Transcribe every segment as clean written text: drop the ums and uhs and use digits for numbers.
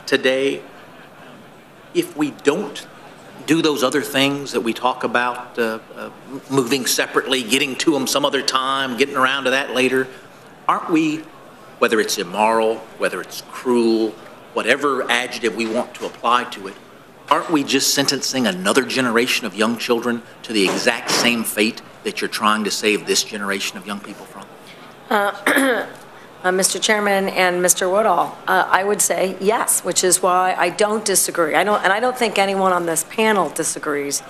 today, if we don't do those other things that we talk about, moving separately, getting to them some other time, getting around to that later, aren't we, whether it's immoral, whether it's cruel, whatever adjective we want to apply to it, aren't we just sentencing another generation of young children to the exact same fate that you're trying to save this generation of young people from? Mr. Chairman and Mr. Woodall, I would say yes, which is why I don't disagree. I don't think anyone on this panel disagrees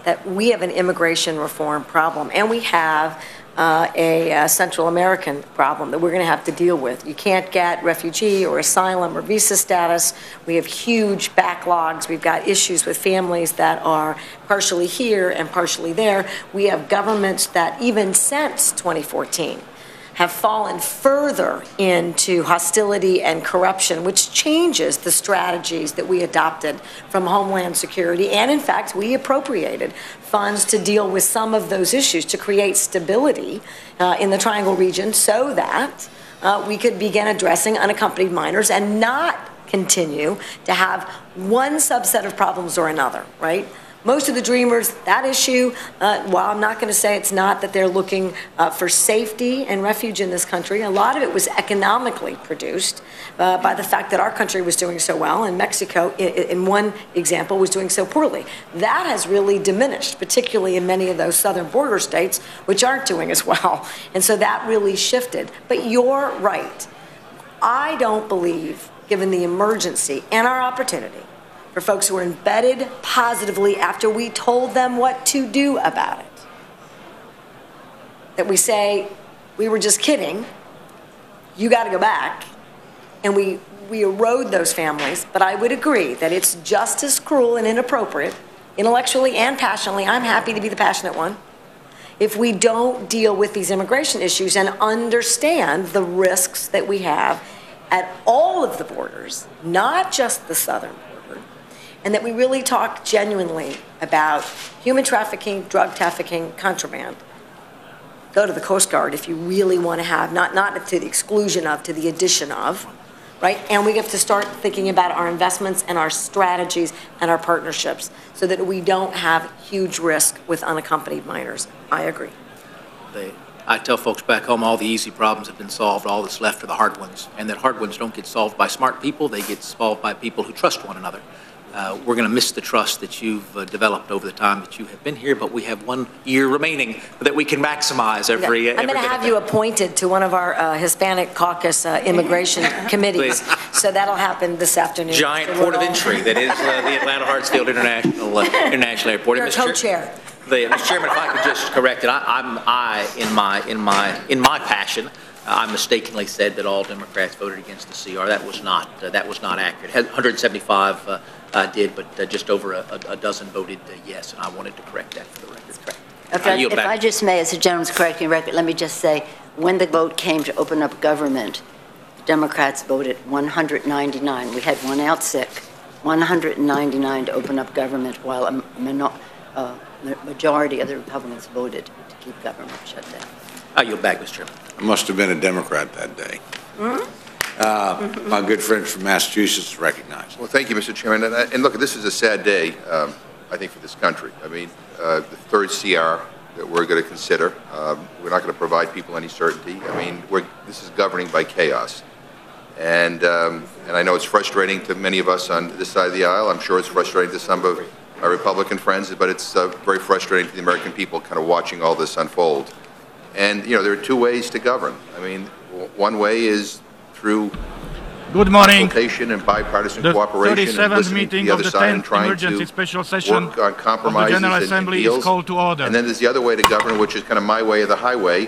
that we have an immigration reform problem, and we have a Central American problem that we're going to have to deal with. You can't get refugee or asylum or visa status. We have huge backlogs. We've got issues with families that are partially here and partially there. We have governments that even since 2014 have fallen further into hostility and corruption, which changes the strategies that we adopted from Homeland Security. And in fact, we appropriated funds to deal with some of those issues to create stability in the Triangle region so that we could begin addressing unaccompanied minors and not continue to have one subset of problems or another, right? Most of the Dreamers, that issue, while I'm not going to say it's not that they're looking for safety and refuge in this country, a lot of it was economically produced by the fact that our country was doing so well and Mexico, in one example, was doing so poorly. That has really diminished, particularly in many of those southern border states, which aren't doing as well. And so that really shifted. But you're right. I don't believe, given the emergency and our opportunity, for folks who are embedded positively after we told them what to do about it, that we say, we were just kidding, you got to go back, and we erode those families. But I would agree that it's just as cruel and inappropriate, intellectually and passionately, I'm happy to be the passionate one, if we don't deal with these immigration issues and understand the risks that we have at all of the borders, not just the southern border, and that we really talk genuinely about human trafficking, drug trafficking, contraband. Go to the Coast Guard if you really want to have, not to the exclusion of, to the addition of, right? And we have to start thinking about our investments and our strategies and our partnerships so that we don't have huge risk with unaccompanied minors. I agree. I tell folks back home all the easy problems have been solved, all that's left are the hard ones, and that hard ones don't get solved by smart people, they get solved by people who trust one another. We're going to miss the trust that you've developed over the time that you have been here, but we have 1 year remaining that we can maximize every I'm going to have you appointed to one of our Hispanic Caucus immigration committees, so that'll happen this afternoon. Giant port of entry that is the Atlanta Hartsfield International Airport. You're co-chair. Mr. Chairman, if I could just correct it, in my passion, I mistakenly said that all Democrats voted against the CR. That was not accurate. 175 did, but just over a dozen voted yes, and I wanted to correct that for the record. Okay. If I just may, as a gentleman's correcting record, let me just say, when the vote came to open up government, the Democrats voted 199. We had one out sick. 199 to open up government, while a majority of the Republicans voted to keep government shut down. I yield back, Mr. Chairman. I must have been a Democrat that day. My good friend from Massachusetts is recognized. Well, thank you, Mr. Chairman. And look, this is a sad day, I think, for this country. I mean, the third CR that we're going to consider, we're not going to provide people any certainty. I mean, this is governing by chaos. And I know it's frustrating to many of us on this side of the aisle. I'm sure it's frustrating to some of our Republican friends, but it's very frustrating to the American people kind of watching all this unfold. And, you know, there are two ways to govern. I mean, one way is through consultation and bipartisan cooperation and listening to the other side and trying to work on compromises and deals. And then there's the other way to govern, which is kind of my way or the highway,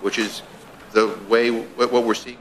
which is the way, what we're seeing.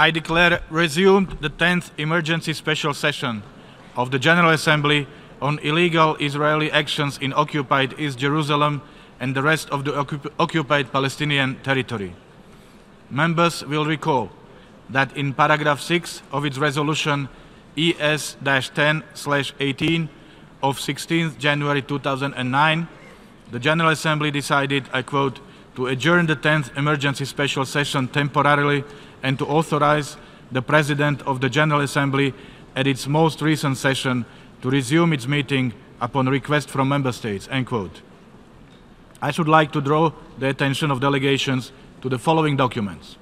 I declare resumed the 10th emergency special session of the General Assembly on illegal Israeli actions in occupied East Jerusalem and the rest of the occupied Palestinian territory. Members will recall that in paragraph 6 of its resolution ES-10/18 of 16th January 2009, the General Assembly decided, I quote, to adjourn the 10th emergency special session temporarily and to authorize the President of the General Assembly at its most recent session to resume its meeting upon request from Member States, end quote. I should like to draw the attention of delegations to the following documents.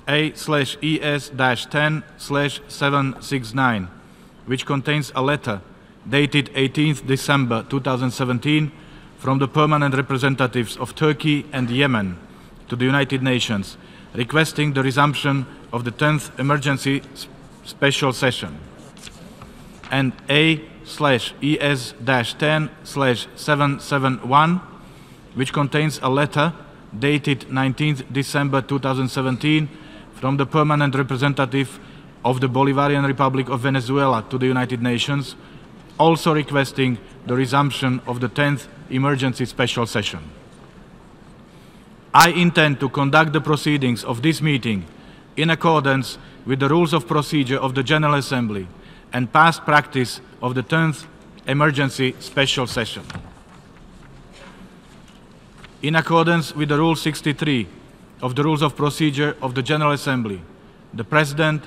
A/ES-10/769, which contains a letter dated 18th December 2017 from the permanent representatives of Turkey and Yemen to the United Nations, requesting the resumption of the 10th emergency special session. And A/ES-10/771, which contains a letter dated 19th December 2017 from the permanent representative of the Bolivarian Republic of Venezuela to the United Nations, also requesting the resumption of the 10th emergency special session. I intend to conduct the proceedings of this meeting in accordance with the rules of procedure of the General Assembly and past practice of the 10th emergency special session. In accordance with the Rule 63 of the Rules of Procedure of the General Assembly, the President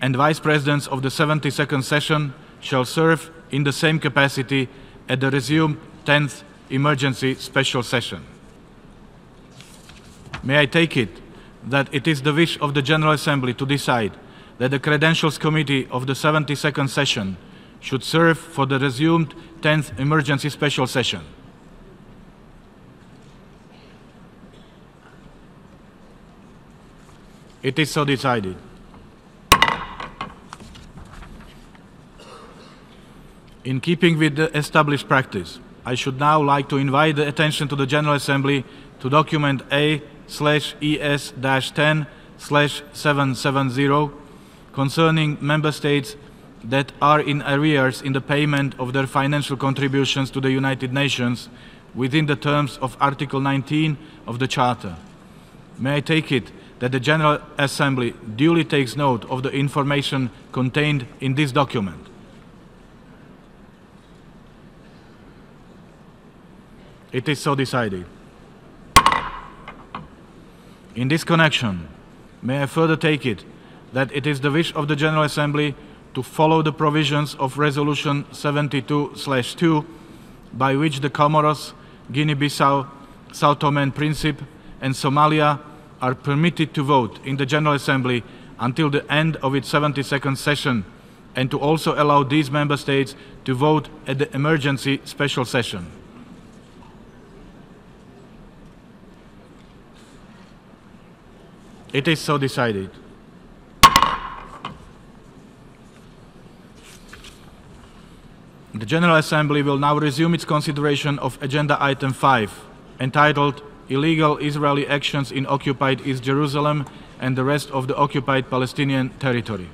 and Vice Presidents of the 72nd session shall serve in the same capacity at the resumed 10th emergency special session. May I take it that it is the wish of the General Assembly to decide that the Credentials Committee of the 72nd session should serve for the resumed 10th emergency special session. It is so decided. In keeping with the established practice, I should now like to invite the attention to the General Assembly to document A/ES-10/770 concerning Member States that are in arrears in the payment of their financial contributions to the United Nations within the terms of Article 19 of the Charter. May I take it that the General Assembly duly takes note of the information contained in this document. It is so decided. In this connection, may I further take it that it is the wish of the General Assembly to follow the provisions of Resolution 72/2, by which the Comoros, Guinea-Bissau, Sao Tome and Principe, and Somalia are permitted to vote in the General Assembly until the end of its 72nd session, and to also allow these Member States to vote at the emergency special session. It is so decided. The General Assembly will now resume its consideration of Agenda Item 5, entitled Illegal Israeli Actions in Occupied East Jerusalem and the Rest of the Occupied Palestinian Territory.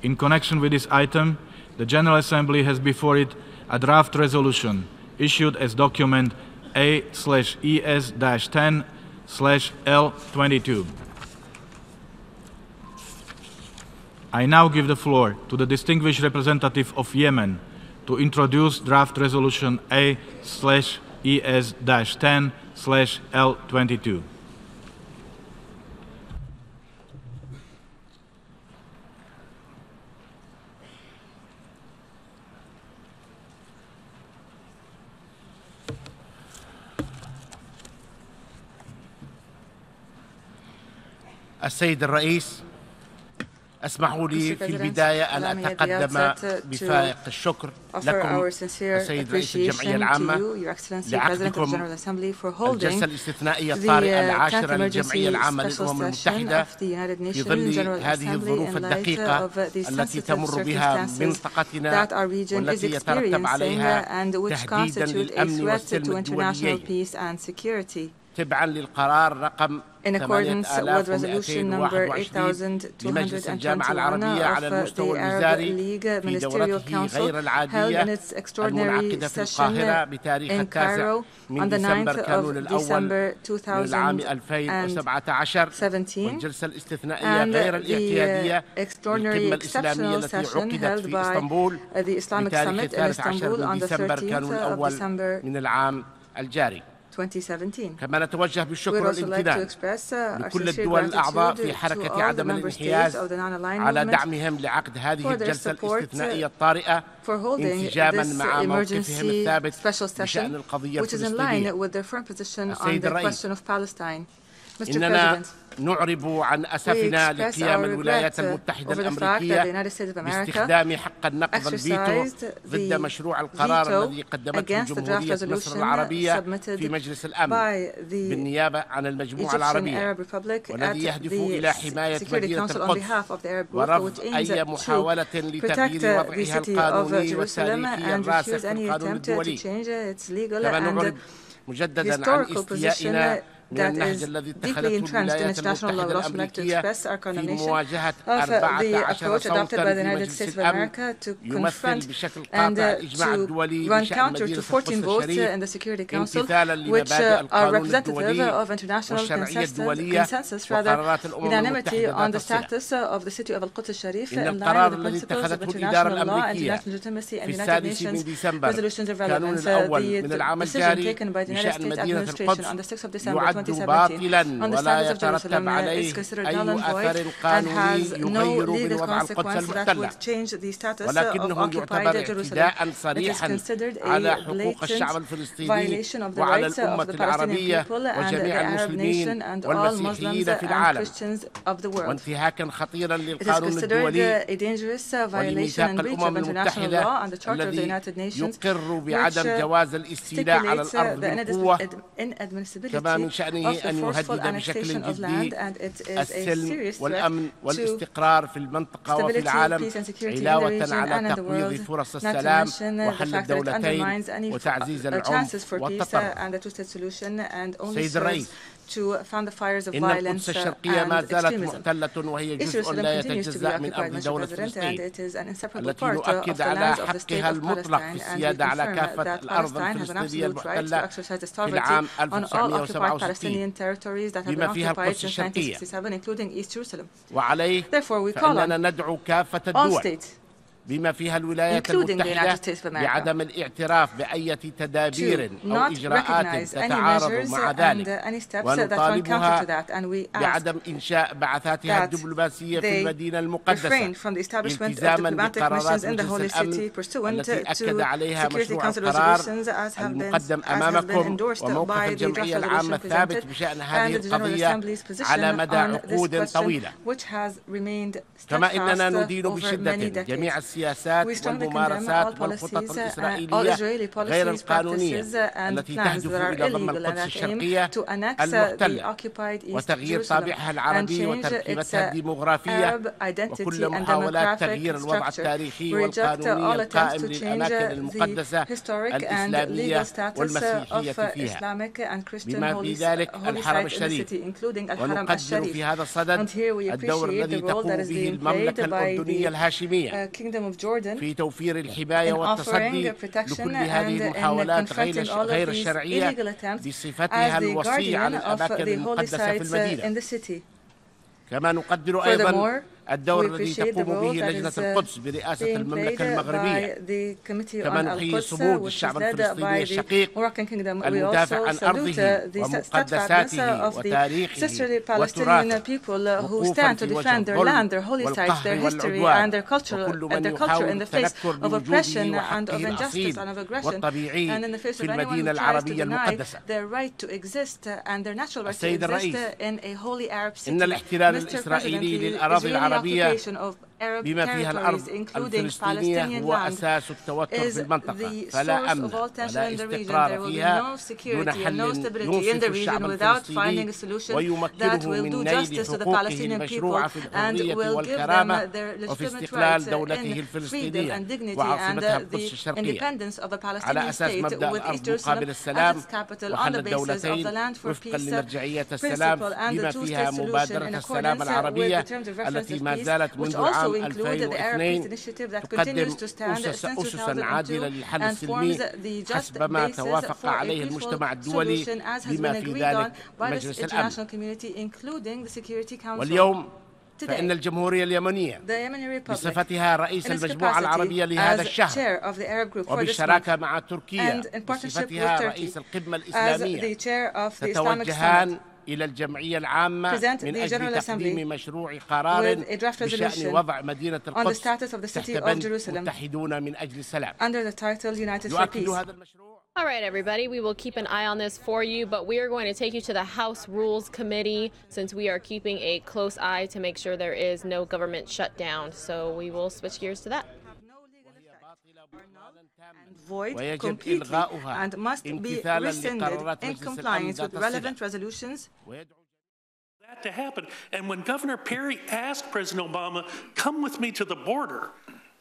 In connection with this item, the General Assembly has before it a draft resolution issued as document A/ES-10/L22. I now give the floor to the distinguished representative of Yemen to introduce draft resolution A/ES-10/L22. السيد الرئيس، اسمحوا لي في البداية أن أتقدم بفائق الشكر لكم السيد رئيس الجمعية العامة لعقدكم الجلسة الاستثنائية الطارئة العاشرة للجمعية العامة للأمم المتحدة في ظل هذه الظروف الدقيقة التي تمر بها منطقتنا والتي يترتب عليها تهديدا للأمن والسلم الدوليين. تبعا للقرار رقم in accordance with resolution number 8221 of the Arab League Ministerial Council held in its extraordinary session in Cairo on the 9th of December 2017, and the extraordinary exceptional session held by the Islamic Summit in Istanbul on the 13th of December 2017. كما نتوجه بالشكر والامتنان لكل الدول الأعضاء في حركة عدم الانحياز على دعمهم لعقد هذه الجلسة الاستثنائية الطارئة انسجاما مع موقفهم الثابت بشأن القضية الفلسطينية. السيد الرئيس، إننا نعرب عن أسفنا لقيام الولايات المتحدة الأمريكية باستخدام حق النقض الفيتو ضد مشروع القرار الذي قدمته جمهورية مصر العربية في مجلس الأمن بالنيابة عن المجموعة العربية، والذي يهدف إلى حماية مدينة القدس ورفض أي محاولة لتغيير وضعها القانوني والتاريخي الراسخ في القانون الدولي. كما نعرب مجددا عن استيائنا من النهج الذي اتخذته الولايات المتحدة الأمريكية في مواجهة 14 صوتا في مجلس الأمن يمثل بشكل قاطع الإجماع الدولي بشأن مدينة القدس الشريف، امتثالا لمبادئ القانون الدولي والشرعية الدولية وقرارات الأمم المتحدة ذات الصلة. إن القرار الذي اتخذته الإدارة الأمريكية في السادس من ديسمبر كانون الأول من العام الجاري بشأن مدينة القدس يعد باطلا ولا يترتب عليه أي أثر قانوني يغير من وضع القدس المحتلة، ولكنه يعتبر اعتداء صريحا على حقوق الشعب الفلسطيني وعلى الأمة العربية وجميع المسلمين والمسيحيين في العالم، وانتهاكا خطيرا للقانون الدولي ولميثاق الأمم المتحدة الذي يقر بعدم جواز الاستيلاء على الأرض بالقوة، كما من شأنه أن يهدد بشكل جدي السلم والأمن والاستقرار في المنطقة وفي العالم، علاوة على تقويض فرص السلام وحل الدولتين وتعزيز العنف والتطرف. سيد الرئيس، إن القدس الشرقية ما زالت محتلة وهي جزء لا يتجزأ من أرض دولة فلسطين التي نؤكد على حقها المطلق في السيادة على كافة الأرض الفلسطينية المحتلة في العام 1967 بما فيها القدس الشرقية، وعليه فإننا ندعو كافة الدول بما فيها الولايات المتحدة بعدم الاعتراف بأي تدابير أو إجراءات تتعارض مع ذلك، ونطالبها بعدم إنشاء بعثاتها الدبلوماسية في المدينة المقدسة التزاما بقرارات مجلس الأمن التي أكد عليها مشروع القرار المقدم أمامكم وموقف الجمعية العامة الثابت بشأن هذه القضية على مدى عقود طويلة. كما إننا ندين بشدة جميع السياسات والممارسات والخطط الإسرائيلية غير القانونية التي تهدف إلى ضم القدس الشرقية المحتلة وتغيير طابعها العربي وتركيبتها الديموغرافية وكل محاولات تغيير الوضع التاريخي والقانوني القائم للأماكن المقدسة الإسلامية والمسيحية فيها بما في ذلك الحرم الشريف. ونقدر في هذا الصدد الدور الذي تقوم به المملكة الأردنية الهاشمية في توفير الحماية والتصدي لكل هذه المحاولات غير الشرعية بصفتها الوصي على الأماكن المقدسة في المدينة. كما نقدر أيضا الدور الذي تقوم به لجنة القدس برئاسة المملكة المغربية، كما نحيي صمود الشعب الفلسطيني الشقيق المدافع عن أرضه ومقدساته وتاريخه وتراثه وقوفا في وجه الظلم والقهر والعدوان، وكل من يحاول التنكر بوجوده وحقه الأصيل والطبيعي في المدينة العربية المقدسة. السيد الرئيس، إن الاحتلال الإسرائيلي للأراضي العربية Arab بما فيها الأرض territories, including الفلسطينية Palestinian هو land, أساس التوتر is في المنطقة the فلا source أمن of all tension ولا in the region. استقرار There will be فيها no دون security and no حل stability in ينصف the الشعب region without الفلسطيني finding a solution that ويمكنه will من do نيل justice to the حقوقه Palestinian people المشروعة في and الحرية will give them والكرامة their وفي legitimate استقلال rights دولته in freedom الفلسطينية and dignity and وعاصمتها القدس the الشرقية independence of the على Palestinian أساس state مبدأ with East الأرض مقابل Jerusalem as السلام its capital on وحل the basis of the الدولتين land for وفقا peace لمرجعية السلام principle and the بما two-state فيها solution مبادرة in السلام accordance with العربية the terms of reference التي of ما peace, زالت which منذ also العام include the Arab Peace 2002 Initiative that تقدم continues to stand since أسسا عادلة 2002 للحل and السلمي forms the just حسب ما basis توافق for a عليه peaceful المجتمع الدولي solution as has بما been في agreed ذلك on by the مجلس الأمن. international community, including the Security Council. واليوم Today, فإن الجمهورية اليمنية the Yemeni Republic, بصفتها رئيس in its المجموعة capacity العربية لهذا as الشهر chair of the Arab group for this month, وبالشراكة مع تركيا and in partnership with بصفتها Turkey رئيس القمة as the الإسلامية chair of the Islamic Summit, تتوجهان إلى الجمعية العامة present من the أجل General Assembly تقديم مشروع قرار with a draft بشأن resolution وضع مدينة on the القدس status of the تحت city of بند Jerusalem متحدون من أجل السلام. under the title United for يؤكد Peace. هذا المشروع. All right, everybody, we will keep an eye on this for you, but we are going to take you to the House Rules Committee since we are keeping a close eye to make sure there is no government shutdown. So we will switch gears to that. Void ويجب completely إلغاؤها and must be امتثالا rescinded لقرارات in مجلس الأمن compliance with ذات الصلة. relevant resolutions. That to happen. And when Governor Perry asked President Obama, come with me to the border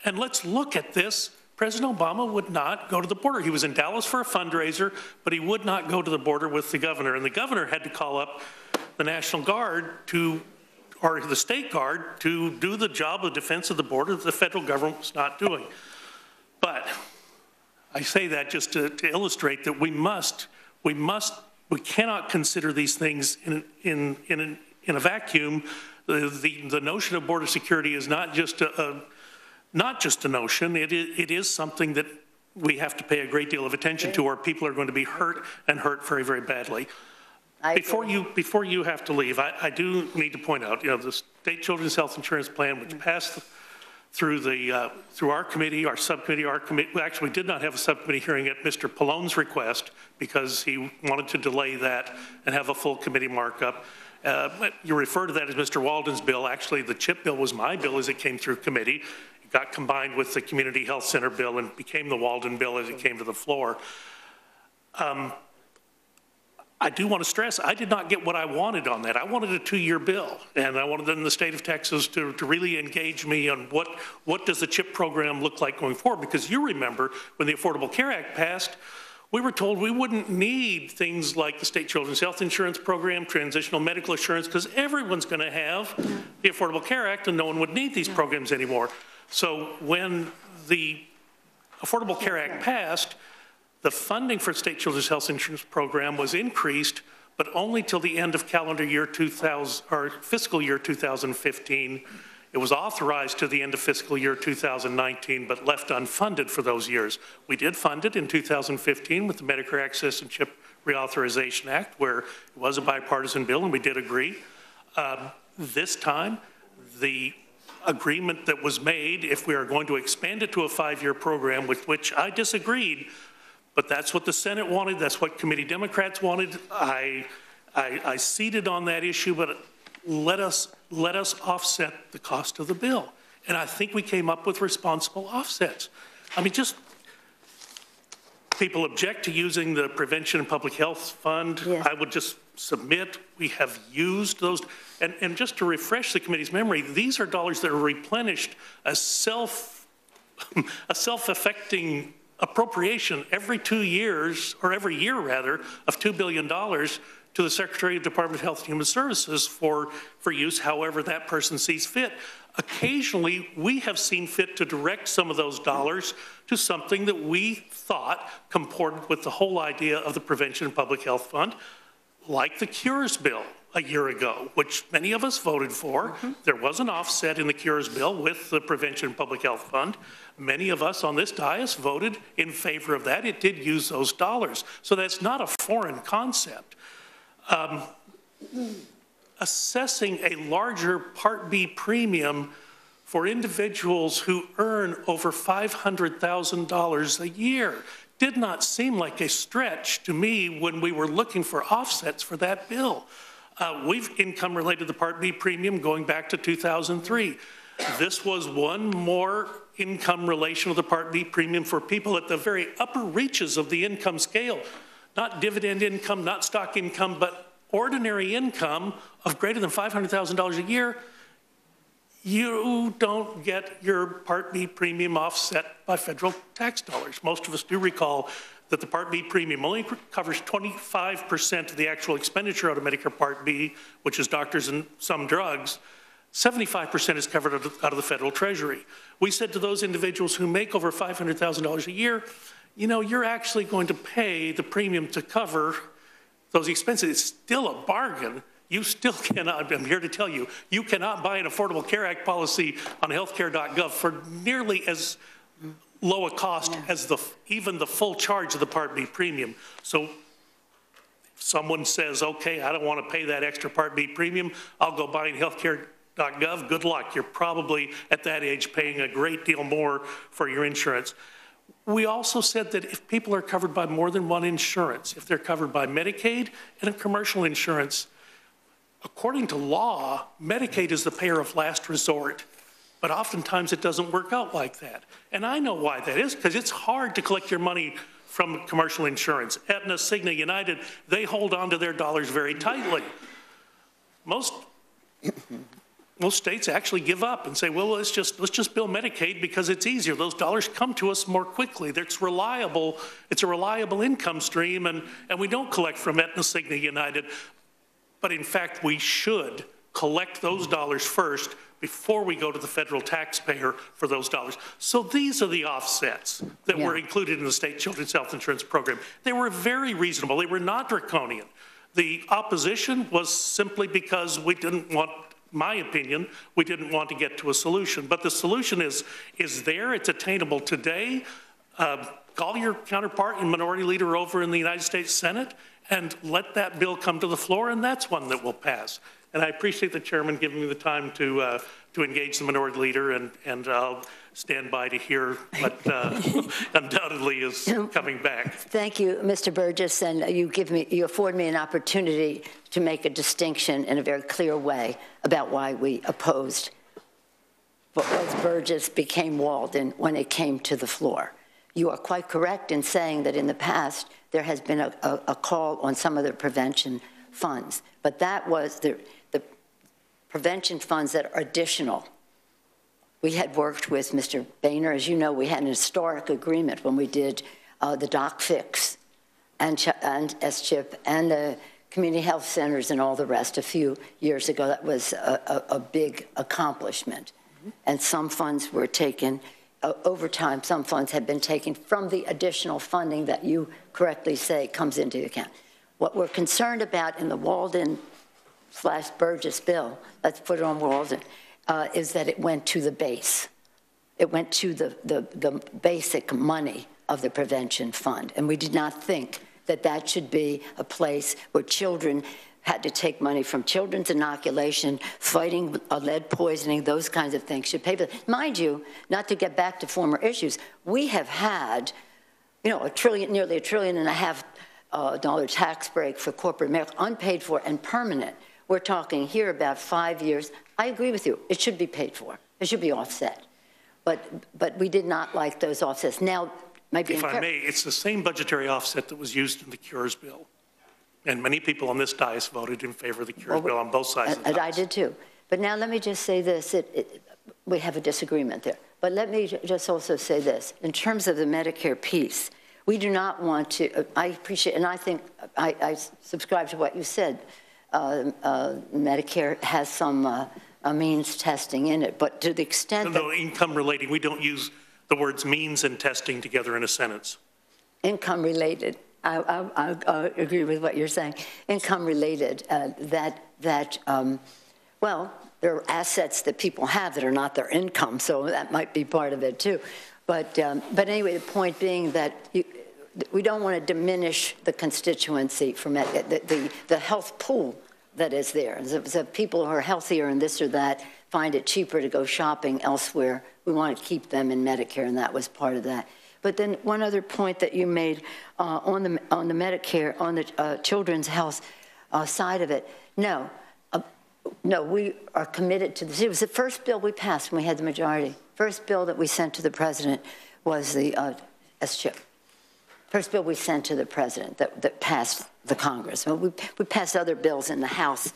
and let's look at this, President Obama would not go to the border. He was in Dallas for a fundraiser, but he would not go to the border with the governor. And the governor had to call up the National Guard or the State Guard to do the job of defense of the border that the federal government was not doing. But I say that just to illustrate that we cannot consider these things in a vacuum. The notion of border security is not just a notion. It is something that we have to pay a great deal of attention to, or people are going to be hurt and hurt very, very badly. Before you have to leave, I do need to point out, the State Children's Health Insurance Plan, which passed through our committee, our subcommittee, actually we did not have a subcommittee hearing at Mr. Pallone's request because he wanted to delay that and have a full committee markup. You refer to that as Mr. Walden's bill. Actually, the CHIP bill was my bill as it came through committee. It got combined with the Community Health Center bill and became the Walden bill as it came to the floor. I do want to stress, I did not get what I wanted on that. I wanted a 2-year bill, and I wanted in the state of Texas to really engage me on what does the CHIP program look like going forward, because you remember when the Affordable Care Act passed, we were told we wouldn't need things like the State Children's Health Insurance Program, transitional medical assurance, because everyone's going to have the Affordable Care Act and no one would need these programs anymore. So when the Affordable Care Act passed, the funding for State Children's Health Insurance Program was increased, but only till the end of calendar year 2000, or fiscal year 2015. It was authorized to the end of fiscal year 2019, but left unfunded for those years. We did fund it in 2015 with the Medicare Access and CHIP Reauthorization Act, where it was a bipartisan bill, and we did agree. This time, the agreement that was made, if we are going to expand it to a 5-year program, with which I disagreed, but that's what the Senate wanted, that's what committee Democrats wanted. I ceded on that issue, but let us offset the cost of the bill. And I think we came up with responsible offsets. I mean, just people object to using the Prevention and Public Health Fund. Yes. I would just submit we have used those. And just to refresh the committee's memory, these are dollars that are replenished as self-affecting appropriation every 2 years, or every year rather, of $2 billion to the Secretary of the Department of Health and Human Services for use however that person sees fit. Occasionally, we have seen fit to direct some of those dollars to something that we thought comported with the whole idea of the Prevention and Public Health Fund, like the Cures bill a year ago, which many of us voted for. Mm-hmm. There was an offset in the Cures bill with the Prevention and Public Health Fund. Many of us on this dais voted in favor of that. It did use those dollars. So that's not a foreign concept. Assessing a larger Part B premium for individuals who earn over $500,000 a year did not seem like a stretch to me when we were looking for offsets for that bill. We've income related the Part B premium going back to 2003. This was one more income relation of the Part B premium for people at the very upper reaches of the income scale. Not dividend income, not stock income, but ordinary income of greater than $500,000 a year. You don't get your Part B premium offset by federal tax dollars. Most of us do recall that the Part B premium only covers 25% of the actual expenditure out of Medicare Part B, which is doctors and some drugs. 75% is covered out of the federal treasury. We said to those individuals who make over $500,000 a year, you know, you're actually going to pay the premium to cover those expenses. It's still a bargain. You still cannot, I'm here to tell you, you cannot buy an Affordable Care Act policy on healthcare.gov for nearly as low a cost as even the full charge of the Part B premium. So if someone says, okay, I don't want to pay that extra Part B premium, I'll go buy in healthcare.gov, good luck. You're probably at that age paying a great deal more for your insurance. We also said that if people are covered by more than one insurance, if they're covered by Medicaid and a commercial insurance, according to law, Medicaid is the payer of last resort, but oftentimes it doesn't work out like that. And I know why that is, because it's hard to collect your money from commercial insurance. Aetna, Cigna, United, they hold on to their dollars very tightly. Most states actually give up and say, well, let's just bill Medicaid because it's easier. Those dollars come to us more quickly. It's reliable. It's a reliable income stream, and we don't collect from Aetna, Cigna, United. But in fact, we should collect those dollars first before we go to the federal taxpayer for those dollars. So these are the offsets that were included in the state children's health insurance program. They were very reasonable. They were not draconian. The opposition was simply because we didn't want, my opinion, we didn't want to get to a solution. But the solution is there. It's attainable today. Call your counterpart and minority leader over in the United States Senate and let that bill come to the floor, and that's one that will pass. And I appreciate the chairman giving me the time to engage the minority leader, and I'll stand by to hear what undoubtedly is coming back. Thank you, Mr. Burgess, and you afford me an opportunity to make a distinction in a very clear way about why we opposed what was Burgess became Walden when it came to the floor. You are quite correct in saying that in the past there has been a call on some of the prevention funds, but that was the prevention funds that are additional. We had worked with Mr. Boehner, as you know, we had an historic agreement when we did the Doc Fix and SCHIP and the community health centers and all the rest a few years ago. That was a big accomplishment. And some funds were taken over time. Some funds have been taken from the additional funding that you correctly say comes into the account. What we're concerned about in the Walden/Burgess bill, let's put it on Walden, is that it went to the base. It went to the basic money of the prevention fund. And we did not think that that should be a place where children had to take money from children's inoculation, fighting lead poisoning, those kinds of things should pay for that. Mind you, not to get back to former issues, we have had, you know, nearly $1.5 trillion tax break for corporate America, unpaid for and permanent. We're talking here about 5 years. I agree with you. It should be paid for. It should be offset. But we did not like those offsets. Now, if I may, it's the same budgetary offset that was used in the Cures bill. And many people on this dais voted in favor of the Cures bill on both sides of the And dais. I did too. But now let me just say this. We have a disagreement there. But let me just also say this. In terms of the Medicare piece, we do not want to, I appreciate, and I think I subscribe to what you said. Medicare has some means testing in it, but to the extent No, income relating, we don't use the words means and testing together in a sentence. Income related, I agree with what you're saying. Income related, well, there are assets that people have that are not their income, so that might be part of it too. But anyway, the point being that we don't want to diminish the constituency from the health pool that is there. So people who are healthier and this or that find it cheaper to go shopping elsewhere. We want to keep them in Medicare, and that was part of that. But then one other point that you made on the Medicare, on the children's health side of it, no, No, we are committed to this. It was the first bill we passed when we had the majority. First bill that we sent to the president was the S-chip. First bill we sent to the president that passed the Congress. Well, we passed other bills in the House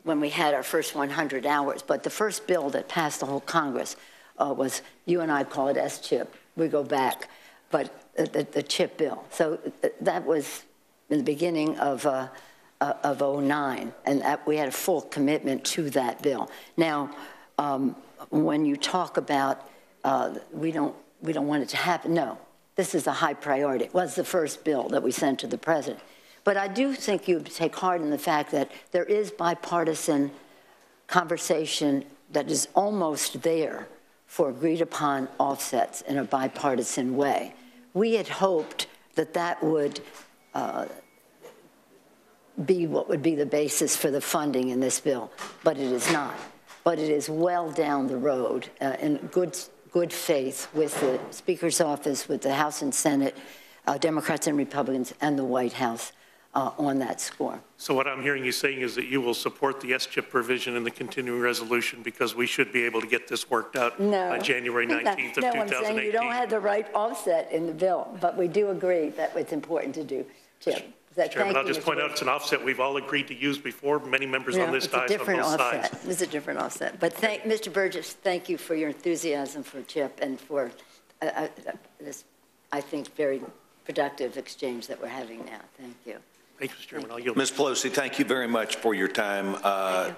when we had our first 100 hours, but the first bill that passed the whole Congress was, you and I call it S-chip. We go back, but the chip bill. So that was in the beginning of 09, and we had a full commitment to that bill. Now, when you talk about we don't want it to happen, no, this is a high priority. It was the first bill that we sent to the president. But I do think you take heart in the fact that there is bipartisan conversation that is almost there for agreed upon offsets in a bipartisan way. We had hoped that that would be what would be the basis for the funding in this bill, but it is not. But it is well down the road in good faith with the Speaker's office, with the House and Senate, Democrats and Republicans, and the White House on that score. So what I'm hearing you saying is that you will support the S-chip provision in the continuing resolution because we should be able to get this worked out by January 19th of 2018. I'm saying you don't have the right offset in the bill, but we do agree that it's important to do, Chip. Chairman, I'll just point out it's an offset we've all agreed to use before. Many members on this side on both sides. It's a different offset. But Mr. Burgess, thank you for your enthusiasm for CHIP and for this, I think, very productive exchange that we're having now. Thank you. Thank you, Mr. Chairman. I'll yield. Ms. Pelosi, thank you very much for your time.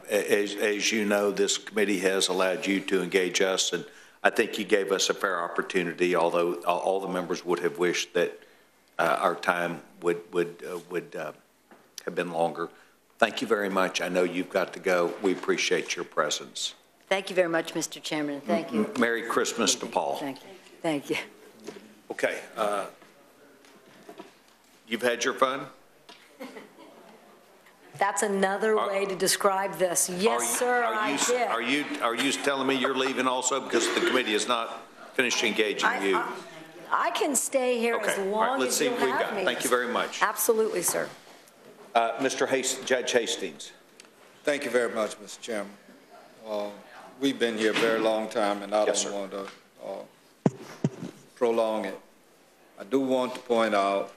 As you know, this committee has allowed you to engage us, and I think you gave us a fair opportunity, although all the members would have wished that our time would have been longer. Thank you very much. I know you've got to go. We appreciate your presence. Thank you very much, Mr. Chairman. Thank you. Merry Christmas to Paul. Thank you. Thank you. Okay. You've had your fun? That's another way to describe this. Yes, sir, I did. Are you telling me you're leaving also because the committee has not finished engaging you? I can stay here as long as you have me. Thank you very much. Absolutely, sir. Judge Hastings. Thank you very much, Mr. Chairman. We've been here a very long time, and I don't want to prolong it. I do want to point out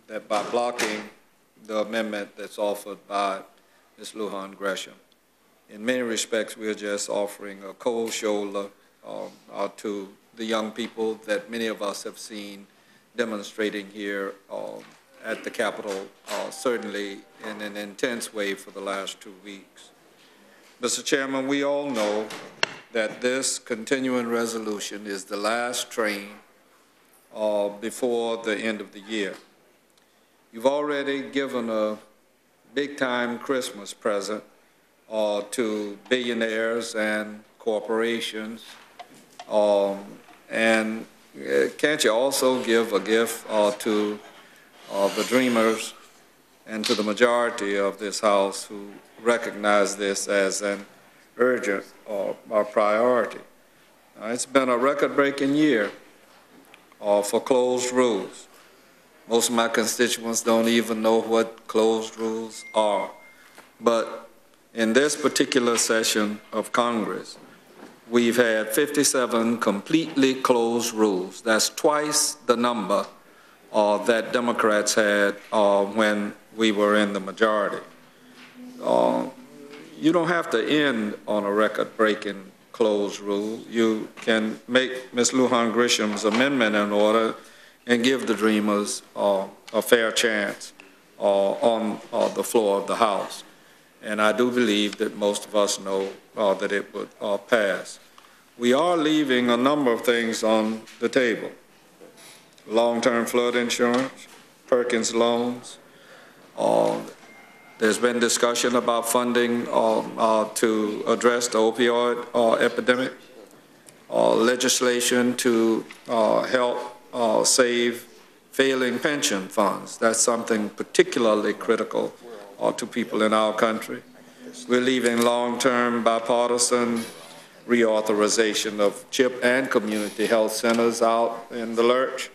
that by blocking the amendment that's offered by Ms. Lujan Gresham, in many respects, we're just offering a cold shoulder to the young people that many of us have seen demonstrating here at the Capitol, certainly in an intense way for the last 2 weeks. Mr. Chairman, we all know that this continuing resolution is the last train before the end of the year. You've already given a big-time Christmas present to billionaires and corporations. And can't you also give a gift to the dreamers and to the majority of this House who recognize this as an urgent priority? It's been a record-breaking year for closed rules. Most of my constituents don't even know what closed rules are. But in this particular session of Congress, we've had 57 completely closed rules. That's twice the number that Democrats had when we were in the majority. You don't have to end on a record-breaking closed rule. You can make Ms. Lujan Gresham's amendment in order and give the dreamers a fair chance on the floor of the House. And I do believe that most of us know that it would pass. We are leaving a number of things on the table. Long-term flood insurance, Perkins loans. There's been discussion about funding to address the opioid epidemic, legislation to help save failing pension funds. That's something particularly critical to people in our country. We're leaving long-term bipartisan reauthorization of CHIP and community health centers out in the lurch.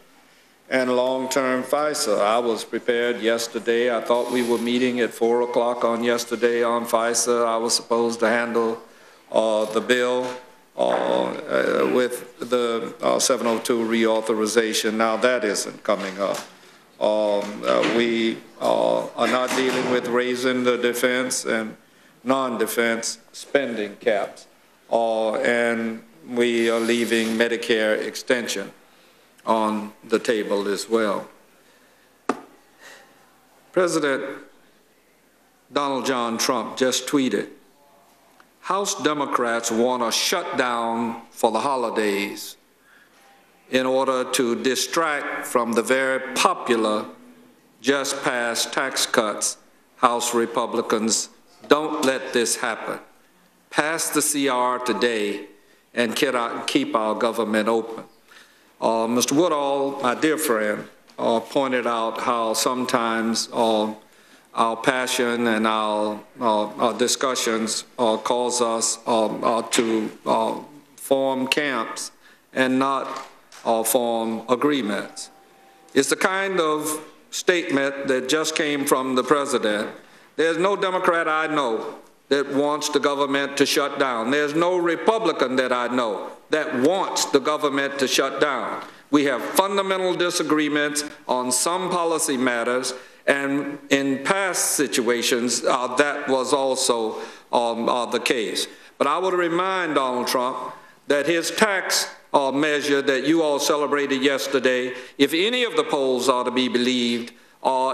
and long-term FISA. I was prepared yesterday. I thought we were meeting at 4 o'clock on yesterday on FISA. I was supposed to handle the bill with the 702 reauthorization. Now that isn't coming up. We are not dealing with raising the defense and non-defense spending caps, and we are leaving Medicare extension on the table as well. President Donald John Trump just tweeted, House Democrats want a shutdown for the holidays in order to distract from the very popular just passed tax cuts. House Republicans, don't let this happen. Pass the CR today and keep our government open. Mr. Woodall, my dear friend, pointed out how sometimes our passion and our discussions cause us to form camps and not form agreements. It's the kind of statement that just came from the president. There's no Democrat I know that wants the government to shut down. There's no Republican that I know that wants the government to shut down. We have fundamental disagreements on some policy matters, and in past situations, that was also the case. But I would remind Donald Trump that his tax measure that you all celebrated yesterday, if any of the polls are to be believed,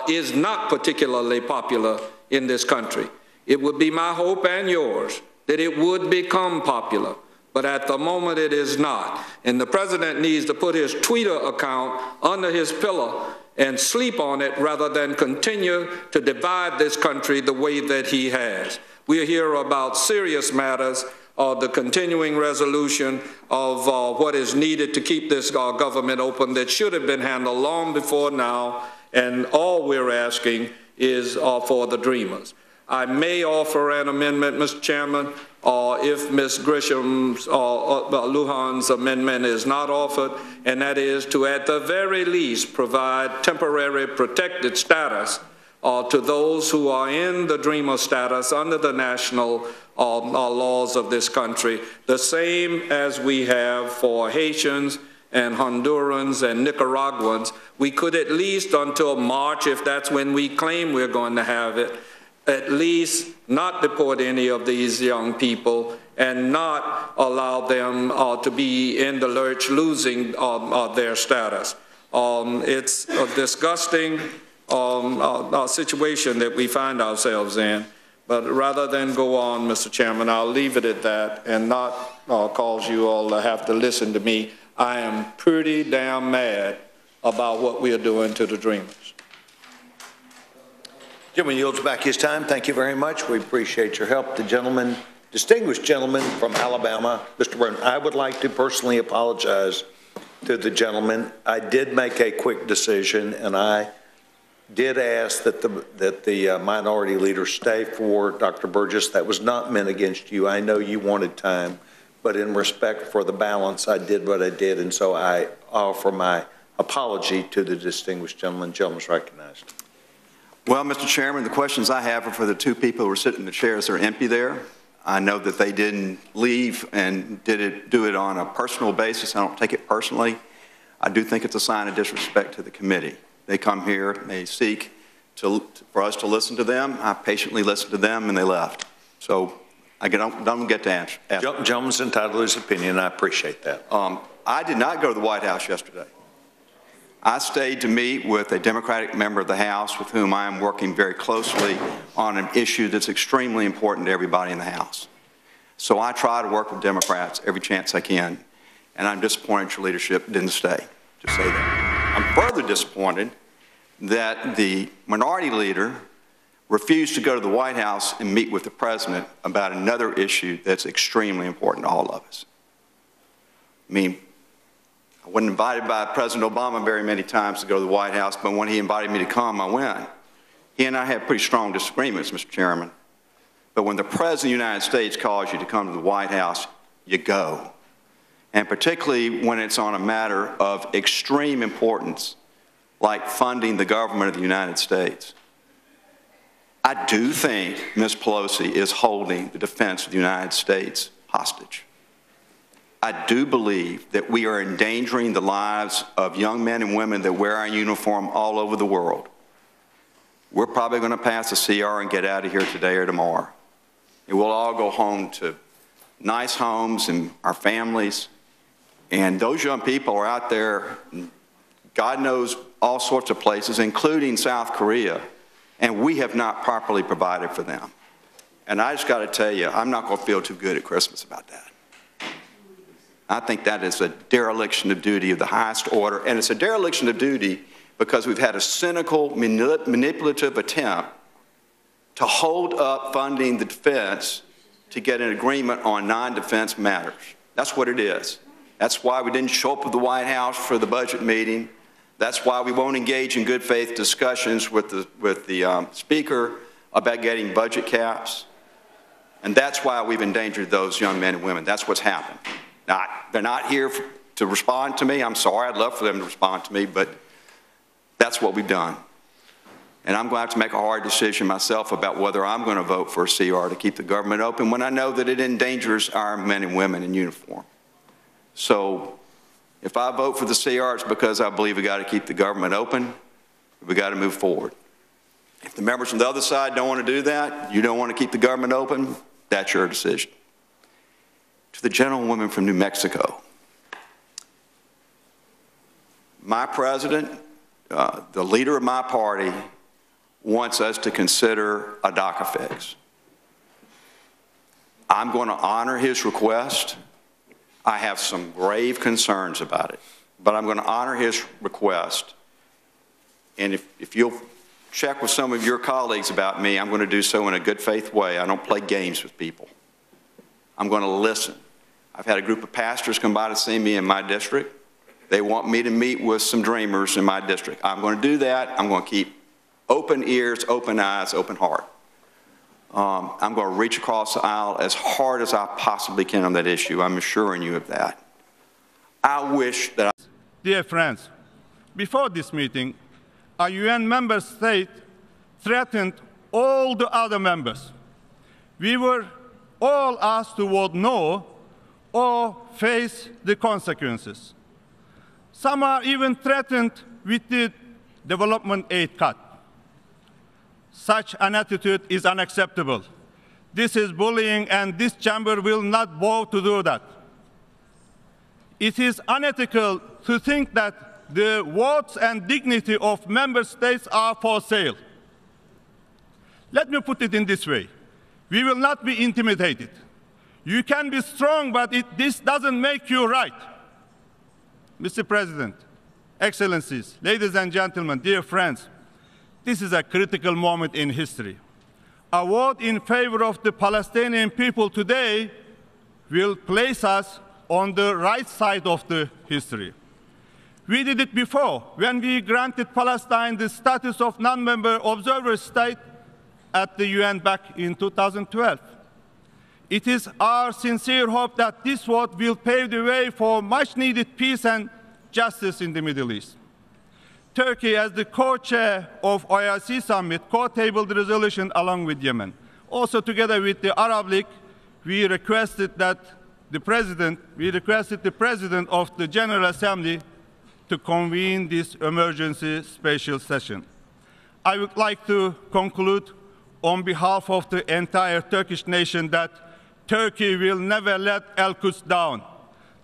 is not particularly popular in this country. It would be my hope and yours that it would become popular, but at the moment it is not. And the president needs to put his Twitter account under his pillow and sleep on it rather than continue to divide this country the way that he has. We're here about serious matters, the continuing resolution of what is needed to keep this government open that should have been handled long before now, and all we're asking is for the dreamers. I may offer an amendment, Mr. Chairman, if Ms. Grisham's Lujan's amendment is not offered, and that is to at the very least provide temporary protected status to those who are in the dreamer status under the national laws of this country, the same as we have for Haitians and Hondurans and Nicaraguans. We could at least until March, if that's when we claim we're going to have it, at least not deport any of these young people and not allow them to be in the lurch losing their status. It's a disgusting situation that we find ourselves in, but rather than go on, Mr. Chairman, I'll leave it at that and not cause you all to have to listen to me. I am pretty damn mad about what we are doing to the dreamers. Gentleman yields back his time. Thank you very much. We appreciate your help. The gentleman, distinguished gentleman from Alabama, Mr. Brown, I would like to personally apologize to the gentleman. I did make a quick decision, and I did ask that the minority leader stay for Dr. Burgess. That was not meant against you. I know you wanted time, but in respect for the balance, I did what I did, and so I offer my apology to the distinguished gentleman. Gentleman's recognized. Well, Mr. Chairman, the questions I have are for the two people who are sitting in the chairs that are empty there. I know that they didn't leave and do it on a personal basis. I don't take it personally. I do think it's a sign of disrespect to the committee. They come here, they seek for us to listen to them. I patiently listened to them, and they left. So I don't get to answer. Gentleman's entitled to his opinion. I appreciate that. I did not go to the White House yesterday. I stayed to meet with a Democratic member of the House with whom I am working very closely on an issue that's extremely important to everybody in the House. So I try to work with Democrats every chance I can, and I'm disappointed your leadership didn't stay to say that. I'm further disappointed that the minority leader refused to go to the White House and meet with the president about another issue that's extremely important to all of us. I mean, I wasn't invited by President Obama very many times to go to the White House, but when he invited me to come, I went. He and I had pretty strong disagreements, Mr. Chairman. But when the President of the United States calls you to come to the White House, you go. And particularly when it's on a matter of extreme importance like funding the government of the United States. I do think Ms. Pelosi is holding the defense of the United States hostage. I do believe that we are endangering the lives of young men and women that wear our uniform all over the world. We're probably going to pass a CR and get out of here today or tomorrow. And we'll all go home to nice homes and our families. And those young people are out there, God knows, all sorts of places, including South Korea, and we have not properly provided for them. And I just got to tell you, I'm not going to feel too good at Christmas about that. I think that is a dereliction of duty of the highest order, and it's a dereliction of duty because we've had a cynical, manipulative attempt to hold up funding the defense to get an agreement on non-defense matters. That's what it is. That's why we didn't show up at the White House for the budget meeting. That's why we won't engage in good faith discussions with the Speaker about getting budget caps. And that's why we've endangered those young men and women. That's what's happened. Now, they're not here to respond to me. I'm sorry. I'd love for them to respond to me, but that's what we've done. And I'm going to have to make a hard decision myself about whether I'm going to vote for a CR to keep the government open when I know that it endangers our men and women in uniform. So if I vote for the CR, it's because I believe we got to keep the government open. We got to move forward. If the members from the other side don't want to do that, you don't want to keep the government open, that's your decision. To the gentlewoman from New Mexico, my president, the leader of my party, wants us to consider a DACA fix. I'm going to honor his request. I have some grave concerns about it, but I'm going to honor his request. And if you'll check with some of your colleagues about me, I'm going to do so in a good faith way. I don't play games with people. I'm going to listen. I've had a group of pastors come by to see me in my district. They want me to meet with some dreamers in my district. I'm going to do that. I'm going to keep open ears, open eyes, open heart. I'm going to reach across the aisle as hard as I possibly can on that issue. I'm assuring you of that. I wish that Dear friends, before this meeting, a UN member state threatened all the other members. We were all asked to vote no or face the consequences. Some are even threatened with the development aid cut. Such an attitude is unacceptable. This is bullying, and this chamber will not vote to do that. It is unethical to think that the votes and dignity of member states are for sale. Let me put it in this way. We will not be intimidated. You can be strong, but this doesn't make you right. Mr. President, Excellencies, ladies and gentlemen, dear friends, this is a critical moment in history. A vote in favor of the Palestinian people today will place us on the right side of the history. We did it before when we granted Palestine the status of non-member observer state at the UN back in 2012. It is our sincere hope that this vote will pave the way for much-needed peace and justice in the Middle East. Turkey, as the co-chair of OIC Summit, co-tabled the resolution along with Yemen. Also, together with the Arab League, we requested the President of the General Assembly to convene this emergency special session. I would like to conclude on behalf of the entire Turkish nation that Turkey will never let Al-Quds down.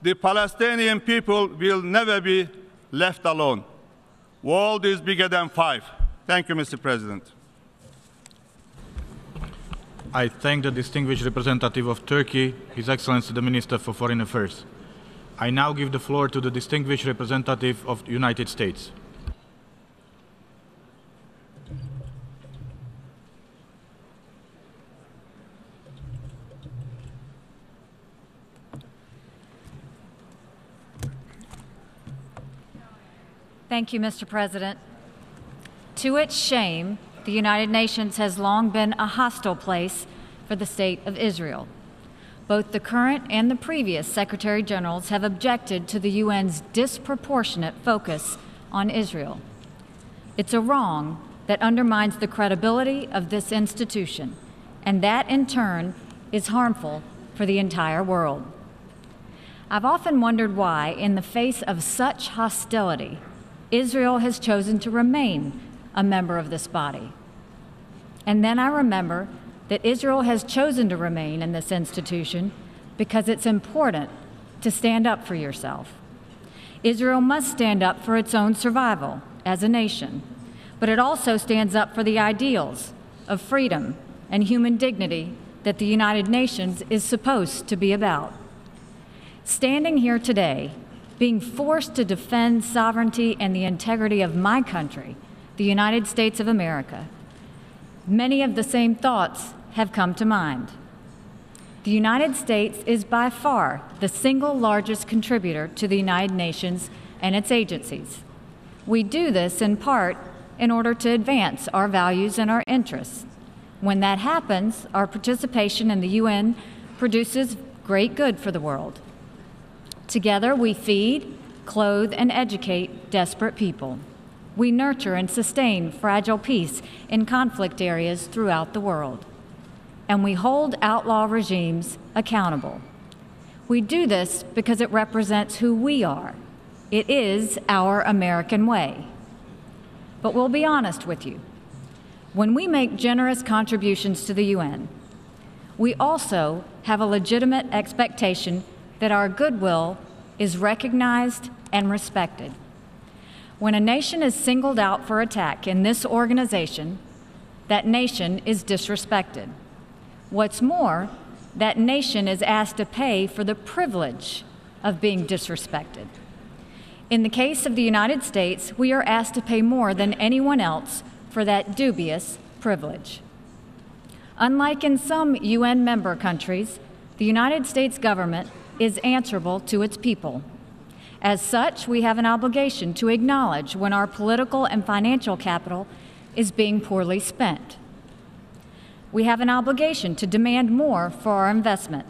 The Palestinian people will never be left alone. World is bigger than 5. Thank you, Mr. President. I thank the distinguished representative of Turkey, His Excellency the Minister for Foreign Affairs. I now give the floor to the distinguished representative of the United States. Thank you, Mr. President. To its shame, the United Nations has long been a hostile place for the State of Israel. Both the current and the previous Secretary Generals have objected to the UN's disproportionate focus on Israel. It's a wrong that undermines the credibility of this institution, and that in turn is harmful for the entire world. I've often wondered why, in the face of such hostility, Israel has chosen to remain a member of this body. And then I remember that Israel has chosen to remain in this institution because it's important to stand up for yourself. Israel must stand up for its own survival as a nation, but it also stands up for the ideals of freedom and human dignity that the United Nations is supposed to be about. Standing here today, being forced to defend sovereignty and the integrity of my country, the United States of America, many of the same thoughts have come to mind. The United States is by far the single largest contributor to the United Nations and its agencies. We do this in part in order to advance our values and our interests. When that happens, our participation in the UN produces great good for the world. Together, we feed, clothe, and educate desperate people. We nurture and sustain fragile peace in conflict areas throughout the world. And we hold outlaw regimes accountable. We do this because it represents who we are. It is our American way. But we'll be honest with you. When we make generous contributions to the UN, we also have a legitimate expectation that our goodwill is recognized and respected. When a nation is singled out for attack in this organization, that nation is disrespected. What's more, that nation is asked to pay for the privilege of being disrespected. In the case of the United States, we are asked to pay more than anyone else for that dubious privilege. Unlike in some UN member countries, the United States government is answerable to its people. As such, we have an obligation to acknowledge when our political and financial capital is being poorly spent. We have an obligation to demand more for our investment.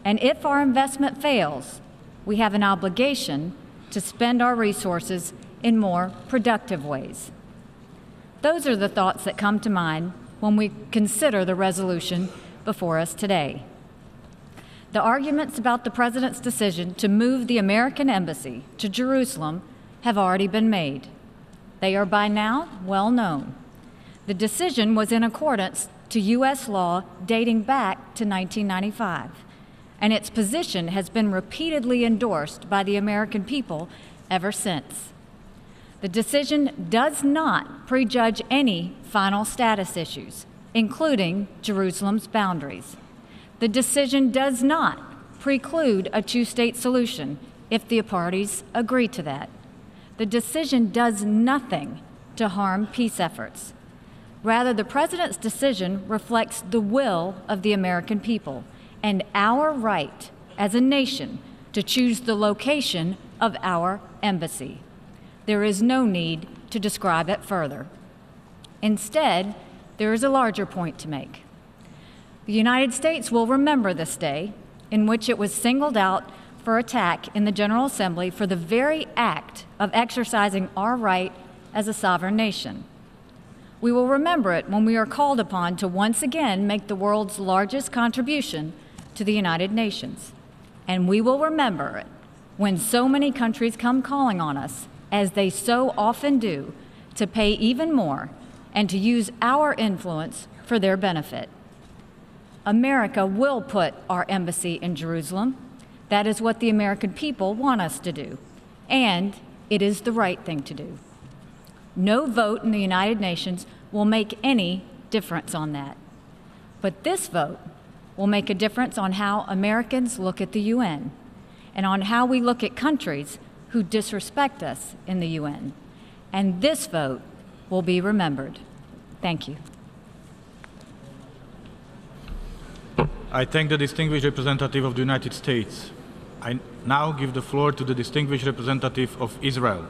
And if our investment fails, we have an obligation to spend our resources in more productive ways. Those are the thoughts that come to mind when we consider the resolution before us today. The arguments about the President's decision to move the American embassy to Jerusalem have already been made. They are by now well known. The decision was in accordance to U.S. law dating back to 1995, and its position has been repeatedly endorsed by the American people ever since. The decision does not prejudge any final status issues, including Jerusalem's boundaries. The decision does not preclude a two-state solution if the parties agree to that. The decision does nothing to harm peace efforts. Rather, the President's decision reflects the will of the American people and our right as a nation to choose the location of our embassy. There is no need to describe it further. Instead, there is a larger point to make. The United States will remember this day in which it was singled out for attack in the General Assembly for the very act of exercising our right as a sovereign nation. We will remember it when we are called upon to once again make the world's largest contribution to the United Nations. And we will remember it when so many countries come calling on us, as they so often do, to pay even more and to use our influence for their benefit. America will put our embassy in Jerusalem. That is what the American people want us to do, and it is the right thing to do. No vote in the United Nations will make any difference on that. But this vote will make a difference on how Americans look at the UN and on how we look at countries who disrespect us in the UN. And this vote will be remembered. Thank you. I thank the distinguished representative of the United States. I now give the floor to the distinguished representative of Israel.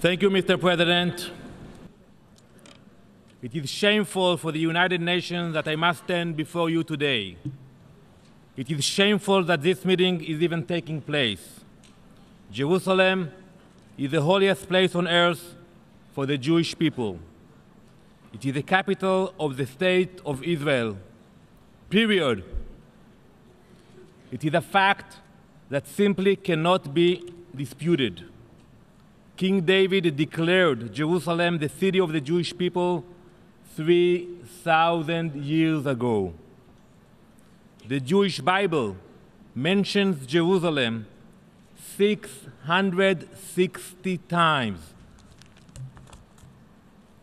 Thank you, Mr. President. It is shameful for the United Nations that I must stand before you today. It is shameful that this meeting is even taking place. Jerusalem is the holiest place on earth for the Jewish people. It is the capital of the state of Israel, period. It is a fact that simply cannot be disputed. King David declared Jerusalem the city of the Jewish people 3,000 years ago. The Jewish Bible mentions Jerusalem 660 times.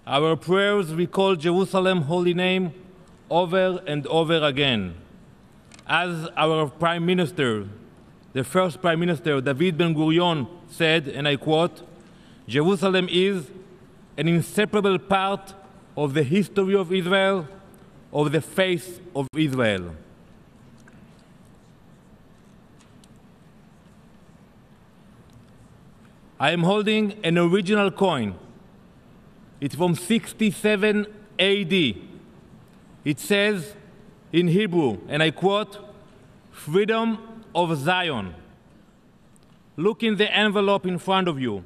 Our prayers recall Jerusalem's holy name over and over again. As our Prime Minister, the first Prime Minister, David Ben-Gurion, said, and I quote, "Jerusalem is an inseparable part of the history of Israel, of the face of Israel." I am holding an original coin. It's from 67 AD. It says in Hebrew, and I quote, "Freedom of Zion." Look in the envelope in front of you.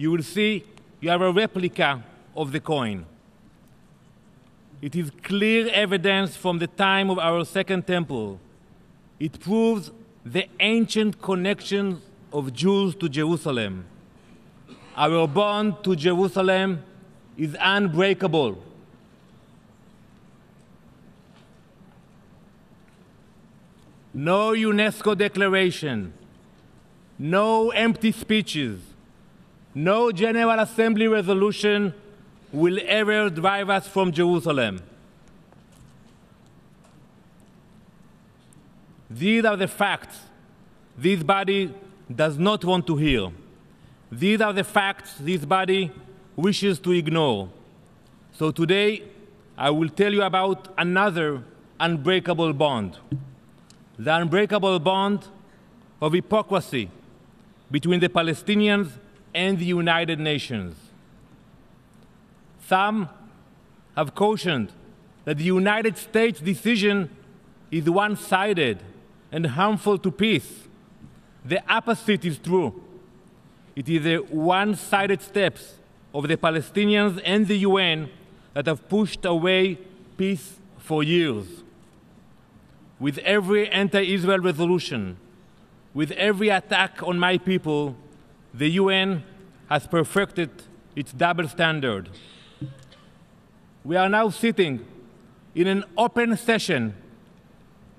You will see you have a replica of the coin. It is clear evidence from the time of our Second Temple. It proves the ancient connections of Jews to Jerusalem. Our bond to Jerusalem is unbreakable. No UNESCO declaration, no empty speeches, no General Assembly resolution will ever drive us from Jerusalem. These are the facts this body does not want to hear. These are the facts this body wishes to ignore. So today, I will tell you about another unbreakable bond. The unbreakable bond of hypocrisy between the Palestinians and the United Nations. Some have cautioned that the United States' decision is one-sided and harmful to peace. The opposite is true. It is the one-sided steps of the Palestinians and the UN that have pushed away peace for years. With every anti-Israel resolution, with every attack on my people, the UN has perfected its double standard. We are now sitting in an open session,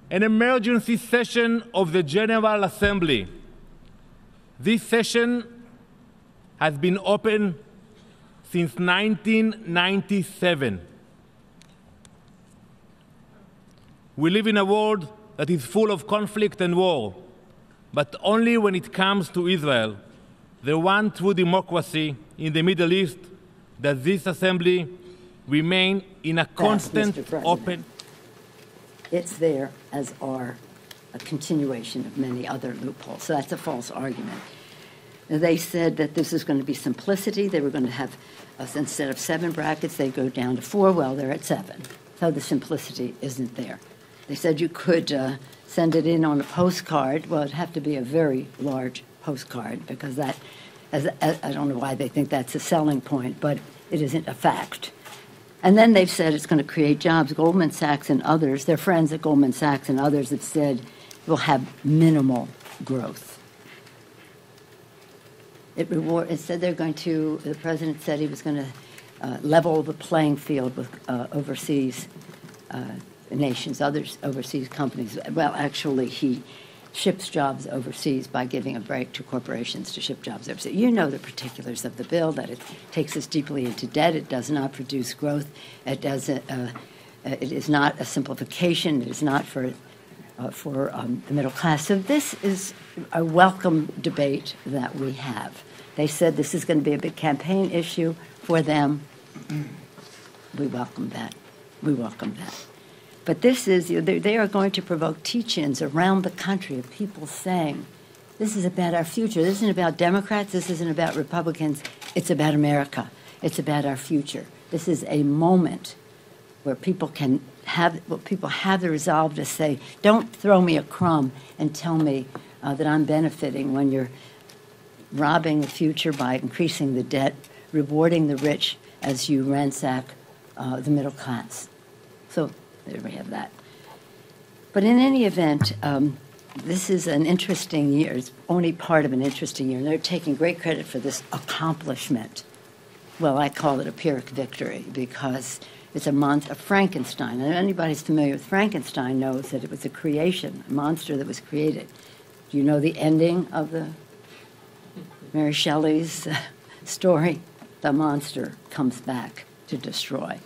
an emergency session of the General Assembly. This session has been open since 1997. We live in a world that is full of conflict and war, but only when it comes to Israel, the one true democracy in the Middle East, does this assembly remain in a constant open. It's there, as are a continuation of many other loopholes. So that's a false argument. They said that this is going to be simplicity. They were going to have, instead of 7 brackets, they go down to 4. Well, they're at 7. So the simplicity isn't there. They said you could send it in on a postcard. Well, it'd have to be a very large postcard because that, I don't know why they think that's a selling point, but it isn't a fact. And then they've said it's going to create jobs. Goldman Sachs and others, their friends at Goldman Sachs and others have said it will have minimal growth. It said they're going to, the president said he was going to level the playing field with overseas nations, others overseas companies. Well, actually, he ships jobs overseas by giving a break to corporations to ship jobs overseas. You know the particulars of the bill, that it takes us deeply into debt. It does not produce growth. It doesn't. It is not a simplification. It is not for the middle class. So this is a welcome debate that we have. They said this is going to be a big campaign issue for them. We welcome that. We welcome that. But this is, they are going to provoke teach-ins around the country of people saying, this is about our future. This isn't about Democrats. This isn't about Republicans. It's about America. It's about our future. This is a moment where people have the resolve to say, don't throw me a crumb and tell me that I'm benefiting when you're robbing the future by increasing the debt, rewarding the rich as you ransack the middle class. So there we have that. But in any event, this is an interesting year. It's only part of an interesting year. And they're taking great credit for this accomplishment. Well, I call it a Pyrrhic victory because it's a monster, a Frankenstein. And anybody who's familiar with Frankenstein knows that it was a creation, a monster that was created. Do you know the ending of the Mary Shelley's story? The monster comes back to destroy.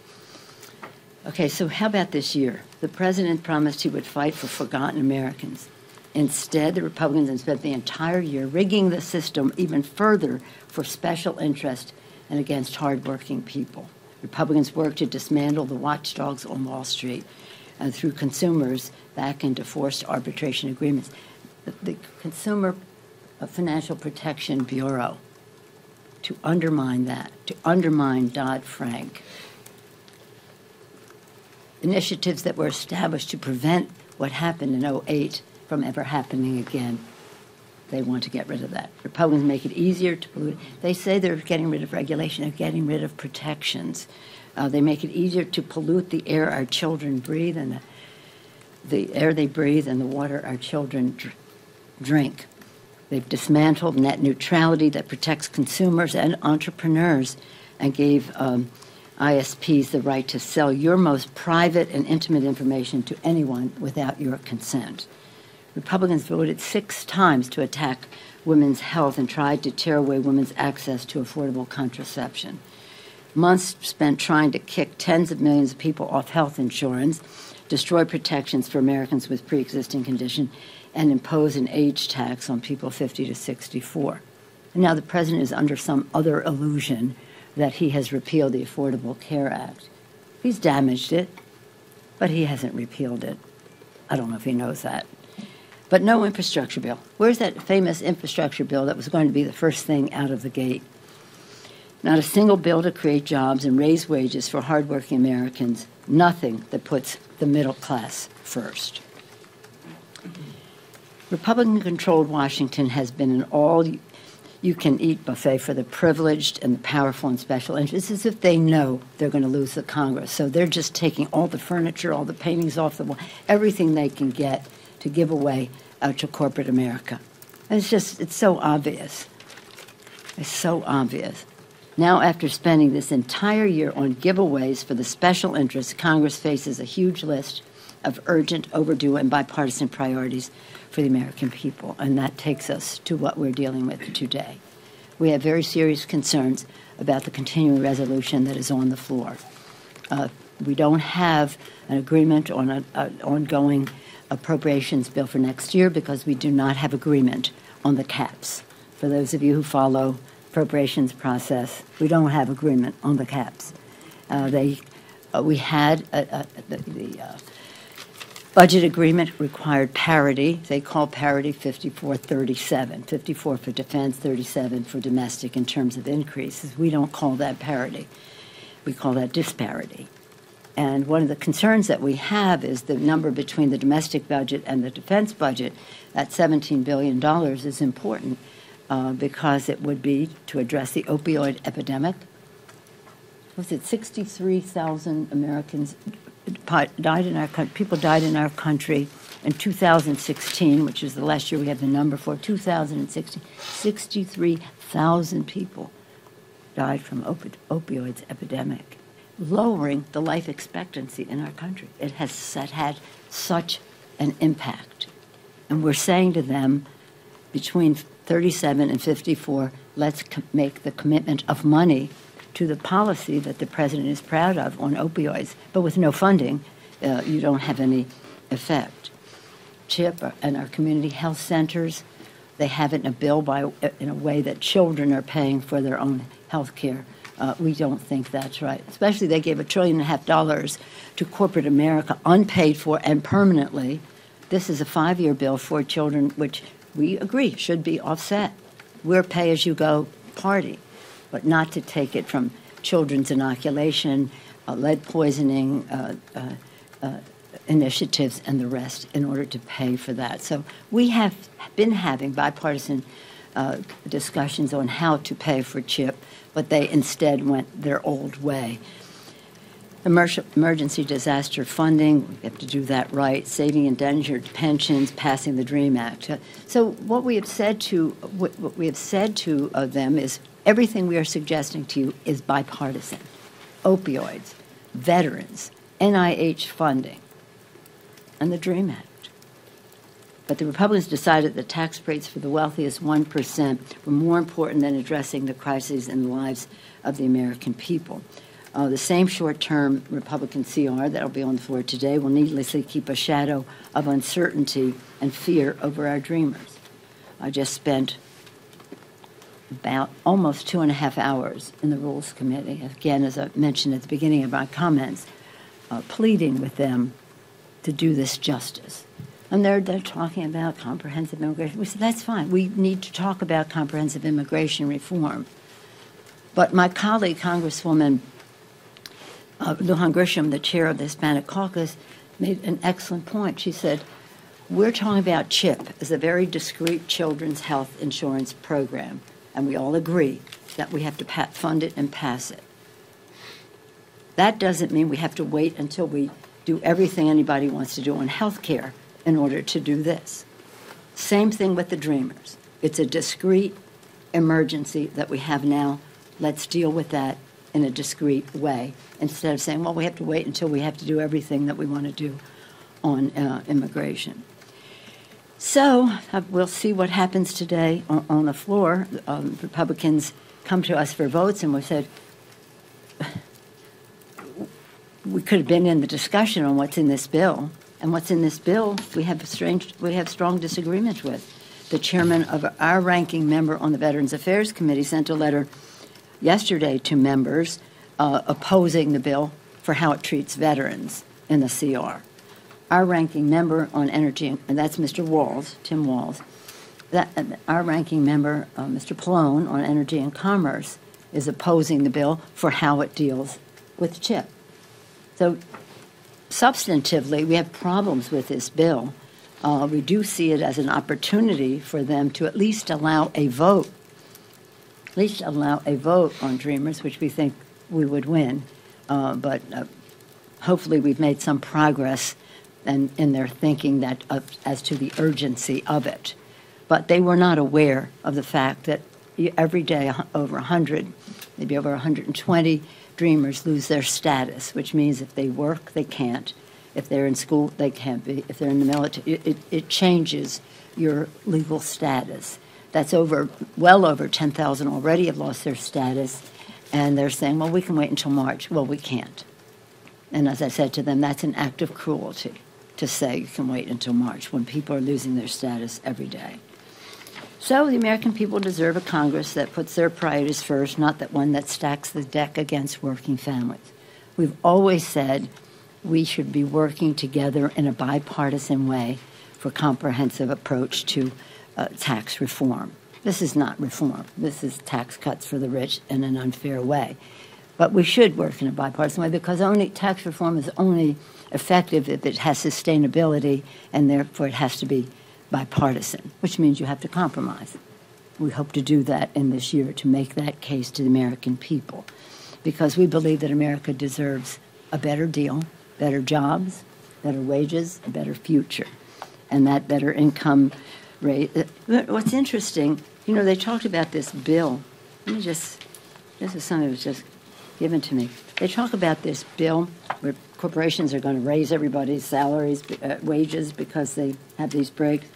Okay, so how about this year? The president promised he would fight for forgotten Americans. Instead, the Republicans have spent the entire year rigging the system even further for special interest and against hardworking people. Republicans work to dismantle the watchdogs on Wall Street and through consumers back into forced arbitration agreements. The Consumer Financial Protection Bureau, to undermine that, to undermine Dodd-Frank. Initiatives that were established to prevent what happened in 2008 from ever happening again. They want to get rid of that. Republicans make it easier to pollute. They say they're getting rid of regulation. They're getting rid of protections. They make it easier to pollute the air our children breathe and the air they breathe and the water our children drink. They've dismantled net neutrality that protects consumers and entrepreneurs and gave ISPs the right to sell your most private and intimate information to anyone without your consent. Republicans voted 6 times to attack women's health and tried to tear away women's access to affordable contraception. Months spent trying to kick tens of millions of people off health insurance, destroy protections for Americans with pre-existing condition, and impose an age tax on people 50 to 64. And now the president is under some other illusion that he has repealed the Affordable Care Act. He's damaged it, but he hasn't repealed it. I don't know if he knows that. But no infrastructure bill. Where's that famous infrastructure bill that was going to be the first thing out of the gate? Not a single bill to create jobs and raise wages for hardworking Americans. Nothing that puts the middle class first. Republican-controlled Washington has been an all-you-can-eat buffet for the privileged and the powerful and special interests, as if they know they're going to lose the Congress. So they're just taking all the furniture, all the paintings off the wall, everything they can get to give away to corporate America. And it's so obvious. It's so obvious. Now, after spending this entire year on giveaways for the special interests, Congress faces a huge list of urgent, overdue, and bipartisan priorities for the American people. And that takes us to what we're dealing with today. We have very serious concerns about the continuing resolution that is on the floor. We don't have an agreement on an ongoing appropriations bill for next year because we do not have agreement on the caps. For those of you who follow appropriations process, we don't have agreement on the caps. We had the budget agreement required parity. They call parity 54-37, 54 for defense, 37 for domestic in terms of increases. We don't call that parity. We call that disparity. And one of the concerns that we have is the number between the domestic budget and the defense budget at $17 billion is important because it would be to address the opioid epidemic. Was it 63,000 Americans died in our country? People died in our country in 2016, which is the last year we have the number for, 2016. 63,000 people died from opioids epidemic, lowering the life expectancy in our country. It has had such an impact. And we're saying to them, between 37 and 54, let's make the commitment of money to the policy that the president is proud of on opioids. But with no funding, you don't have any effect. CHIP and our community health centers, they have it in a bill in a way that children are paying for their own health care. We don't think that's right. Especially they gave $1.5 trillion to corporate America, unpaid for and permanently. This is a 5-year bill for children, which we agree should be offset. We're pay-as-you-go party. but not to take it from children's inoculation, lead poisoning initiatives, and the rest in order to pay for that. So we have been having bipartisan discussions on how to pay for CHIP, but they instead went their old way. Emergency disaster funding, we have to do that right, saving endangered pensions, passing the DREAM Act. So what we have said to them is everything we are suggesting to you is bipartisan. Opioids, veterans, NIH funding, and the DREAM Act. But the Republicans decided that tax breaks for the wealthiest 1% were more important than addressing the crises in the lives of the American people. The same short-term Republican CR that will be on the floor today will needlessly keep a shadow of uncertainty and fear over our dreamers. I just spent about almost 2.5 hours in the Rules Committee, again, as I mentioned at the beginning of my comments, pleading with them to do this justice. And they're talking about comprehensive immigration. We said, that's fine. We need to talk about comprehensive immigration reform. But my colleague, Congresswoman Lujan Grisham, the chair of the Hispanic Caucus, made an excellent point. She said, we're talking about CHIP as a very discrete children's health insurance program, and we all agree that we have to fund it and pass it. That doesn't mean we have to wait until we do everything anybody wants to do on health care in order to do this. Same thing with the Dreamers. It's a discrete emergency that we have now. Let's deal with that in a discrete way, instead of saying, well, we have to wait until we have to do everything that we want to do on immigration. So we'll see what happens today on the floor. Republicans come to us for votes, and we said, we could have been in the discussion on what's in this bill. And what's in this bill, we have strong disagreement with. The chairman of our ranking member on the Veterans Affairs Committee sent a letter yesterday to members opposing the bill for how it treats veterans in the CR. Our ranking member on energy, and that's Mr. Walz, Tim Walz, our ranking member, Mr. Pallone, on energy and commerce, is opposing the bill for how it deals with CHIP. So substantively, we have problems with this bill. We do see it as an opportunity for them to at least allow a vote on Dreamers, which we think we would win. But hopefully we've made some progress in their thinking that as to the urgency of it. But they were not aware of the fact that every day over 100, maybe over 120 Dreamers lose their status, which means if they work, they can't. If they're in school, they can't be. If they're in the military, it changes your legal status. That's well over 10,000 already have lost their status, and they're saying, well, we can wait until March. Well, we can't. And as I said to them, that's an act of cruelty to say you can wait until March when people are losing their status every day. So the American people deserve a Congress that puts their priorities first, not that one that stacks the deck against working families. We've always said we should be working together in a bipartisan way for a comprehensive approach to tax reform. This is not reform. This is tax cuts for the rich in an unfair way. But we should work in a bipartisan way because tax reform is only effective if it has sustainability, and therefore it has to be bipartisan, which means you have to compromise. We hope to do that in this year to make that case to the American people because we believe that America deserves a better deal, better jobs, better wages, a better future, and that better income rate. What's interesting, they talked about this bill. This is something that was just given to me. They talk about this bill where corporations are going to raise everybody's salaries, wages, because they have these breaks.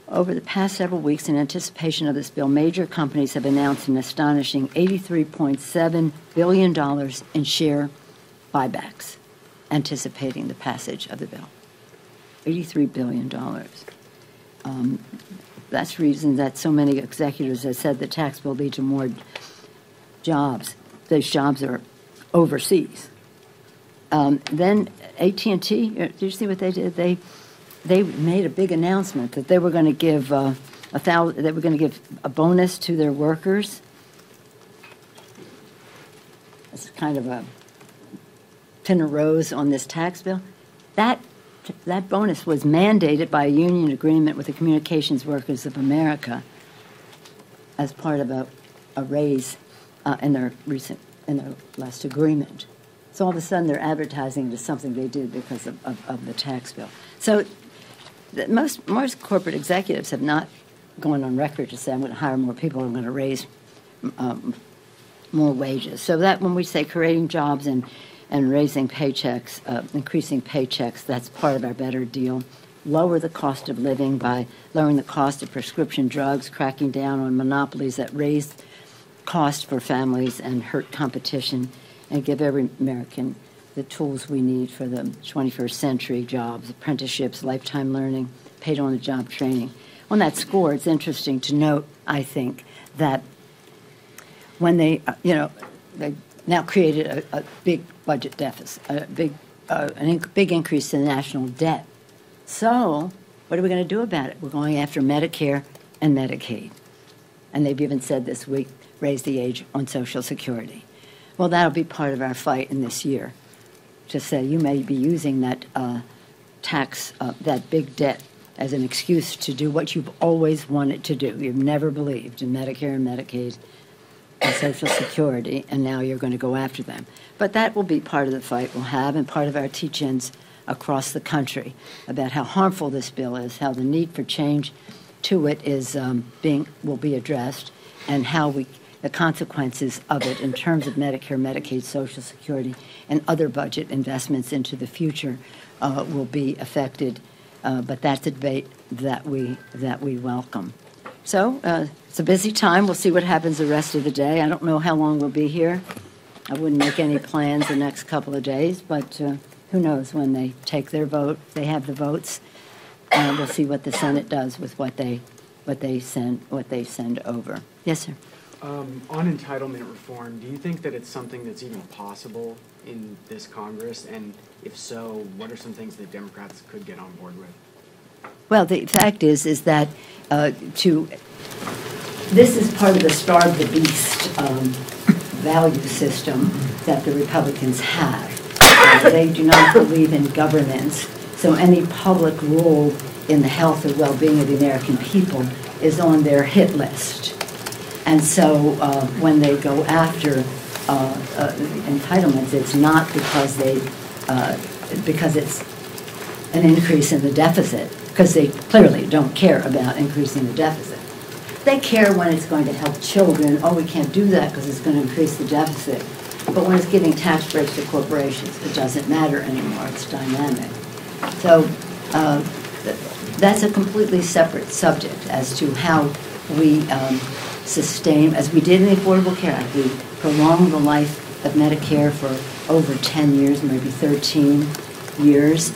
Over the past several weeks, in anticipation of this bill, major companies have announced an astonishing $83.7 billion in share buybacks, anticipating the passage of the bill. $83 billion. That's the reason that so many executives have said the tax bill lead to more jobs. Those jobs are overseas. Then AT&T, did you see what they did? They made a big announcement that they were going to give They were going to give a bonus to their workers. It's kind of a pin a rose on this tax bill. That bonus was mandated by a union agreement with the Communications Workers of America as part of a raise in their last agreement. So all of a sudden they're advertising it as something they did because of the tax bill. So most corporate executives have not gone on record to say, I'm going to hire more people, I'm going to raise more wages. So that when we say creating jobs and raising paychecks, increasing paychecks, that's part of our better deal. Lower the cost of living by lowering the cost of prescription drugs, cracking down on monopolies that raise cost for families and hurt competition, and give every American the tools we need for the 21st century jobs, apprenticeships, lifetime learning, paid-on-the-job training. On that score, it's interesting to note, I think, that when they now created a big budget deficit, a big increase in the national debt. So what are we going to do about it? We're going after Medicare and Medicaid. And they've even said this week, raise the age on Social Security. Well, that'll be part of our fight in this year, to say you may be using that tax, that big debt, as an excuse to do what you've always wanted to do. You've never believed in Medicare and Medicaid and Social Security, and now you're going to go after them. But that will be part of the fight we'll have, and part of our teach-ins across the country about how harmful this bill is, how the need for change to it is will be addressed, and how the consequences of it in terms of Medicare, Medicaid, Social Security, and other budget investments into the future will be affected. But that's a debate that we welcome. So it's a busy time. We'll see what happens the rest of the day. I don't know how long we'll be here. I wouldn't make any plans the next couple of days, but who knows when they take their vote. They have the votes. We'll see what the Senate does with what they send over. Yes, sir. On entitlement reform, do you think that it's something that's even possible in this Congress? And if so, what are some things that Democrats could get on board with? Well, the fact is that this is part of the starve the beast value system that the Republicans have. They do not believe in governance, so any public role in the health or well-being of the American people is on their hit list. And so when they go after entitlements, it's not because it's an increase in the deficit, because they clearly don't care about increasing the deficit. They care when it's going to help children. Oh, we can't do that because it's going to increase the deficit. But when it's giving tax breaks to corporations, it doesn't matter anymore. It's dynamic. So that's a completely separate subject as to how we sustain, as we did in the Affordable Care Act. We prolonged the life of Medicare for over 10 years, maybe 13 years.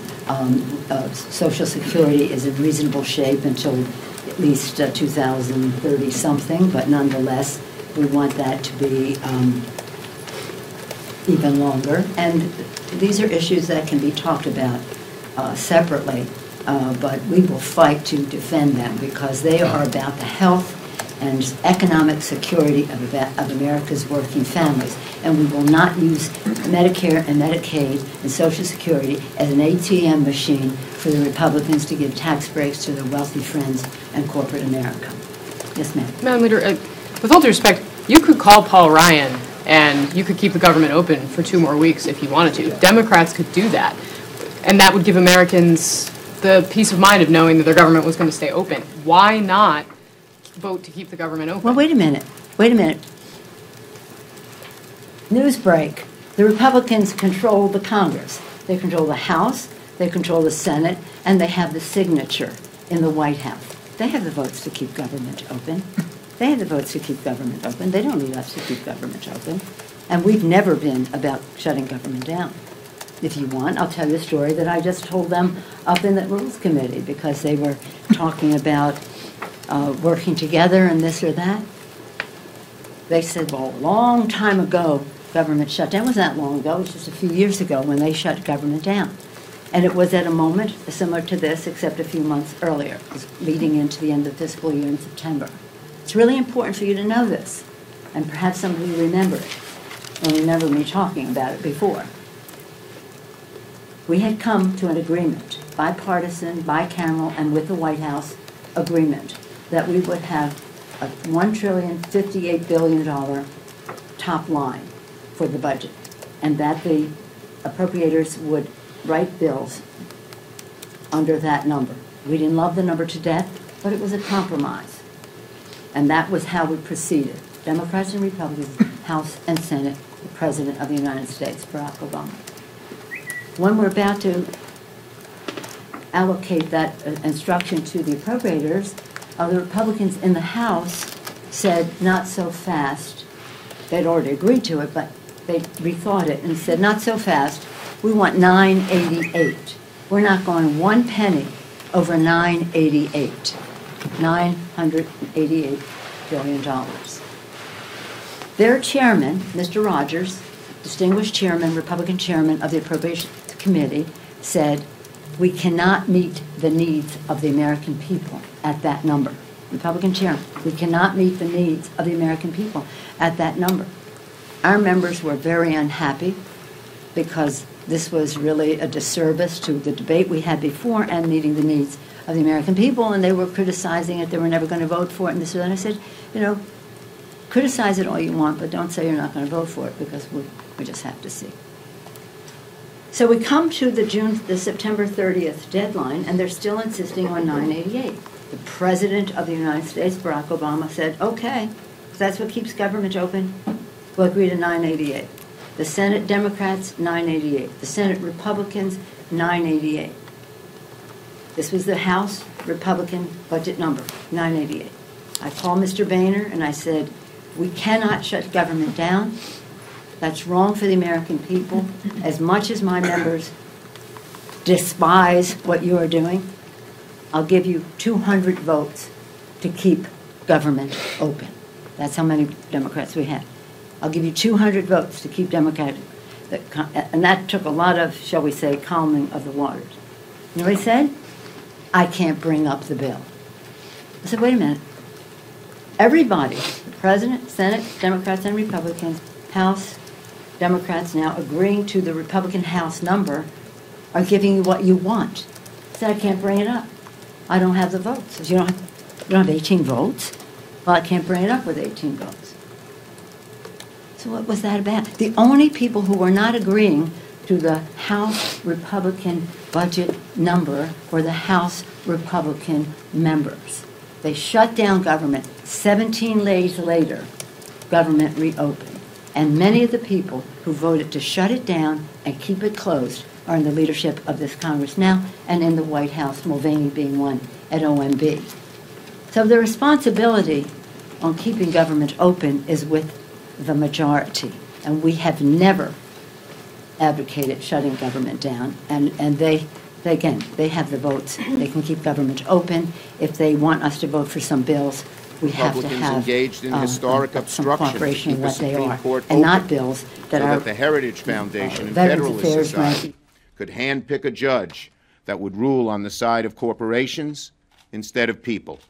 Social Security is in reasonable shape until at least 2030 something, but nonetheless, we want that to be even longer. And these are issues that can be talked about separately, but we will fight to defend them because they are about the health and economic security of America's working families. And we will not use Medicare and Medicaid and Social Security as an ATM machine for the Republicans to give tax breaks to their wealthy friends and corporate America. Yes, ma'am. Madam Leader, with all due respect, you could call Paul Ryan and you could keep the government open for 2 more weeks if you wanted to. Democrats could do that. And that would give Americans the peace of mind of knowing that their government was going to stay open. Why not vote to keep the government open? Well, wait a minute. News break. The Republicans control the Congress. They control the House, they control the Senate, and they have the signature in the White House. They have the votes to keep government open. They have the votes to keep government open. They don't need us to keep government open. And we've never been about shutting government down. If you want, I'll tell you a story that I just told them up in the Rules Committee because they were talking about working together and this or that. They said, well, a long time ago, government shut down. It wasn't that long ago. It was just a few years ago when they shut government down. And it was at a moment similar to this, except a few months earlier, leading into the end of the fiscal year in September. It's really important for you to know this, and perhaps some of you remember it, and remember me talking about it before. We had come to an agreement, bipartisan, bicameral, and with the White House agreement, that we would have a $1,058 billion top line for the budget, and that the appropriators would write bills under that number. We didn't love the number to death, but it was a compromise. And that was how we proceeded. Democrats and Republicans, House and Senate, the President of the United States, Barack Obama. When we're about to allocate that instruction to the appropriators, the Republicans in the House said, not so fast. They'd already agreed to it, but they rethought it and said, not so fast. We want 988. We're not going one penny over 988. $988 billion. Their chairman, Mr. Rogers, distinguished chairman, Republican chairman of the Appropriations Committee, said, we cannot meet the needs of the American people at that number. Republican chairman, we cannot meet the needs of the American people at that number. Our members were very unhappy because this was really a disservice to the debate we had before and meeting the needs of the American people, and they were criticizing it. They were never going to vote for it, and this and I said, you know, criticize it all you want, but don't say you're not going to vote for it, because we just have to see. So we come to the September 30th deadline, and they're still insisting on 988. The President of the United States, Barack Obama, said, okay, if that's what keeps government open, we'll agree to 988. The Senate Democrats, 988. The Senate Republicans, 988. This was the House Republican budget number, 988. I called Mr. Boehner and I said, we cannot shut government down. That's wrong for the American people. As much as my members despise what you are doing, I'll give you 200 votes to keep government open. That's how many Democrats we had. I'll give you 200 votes to keep Democratic. And that took a lot of, shall we say, calming of the waters. You know what he said? I can't bring up the bill. I said, wait a minute. Everybody, the President, Senate, Democrats and Republicans, House, Democrats now agreeing to the Republican House number, are giving you what you want. I said, I can't bring it up. I don't have the votes. I said, you don't have 18 votes? Well, I can't bring it up with 18 votes. So what was that about? The only people who were not agreeing to the House Republican budget number were the House Republican members. They shut down government. 17 days later, government reopened. And many of the people who voted to shut it down and keep it closed are in the leadership of this Congress now and in the White House, Mulvaney being one at OMB. So the responsibility on keeping government open is with the majority. And we have never advocated shutting government down. And they have the votes. They can keep government open. If they want us to vote for some bills, we have to have engaged in historic obstruction cooperation in what they Supreme are, Court and not opened bills that so are that the Heritage Foundation and Veterans Federalist Affairs Society could handpick a judge that would rule on the side of corporations instead of people.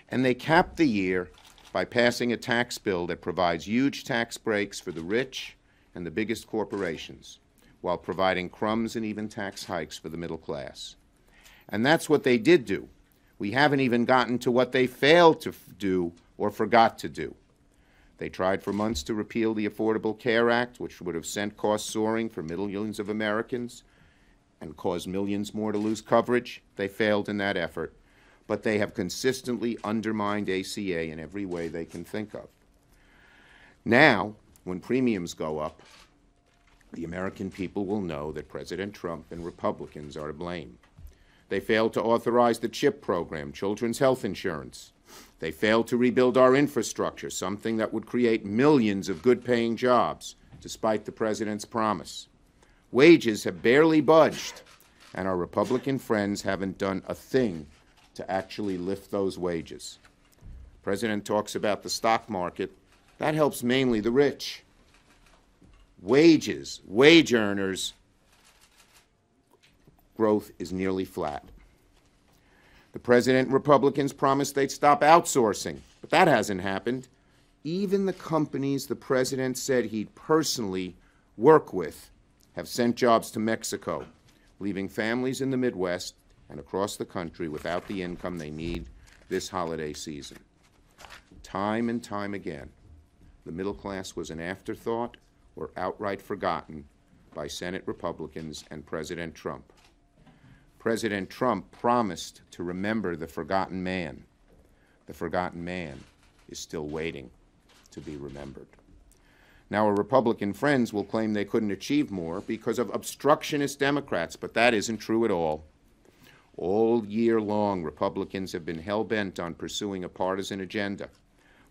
And they capped the year by passing a tax bill that provides huge tax breaks for the rich and the biggest corporations, while providing crumbs and even tax hikes for the middle class. And that's what they did do. We haven't even gotten to what they failed to do or forgot to do. They tried for months to repeal the Affordable Care Act, which would have sent costs soaring for millions of Americans and caused millions more to lose coverage. They failed in that effort. But they have consistently undermined ACA in every way they can think of. Now, when premiums go up, the American people will know that President Trump and Republicans are to blame. They failed to authorize the CHIP program, children's health insurance. They failed to rebuild our infrastructure, something that would create millions of good-paying jobs, despite the president's promise. Wages have barely budged, and our Republican friends haven't done a thing to actually lift those wages. The president talks about the stock market. That helps mainly the rich. Wages, wage earners, growth is nearly flat. The President and Republicans promised they'd stop outsourcing, but that hasn't happened. Even the companies the President said he'd personally work with have sent jobs to Mexico, leaving families in the Midwest and across the country without the income they need this holiday season. Time and time again, the middle class was an afterthought or outright forgotten by Senate Republicans and President Trump. President Trump promised to remember the forgotten man. The forgotten man is still waiting to be remembered. Now, our Republican friends will claim they couldn't achieve more because of obstructionist Democrats, but that isn't true at all. All year long, Republicans have been hell-bent on pursuing a partisan agenda.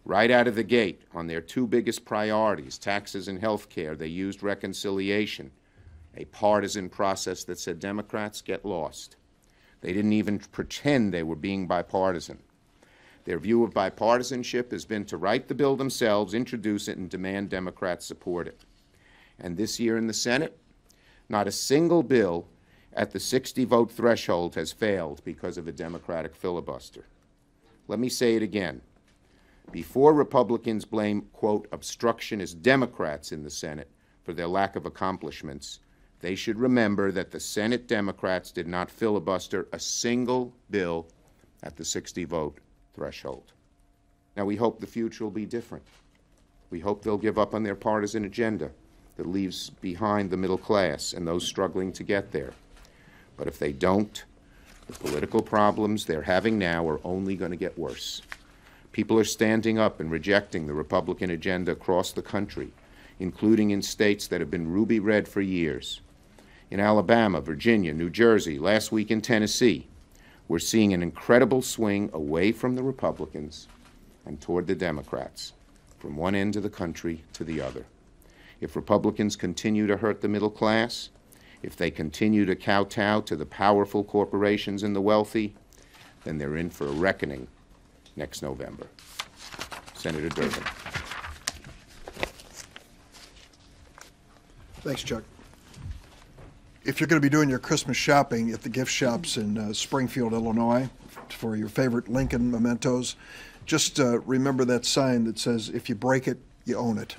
Right out of the gate, on their two biggest priorities, taxes and health care, they used reconciliation, a partisan process that said Democrats get lost. They didn't even pretend they were being bipartisan. Their view of bipartisanship has been to write the bill themselves, introduce it, and demand Democrats support it. And this year in the Senate, not a single bill at the 60-vote threshold has failed because of a Democratic filibuster. Let me say it again. Before Republicans blame, quote, obstructionist Democrats in the Senate for their lack of accomplishments, they should remember that the Senate Democrats did not filibuster a single bill at the 60-vote threshold. Now, we hope the future will be different. We hope they'll give up on their partisan agenda that leaves behind the middle class and those struggling to get there. But if they don't, the political problems they're having now are only going to get worse. People are standing up and rejecting the Republican agenda across the country, including in states that have been ruby red for years. In Alabama, Virginia, New Jersey, last week in Tennessee, we're seeing an incredible swing away from the Republicans and toward the Democrats, from one end of the country to the other. If Republicans continue to hurt the middle class, if they continue to kowtow to the powerful corporations and the wealthy, then they're in for a reckoning next November. Senator Durbin. Thanks, Chuck. If you're going to be doing your Christmas shopping at the gift shops in Springfield, Illinois, for your favorite Lincoln mementos, just remember that sign that says, if you break it, you own it.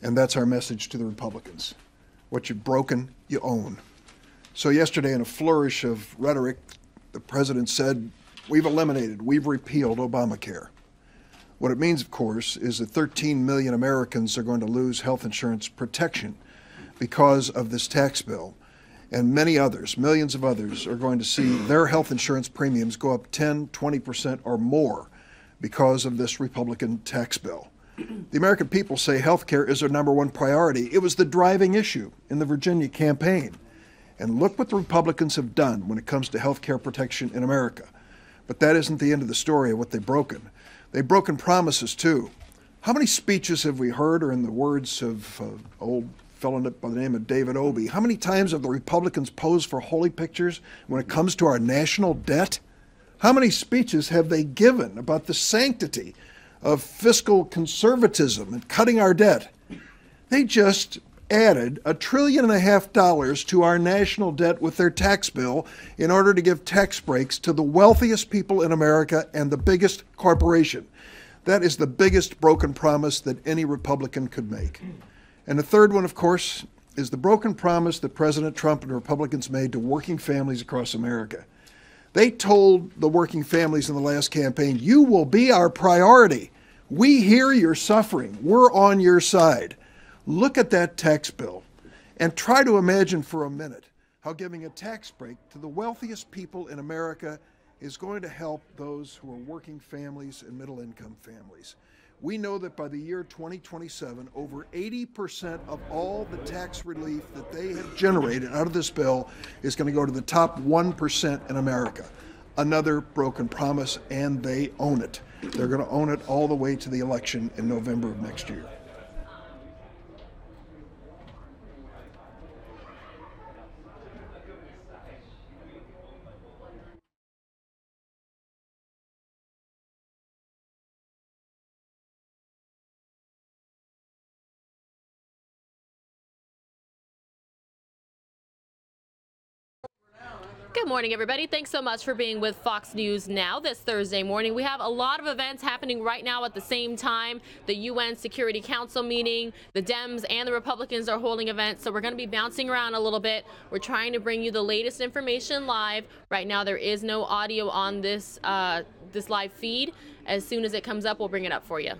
And that's our message to the Republicans. What you've broken, you own. So yesterday, in a flourish of rhetoric, the president said, we've eliminated, we've repealed Obamacare. What it means, of course, is that 13 million Americans are going to lose health insurance protection because of this tax bill. And many others, millions of others, are going to see their health insurance premiums go up 10, 20% or more because of this Republican tax bill. The American people say health care is their number one priority. It was the driving issue in the Virginia campaign. And look what the Republicans have done when it comes to health care protection in America. But that isn't the end of the story of what they've broken. They've broken promises, too. How many speeches have we heard, or in the words of old fellow by the name of David Obey, how many times have the Republicans posed for holy pictures when it comes to our national debt? How many speeches have they given about the sanctity of fiscal conservatism and cutting our debt? They just added $1.5 trillion to our national debt with their tax bill in order to give tax breaks to the wealthiest people in America and the biggest corporation. That is the biggest broken promise that any Republican could make. And the third one, of course, is the broken promise that President Trump and Republicans made to working families across America. They told the working families in the last campaign, you will be our priority. We hear your suffering. We're on your side. Look at that tax bill and try to imagine for a minute how giving a tax break to the wealthiest people in America is going to help those who are working families and middle-income families. We know that by the year 2027, over 80% of all the tax relief that they have generated out of this bill is going to go to the top 1% in America. Another broken promise, and they own it. They're going to own it all the way to the election in November of next year. Good morning, everybody. Thanks so much for being with Fox News Now this Thursday morning. We have a lot of events happening right now at the same time. The UN Security Council meeting, the Dems and the Republicans are holding events, so we're going to be bouncing around a little bit. We're trying to bring you the latest information live. Right now, there is no audio on this live feed. As soon as it comes up, we'll bring it up for you.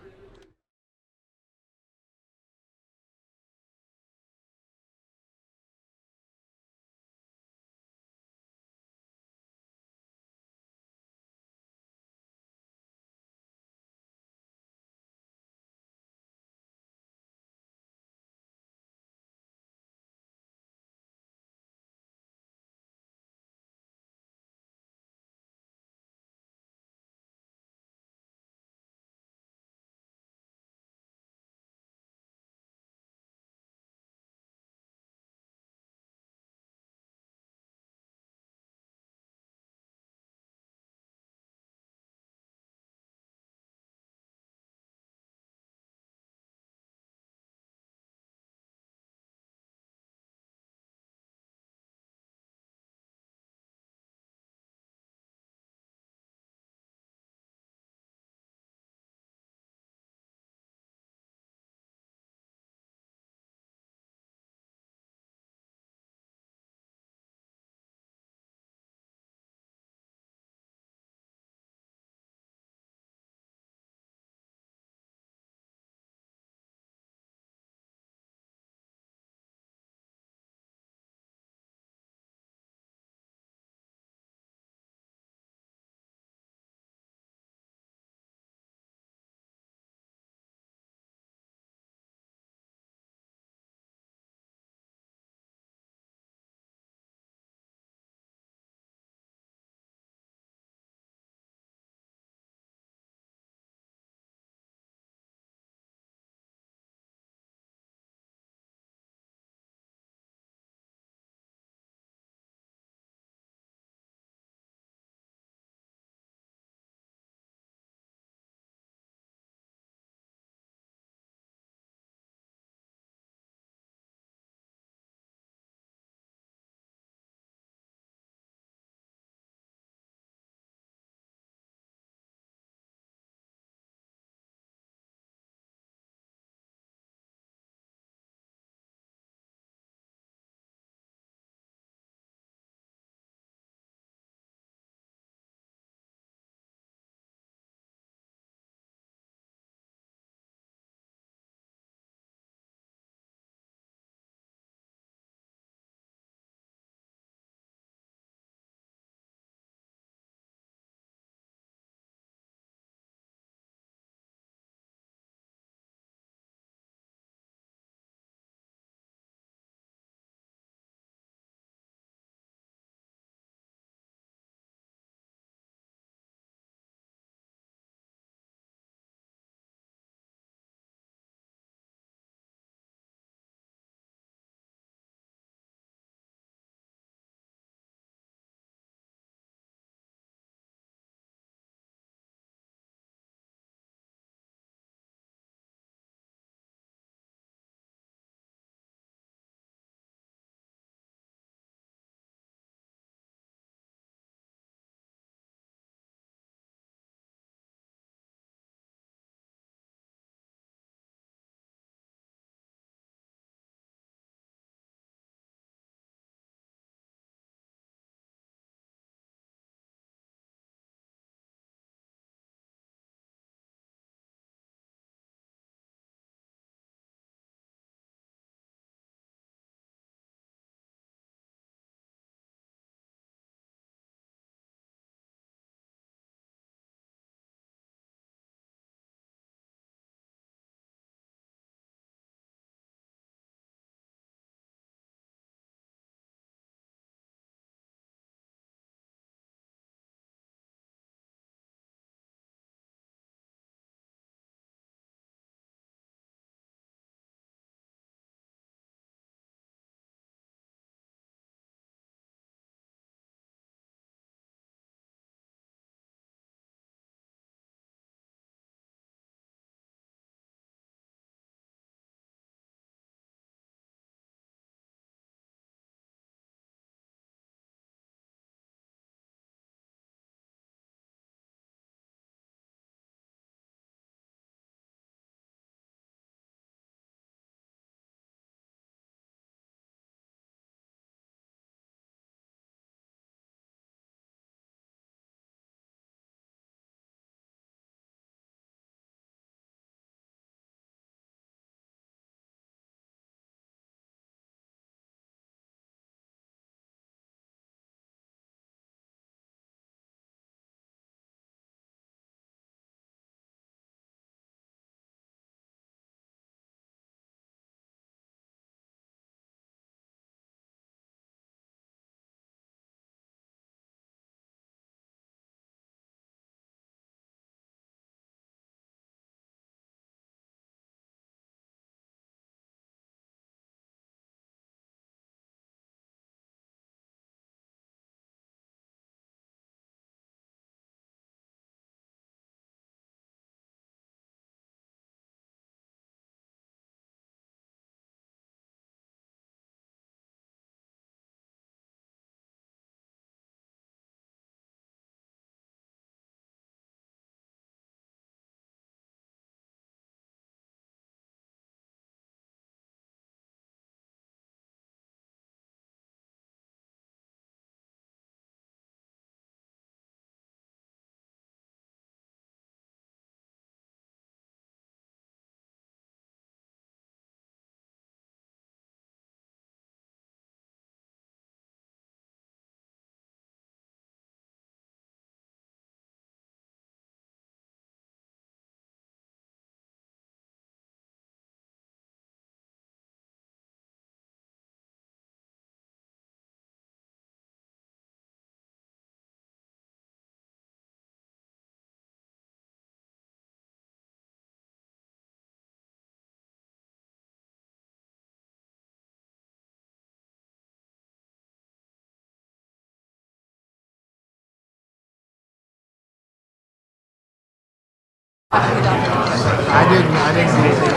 didn't see anything.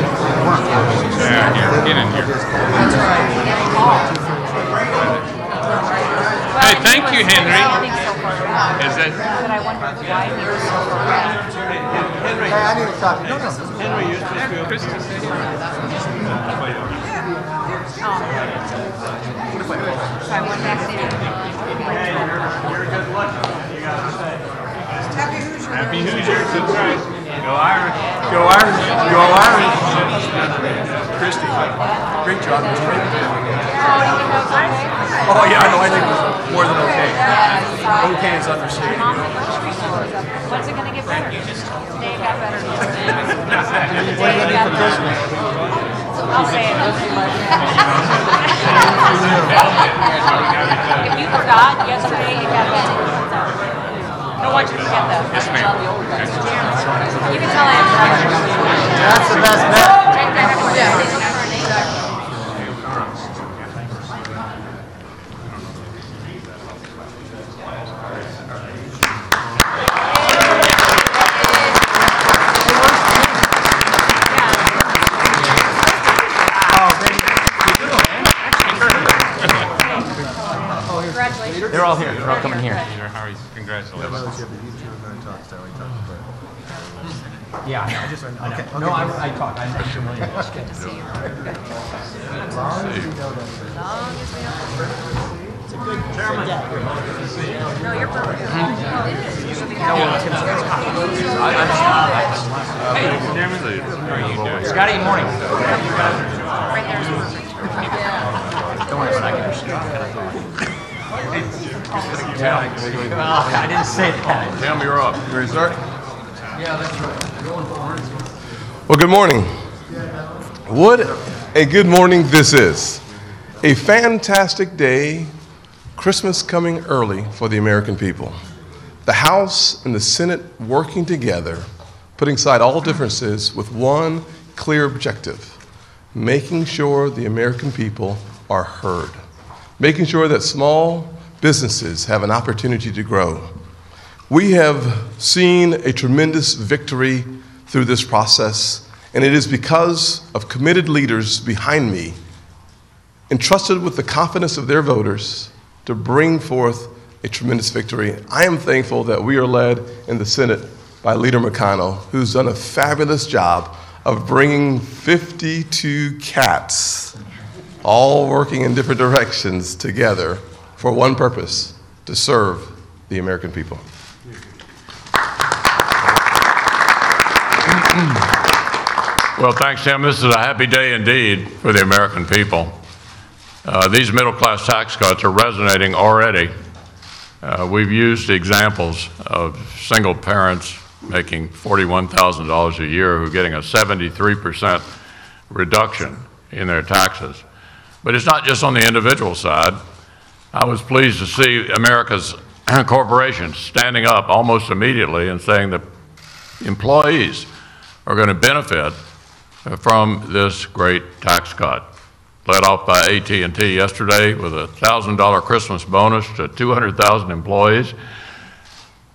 Yeah, here, get in here. Hey, thank you, Henry. Is that? But I wonder why he was so correct. Henry, I need to talk. No, Henry, you're supposed to be over. So I went back there. Happy Hoosiers, that's right. Go Irish. Go Irish. Go Irish. Christy, great job, Mr. Oh, yeah, I know. I think it was more than okay. Okay is understated. When's it going to get better? Today it got better. What do you need for Christmas? I'll say it. If you forgot, yesterday it got better. I don't want you to forget that. Yes, ma'am. You can tell I am. That's the best bet. They're all here. They're all coming here. Congratulations. Yeah, I just okay. No, I talked. I'm familiar. It's good to see you. As long as we know that. It's a good chairman. No, you're perfect. You should be Hey, Chairman. How are you doing? Scotty, good morning. Right there is perfect. Don't worry about it. I can I didn't say that. Tim, you're up. You ready to start? Yeah, that's right. Well, good morning. What a good morning this is. A fantastic day, Christmas coming early for the American people. The House and the Senate working together, putting aside all differences with one clear objective, making sure the American people are heard, making sure that small businesses have an opportunity to grow. We have seen a tremendous victory through this process, and it is because of committed leaders behind me, entrusted with the confidence of their voters to bring forth a tremendous victory. I am thankful that we are led in the Senate by Leader McConnell, who's done a fabulous job of bringing 52 cats, all working in different directions together for one purpose, to serve the American people. Well, thanks, Tim. This is a happy day indeed for the American people. These middle-class tax cuts are resonating already. We've used examples of single parents making $41,000 a year who are getting a 73% reduction in their taxes. But it's not just on the individual side. I was pleased to see America's corporations standing up almost immediately and saying that employees are going to benefit from this great tax cut. Led off by AT&T yesterday with a $1,000 Christmas bonus to 200,000 employees.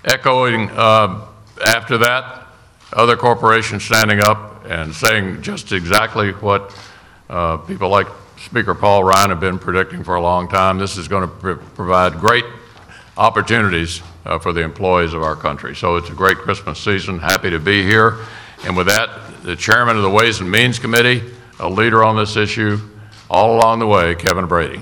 Echoing after that, other corporations standing up and saying just exactly what people like Speaker Paul Ryan have been predicting for a long time. This is going to provide great opportunities for the employees of our country. So it's a great Christmas season. Happy to be here. And with that, the chairman of the Ways and Means Committee, a leader on this issue, all along the way, Kevin Brady.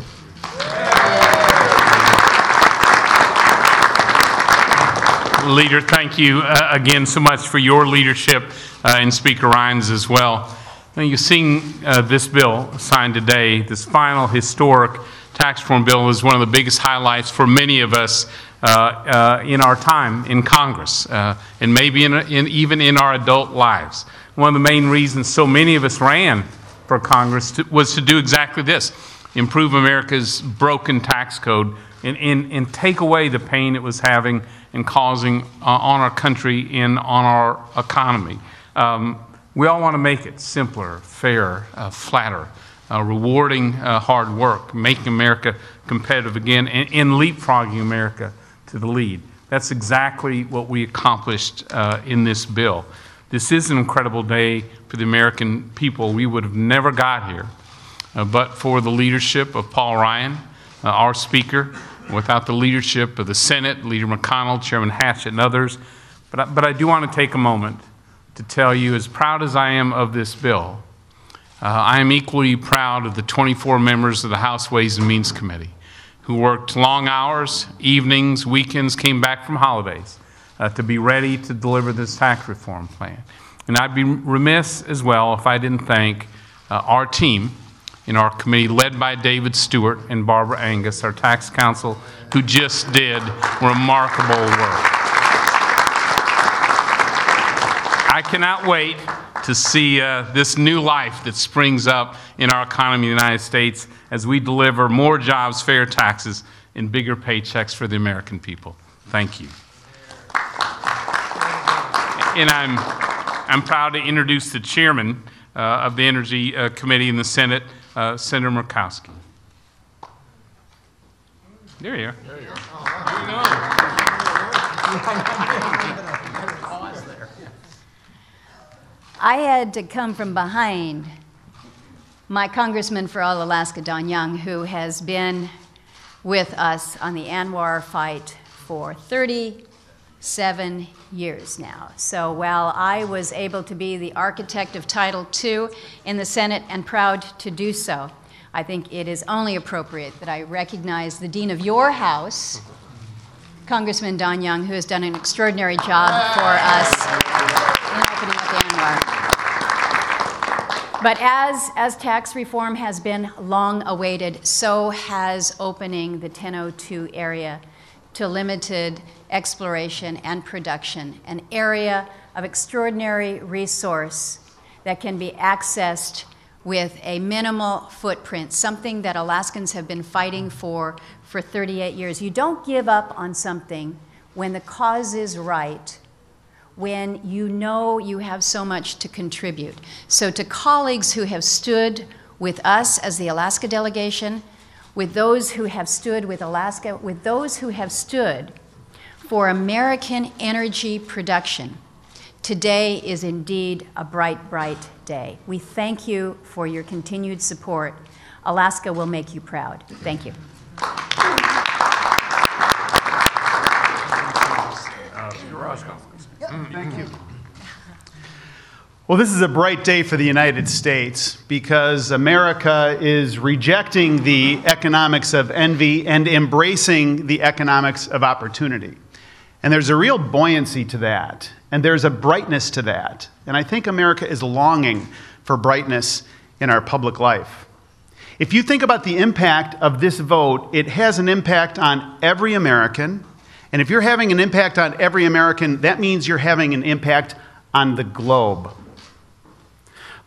Leader, thank you again so much for your leadership and Speaker Ryan's as well. Now, you're seeing this bill signed today. This final historic tax reform bill is one of the biggest highlights for many of us in our time in Congress, and maybe even in our adult lives. One of the main reasons so many of us ran for Congress was to do exactly this: improve America's broken tax code and take away the pain it was having and causing on our country and on our economy. We all want to make it simpler, fair, flatter, rewarding hard work, making America competitive again, and leapfrogging America to the lead. That's exactly what we accomplished in this bill. This is an incredible day for the American people. We would have never got here but for the leadership of Paul Ryan, our Speaker, without the leadership of the Senate, Leader McConnell, Chairman Hatch, and others. But I do want to take a moment to tell you, as proud as I am of this bill, I am equally proud of the 24 members of the House Ways and Means Committee who worked long hours, evenings, weekends, came back from holidays to be ready to deliver this tax reform plan. And I'd be remiss as well if I didn't thank our team in our committee, led by David Stewart and Barbara Angus, our tax counsel, who just did remarkable work. I cannot wait to see this new life that springs up in our economy in the United States as we deliver more jobs, fair taxes, and bigger paychecks for the American people. Thank you. And I'm proud to introduce the chairman of the Energy Committee in the Senate, Senator Murkowski. There you are. There you are. I had to come from behind my Congressman for All Alaska, Don Young, who has been with us on the ANWR fight for 37 years now. So while I was able to be the architect of Title II in the Senate and proud to do so, I think it is only appropriate that I recognize the Dean of your House, Congressman Don Young, who has done an extraordinary job for us in opening up ANWR. But as tax reform has been long awaited, so has opening the 1002 area to limited exploration and production, an area of extraordinary resource that can be accessed with a minimal footprint, something that Alaskans have been fighting for 38 years. You don't give up on something when the cause is right, when you know you have so much to contribute. So to colleagues who have stood with us as the Alaska delegation, with those who have stood with Alaska, with those who have stood for American energy production, today is indeed a bright, bright day. We thank you for your continued support. Alaska will make you proud. Thank you. Thank you. Well, this is a bright day for the United States because America is rejecting the economics of envy and embracing the economics of opportunity. And there's a real buoyancy to that, and there's a brightness to that. And I think America is longing for brightness in our public life. If you think about the impact of this vote, it has an impact on every American. And if you're having an impact on every American, that means you're having an impact on the globe.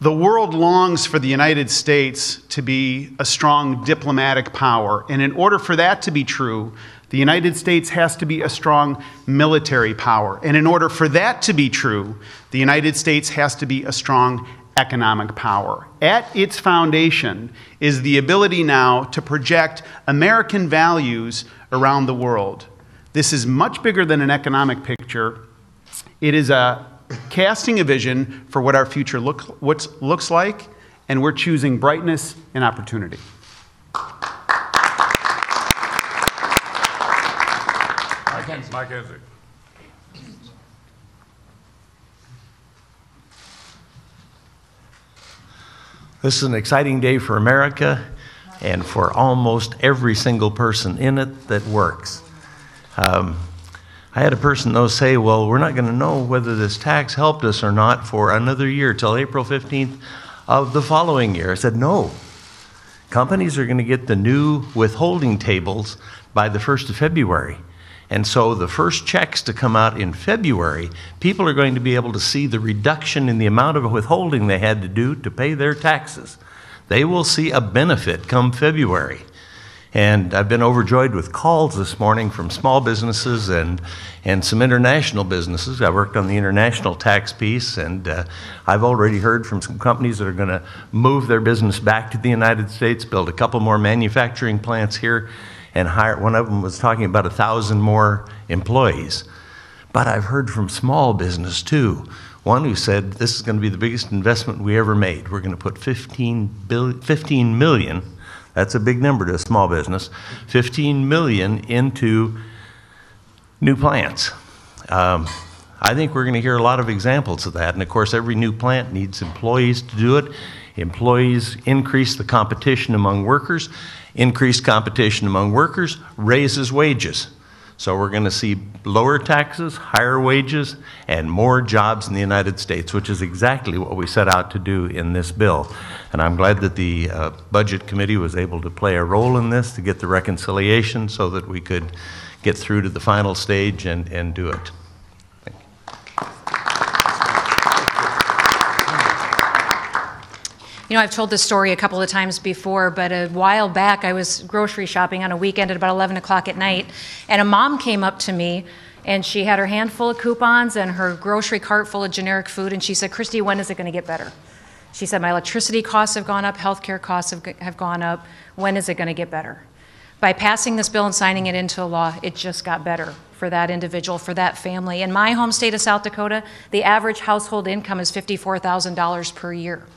The world longs for the United States to be a strong diplomatic power. And in order for that to be true, the United States has to be a strong military power. And in order for that to be true, the United States has to be a strong economic power. At its foundation is the ability now to project American values around the world. This is much bigger than an economic picture. It is a casting a vision for what our future looks like, and we're choosing brightness and opportunity. Mike Isaac. This is an exciting day for America and for almost every single person in it that works. I had a person, though, say, well, we're not going to know whether this tax helped us or not for another year, till April 15th of the following year. I said, no. Companies are going to get the new withholding tables by the 1st of February. And so the first checks to come out in February, people are going to be able to see the reduction in the amount of withholding they had to do to pay their taxes. They will see a benefit come February. And I've been overjoyed with calls this morning from small businesses and some international businesses. I worked on the international tax piece, and I've already heard from some companies that are going to move their business back to the United States, build a couple more manufacturing plants here, and hire. One of them was talking about 1,000 more employees. But I've heard from small business too. one who said this is going to be the biggest investment we ever made. We're going to put 15 million, that's a big number to a small business, 15 million into new plants. I think we're going to hear a lot of examples of that. And of course, every new plant needs employees to do it. Employees increase the competition among workers. Increased competition among workers raises wages. So we're going to see lower taxes, higher wages, and more jobs in the United States, which is exactly what we set out to do in this bill. And I'm glad that the Budget Committee was able to play a role in this to get the reconciliation so that we could get through to the final stage and do it. You know, I've told this story a couple of times before, but a while back I was grocery shopping on a weekend at about 11 o'clock at night, and a mom came up to me, and she had her hand full of coupons and her grocery cart full of generic food, and she said, "Christy, when is it going to get better?" She said, "My electricity costs have gone up, healthcare costs have gone up. When is it going to get better?" By passing this bill and signing it into law, it just got better for that individual, for that family. In my home state of South Dakota, the average household income is $54,000 per year.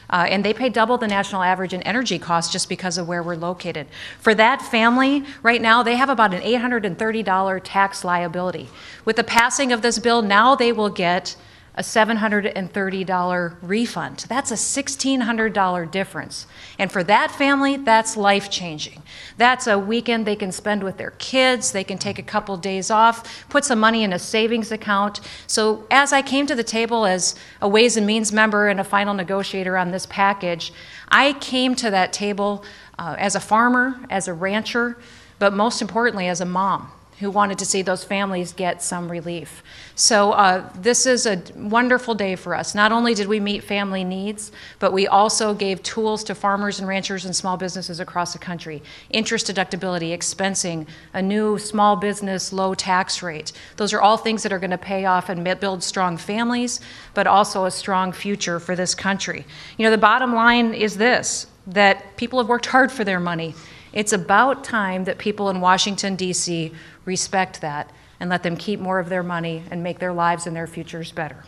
And they pay double the national average in energy costs just because of where we're located. For that family, right now, they have about an $830 tax liability. With the passing of this bill, now they will get a $730 refund. That's a $1,600 difference. And for that family, that's life-changing. That's a weekend they can spend with their kids. They can take a couple days off, put some money in a savings account. So as I came to the table as a Ways and Means member and a final negotiator on this package, I came to that table as a farmer, as a rancher, but most importantly as a mom who wanted to see those families get some relief. So this is a wonderful day for us. Not only did we meet family needs, but we also gave tools to farmers and ranchers and small businesses across the country. Interest deductibility, expensing, a new small business low tax rate. Those are all things that are going to pay off and build strong families, but also a strong future for this country. You know, the bottom line is this, that people have worked hard for their money. It's about time that people in Washington, D.C. respect that and let them keep more of their money and make their lives and their futures better.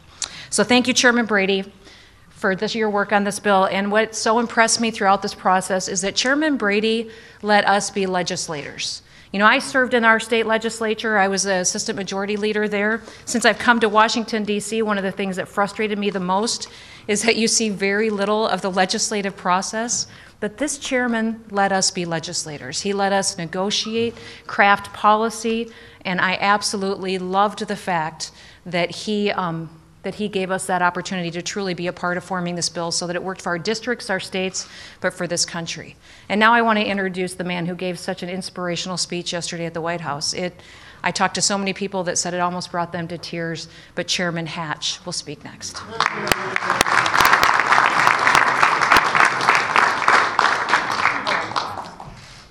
So thank you, Chairman Brady, for your work on this bill. And what so impressed me throughout this process is that Chairman Brady let us be legislators. You know, I served in our state legislature. I was the assistant majority leader there. Since I've come to Washington, D.C., one of the things that frustrated me the most is that you see very little of the legislative process. But this chairman let us be legislators. He let us negotiate, craft policy, and I absolutely loved the fact that he gave us that opportunity to truly be a part of forming this bill so that it worked for our districts, our states, but for this country. And now I want to introduce the man who gave such an inspirational speech yesterday at the White House. I talked to so many people that said it almost brought them to tears, but Chairman Hatch will speak next.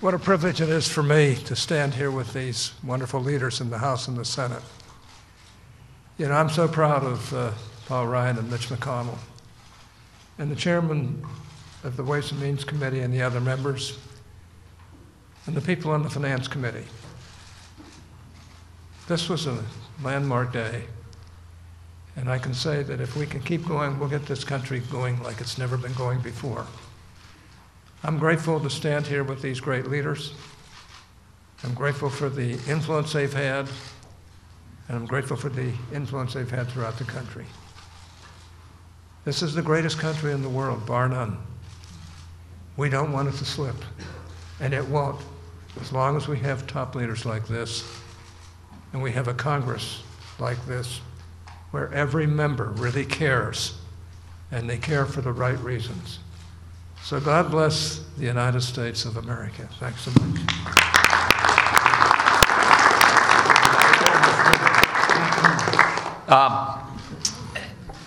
What a privilege it is for me to stand here with these wonderful leaders in the House and the Senate. You know, I'm so proud of Paul Ryan and Mitch McConnell, and the chairman of the Ways and Means Committee and the other members, and the people on the Finance Committee. This was a landmark day, and I can say that if we can keep going, we'll get this country going like it's never been going before. I'm grateful to stand here with these great leaders. I'm grateful for the influence they've had, and I'm grateful for the influence they've had throughout the country. This is the greatest country in the world, bar none. We don't want it to slip, and it won't, as long as we have top leaders like this, and we have a Congress like this, where every member really cares, and they care for the right reasons. So God bless the United States of America. Thanks so much.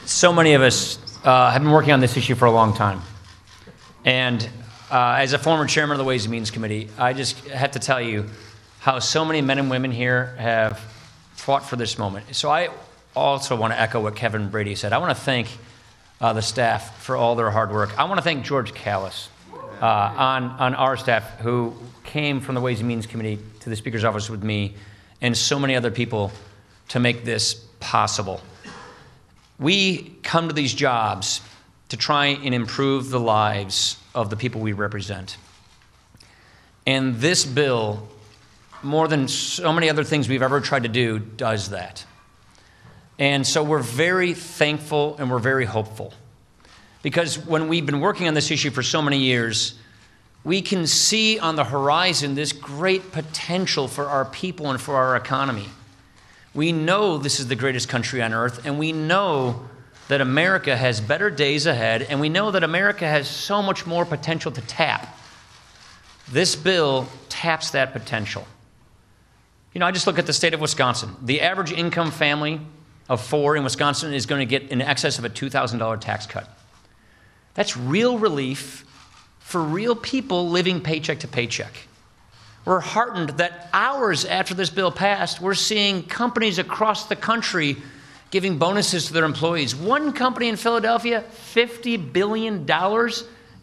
So many of us have been working on this issue for a long time. And as a former chairman of the Ways and Means Committee, I just have to tell you how so many men and women here have fought for this moment. So I also want to echo what Kevin Brady said. I want to thank the staff for all their hard work. I want to thank George Callis on our staff who came from the Ways and Means Committee to the Speaker's office with me and so many other people to make this possible. We come to these jobs to try and improve the lives of the people we represent. And this bill, more than so many other things we've ever tried to do, does that. And so we're very thankful and we're very hopeful. Because when we've been working on this issue for so many years, we can see on the horizon this great potential for our people and for our economy. We know this is the greatest country on earth, and we know that America has better days ahead, and we know that America has so much more potential to tap. This bill taps that potential. You know, I just look at the state of Wisconsin. The average income family of 4 in Wisconsin is going to get in excess of a $2,000 tax cut. That's real relief for real people living paycheck to paycheck. We're heartened that hours after this bill passed, we're seeing companies across the country giving bonuses to their employees. One company in Philadelphia, $50 billion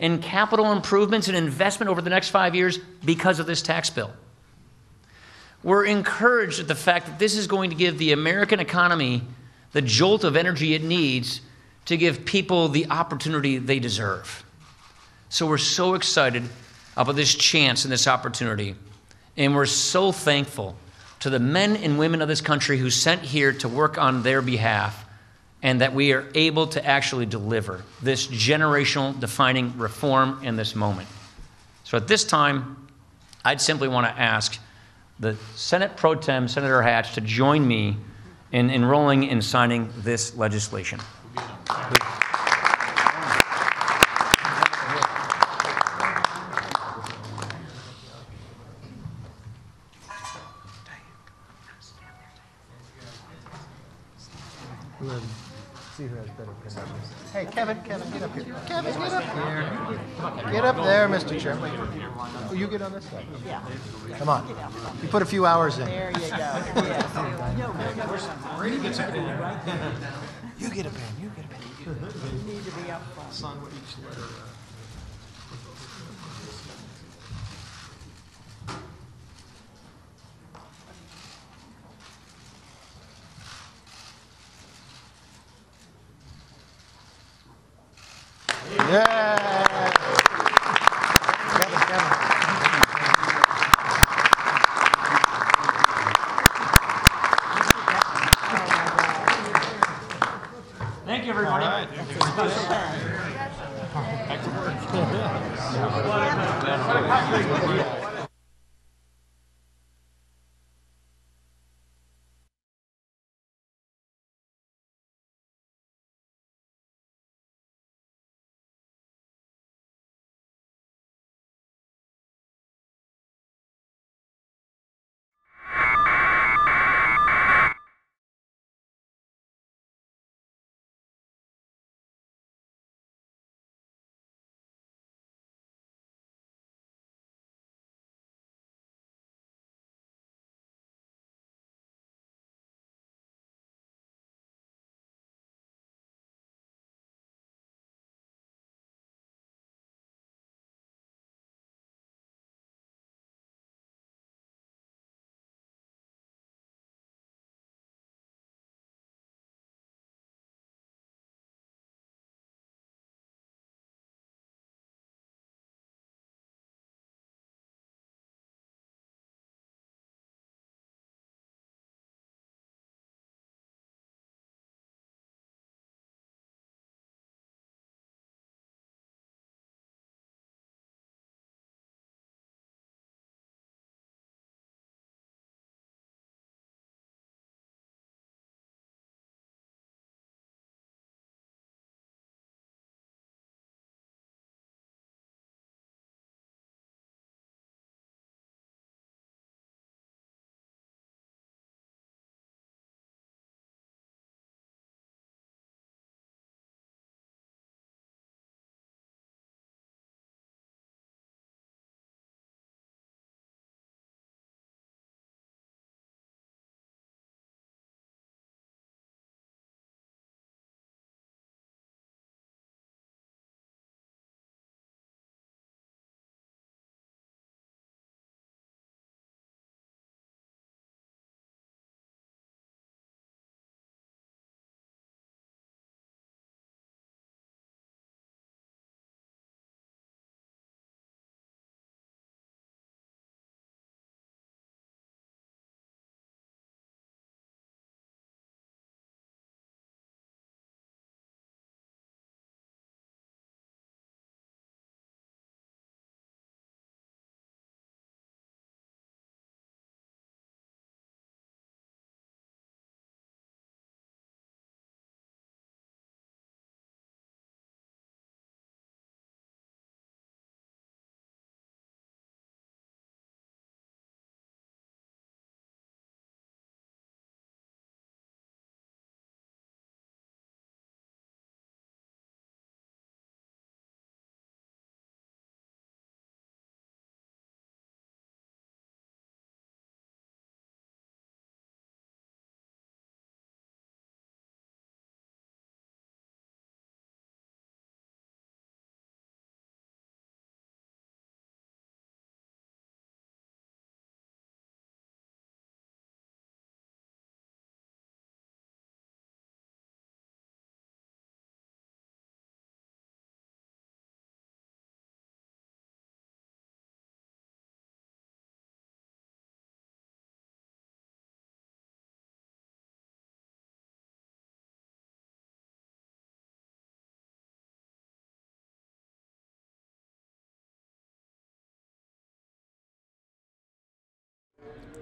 in capital improvements and investment over the next 5 years because of this tax bill. We're encouraged at the fact that this is going to give the American economy the jolt of energy it needs to give people the opportunity they deserve. So we're so excited about this chance and this opportunity. And we're so thankful to the men and women of this country who sent here to work on their behalf, and that we are able to actually deliver this generational defining reform in this moment. So at this time, I'd simply want to ask the Senate Pro Tem, Senator Hatch, to join me in enrolling and signing this legislation. Please. See who has better connections. Hey, Kevin, get up here. Kevin, get up here. Get up there, Mr. Chairman. Oh, you get on this side. Yeah. Come on. You put a few hours in. There you go. Brady gets a pen, right? You get a pen. You get a pen. You need to be up front. Sign with each letter. Yeah. Kevin. Thank you, everybody. All right. Back to work.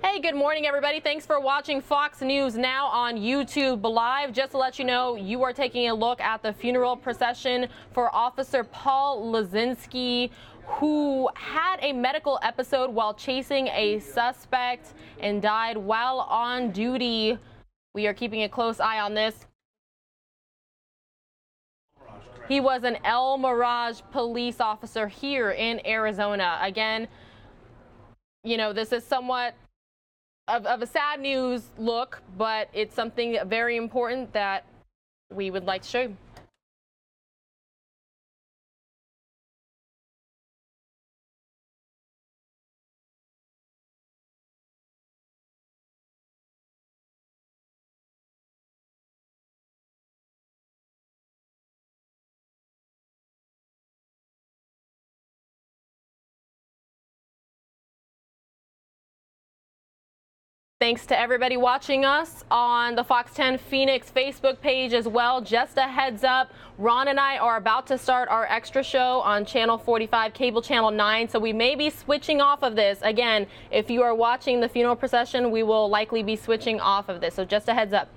Hey, good morning, everybody. Thanks for watching Fox News Now on YouTube Live. Just to let you know, you are taking a look at the funeral procession for Officer Paul Lazinski, who had a medical episode while chasing a suspect and died while on duty. We are keeping a close eye on this. He was an El Mirage police officer here in Arizona. Again, you know, this is somewhat of a sad news look, but it's something very important that we would like to show you. Thanks to everybody watching us on the Fox 10 Phoenix Facebook page as well. Just a heads up, Ron and I are about to start our extra show on Channel 45, Cable Channel 9, so we may be switching off of this. Again, if you are watching the funeral procession, we will likely be switching off of this, so just a heads up.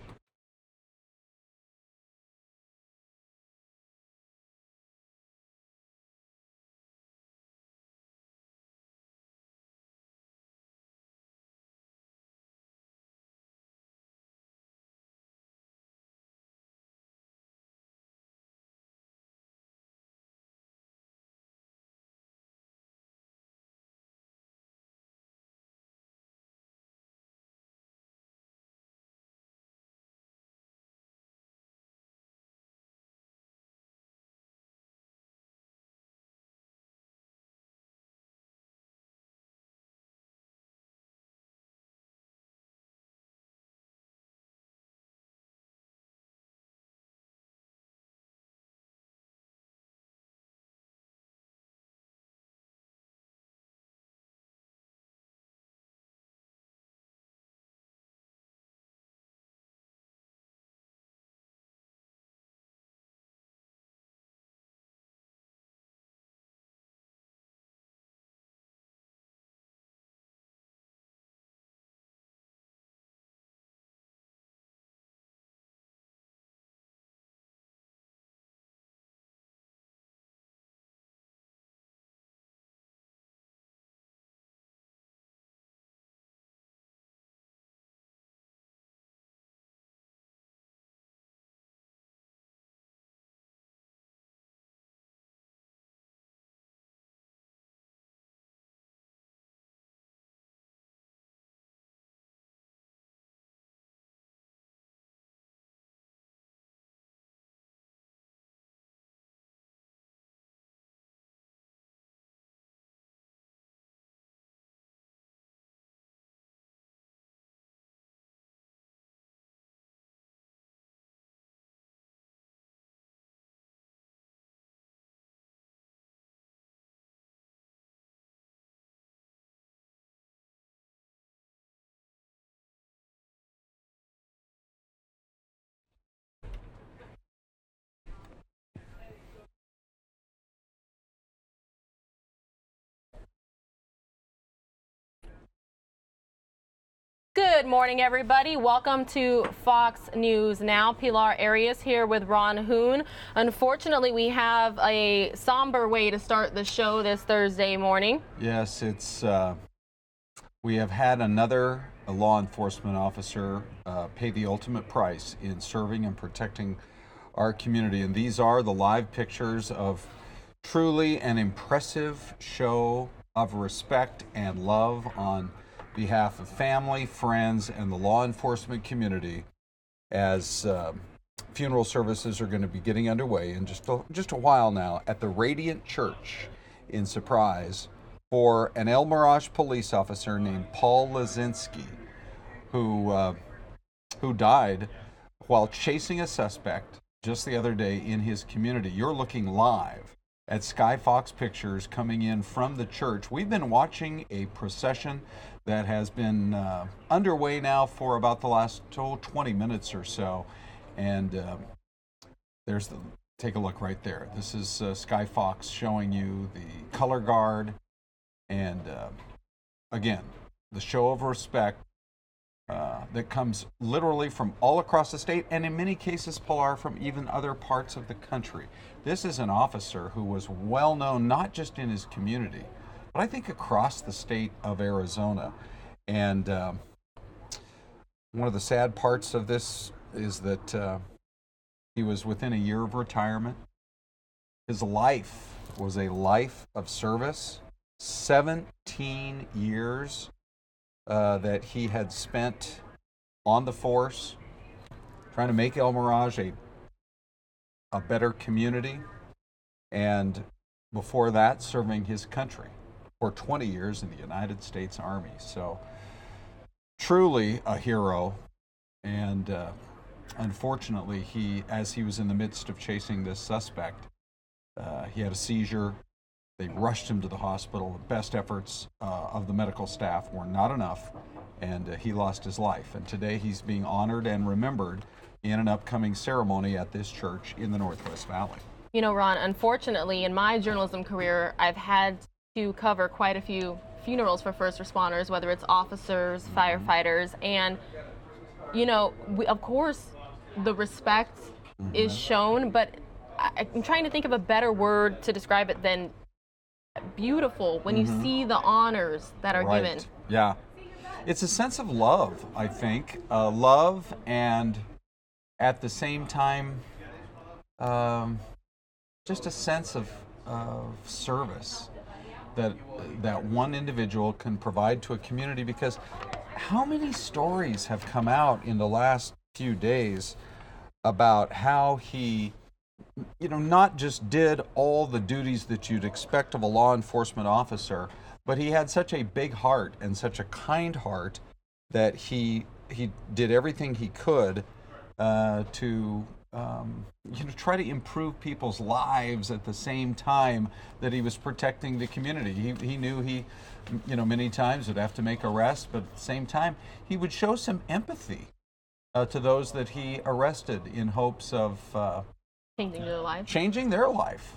Good morning, everybody. Welcome to Fox News Now. Pilar Arias here with Ron Hoon. Unfortunately, we have a somber way to start the show this Thursday morning. Yes, it's we have had another law enforcement officer pay the ultimate price in serving and protecting our community. And these are the live pictures of truly an impressive show of respect and love on behalf of family, friends, and the law enforcement community as funeral services are going to be getting underway in just a while now at the Radiant Church in Surprise for an El Mirage police officer named Paul Lazinski, who died while chasing a suspect just the other day in his community. You're looking live at Sky Fox Pictures coming in from the church. We've been watching a procession that has been underway now for about the last 20 minutes or so. And take a look right there. This is Sky Fox showing you the color guard. And again, the show of respect that comes literally from all across the state, and in many cases, Pilar, from even other parts of the country. This is an officer who was well known not just in his community, but I think across the state of Arizona. And one of the sad parts of this is that he was within a year of retirement. His life was a life of service, 17 years that he had spent on the force, trying to make El Mirage a better community, and before that, serving his country for 20 years in the United States Army. So, truly a hero, and unfortunately, as he was in the midst of chasing this suspect, he had a seizure. They rushed him to the hospital. The best efforts of the medical staff were not enough, and he lost his life. And today he's being honored and remembered in an upcoming ceremony at this church in the Northwest Valley. You know, Ron, unfortunately, in my journalism career, I've had to cover quite a few funerals for first responders, whether it's officers, firefighters, and, you know, of course, the respect is shown, but I'm trying to think of a better word to describe it than beautiful when you see the honors that are given. Yeah. It's a sense of love, I think. Love, and at the same time, just a sense of service that one individual can provide to a community. Because how many stories have come out in the last few days about how he, you know, not just did all the duties that you'd expect of a law enforcement officer, but he had such a big heart and such a kind heart that he did everything he could to try to improve people's lives at the same time that he was protecting the community. He knew he, many times would have to make arrests, but at the same time, he would show some empathy to those that he arrested in hopes of changing their life.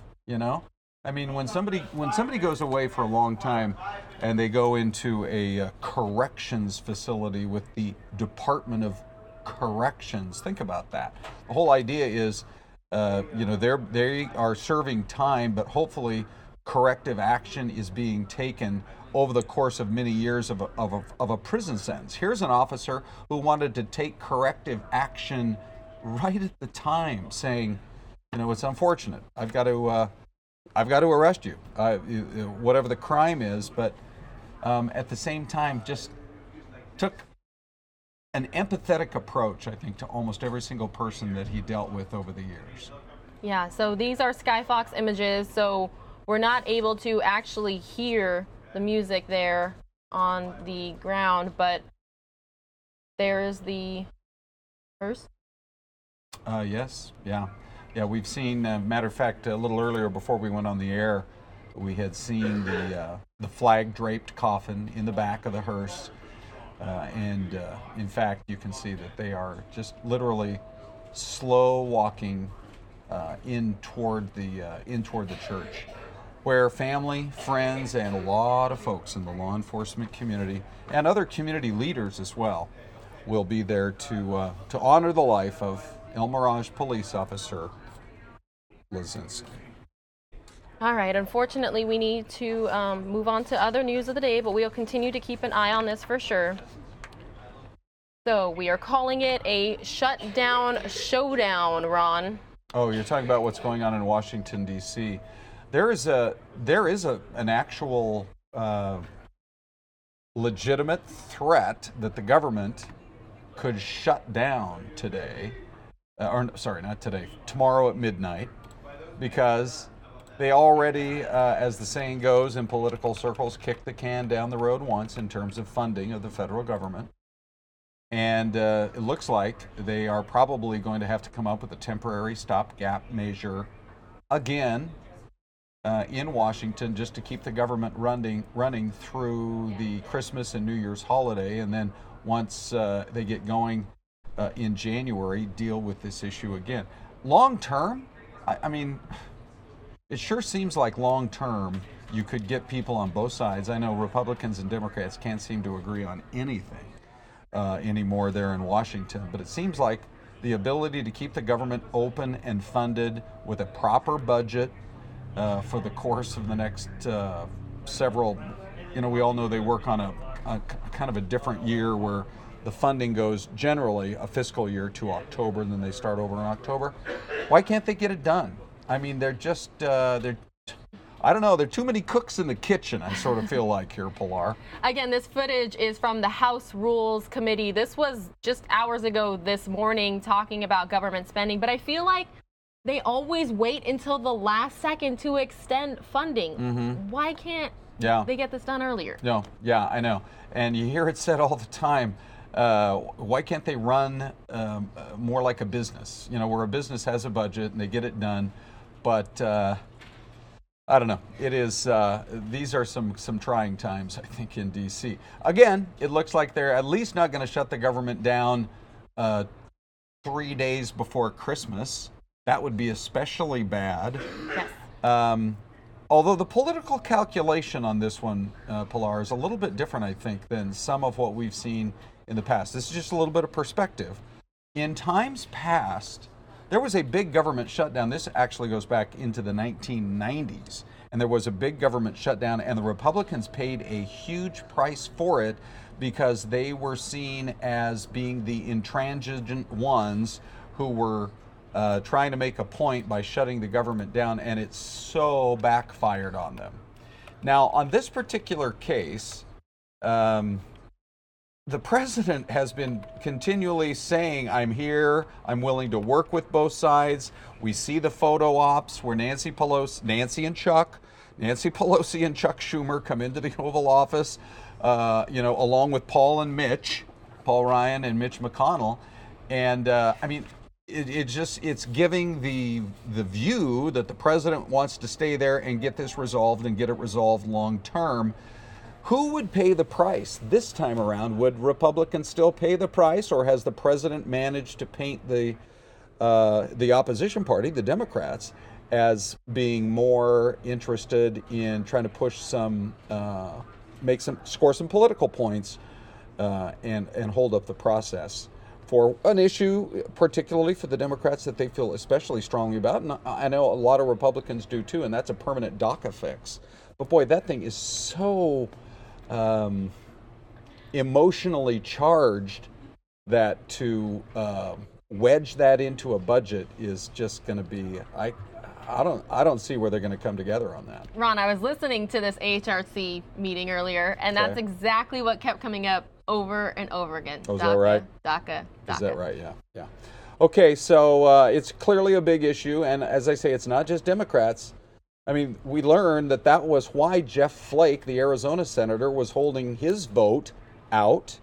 I mean, when somebody goes away for a long time and they go into a corrections facility with the Department of Corrections, think about that. The whole idea is, they are serving time, but hopefully corrective action is being taken over the course of many years of a prison sentence. Here's an officer who wanted to take corrective action right at the time, saying, it's unfortunate. I've got to arrest you, whatever the crime is, but at the same time, just took an empathetic approach, I think, to almost every single person that he dealt with over the years. Yeah, so these are Skyfox images, so we're not able to actually hear the music there on the ground, but there's the hearse. Yes, yeah. Yeah, we've seen, matter of fact, a little earlier before we went on the air, we had seen the flag-draped coffin in the back of the hearse. And in fact, you can see that they are just literally slow walking in toward the church, where family, friends, and a lot of folks in the law enforcement community and other community leaders as well will be there to honor the life of El Mirage police officer Lazinski. All right, unfortunately, we need to move on to other news of the day, but we'll continue to keep an eye on this for sure. So we are calling it a shutdown showdown, Ron. Oh, you're talking about what's going on in Washington, D.C. There is an actual legitimate threat that the government could shut down today, tomorrow at midnight, because they already, as the saying goes in political circles, kicked the can down the road once in terms of funding of the federal government. And it looks like they are probably going to have to come up with a temporary stopgap measure again in Washington, just to keep the government running through the Christmas and New Year's holiday. And then once they get going in January, deal with this issue again. Long term, I mean, it sure seems like long term you could get people on both sides. I know Republicans and Democrats can't seem to agree on anything anymore there in Washington, but it seems like the ability to keep the government open and funded with a proper budget for the course of the next several, we all know they work on a kind of a different year where the funding goes generally a fiscal year to October, and then they start over in October. Why can't they get it done? I mean, they're just, I don't know, there are too many cooks in the kitchen, I sort of feel like here, Pilar. Again, this footage is from the House Rules Committee. This was just hours ago this morning talking about government spending, but I feel like they always wait until the last second to extend funding. Mm-hmm. Why can't they get this done earlier? No, yeah, I know. And you hear it said all the time, why can't they run more like a business? Where a business has a budget and they get it done, but I don't know. It is. These are some trying times, I think, in D.C. Again, it looks like they're at least not going to shut the government down 3 days before Christmas. That would be especially bad. Yes. Although the political calculation on this one, Pilar, is a little bit different, I think, than some of what we've seen in the past. This is just a little bit of perspective. In times past, there was a big government shutdown. This actually goes back into the 1990s. And there was a big government shutdown, and the Republicans paid a huge price for it because they were seen as being the intransigent ones who were trying to make a point by shutting the government down, and it so backfired on them. Now, on this particular case, the president has been continually saying, I'm here, I'm willing to work with both sides. We see the photo ops where Nancy Pelosi and Chuck Schumer come into the Oval Office, along with Paul Ryan and Mitch McConnell. And I mean, it's giving the view that the president wants to stay there and get this resolved and get it resolved long term. Who would pay the price this time around? Would Republicans still pay the price, or has the president managed to paint the opposition party, the Democrats, as being more interested in trying to push score some political points and hold up the process for an issue, particularly for the Democrats, that they feel especially strongly about? And I know a lot of Republicans do too, and that's a permanent DACA fix. But boy, that thing is so emotionally charged that to wedge that into a budget is just going to be, I don't see where they're going to come together on that. Ron, I was listening to this AHRC meeting earlier, and that's exactly what kept coming up over and over again. Oh, is that right? DACA. Is that right? Yeah. Okay, so it's clearly a big issue, and as I say, it's not just Democrats. I mean, we learned that was why Jeff Flake, the Arizona senator, was holding his vote out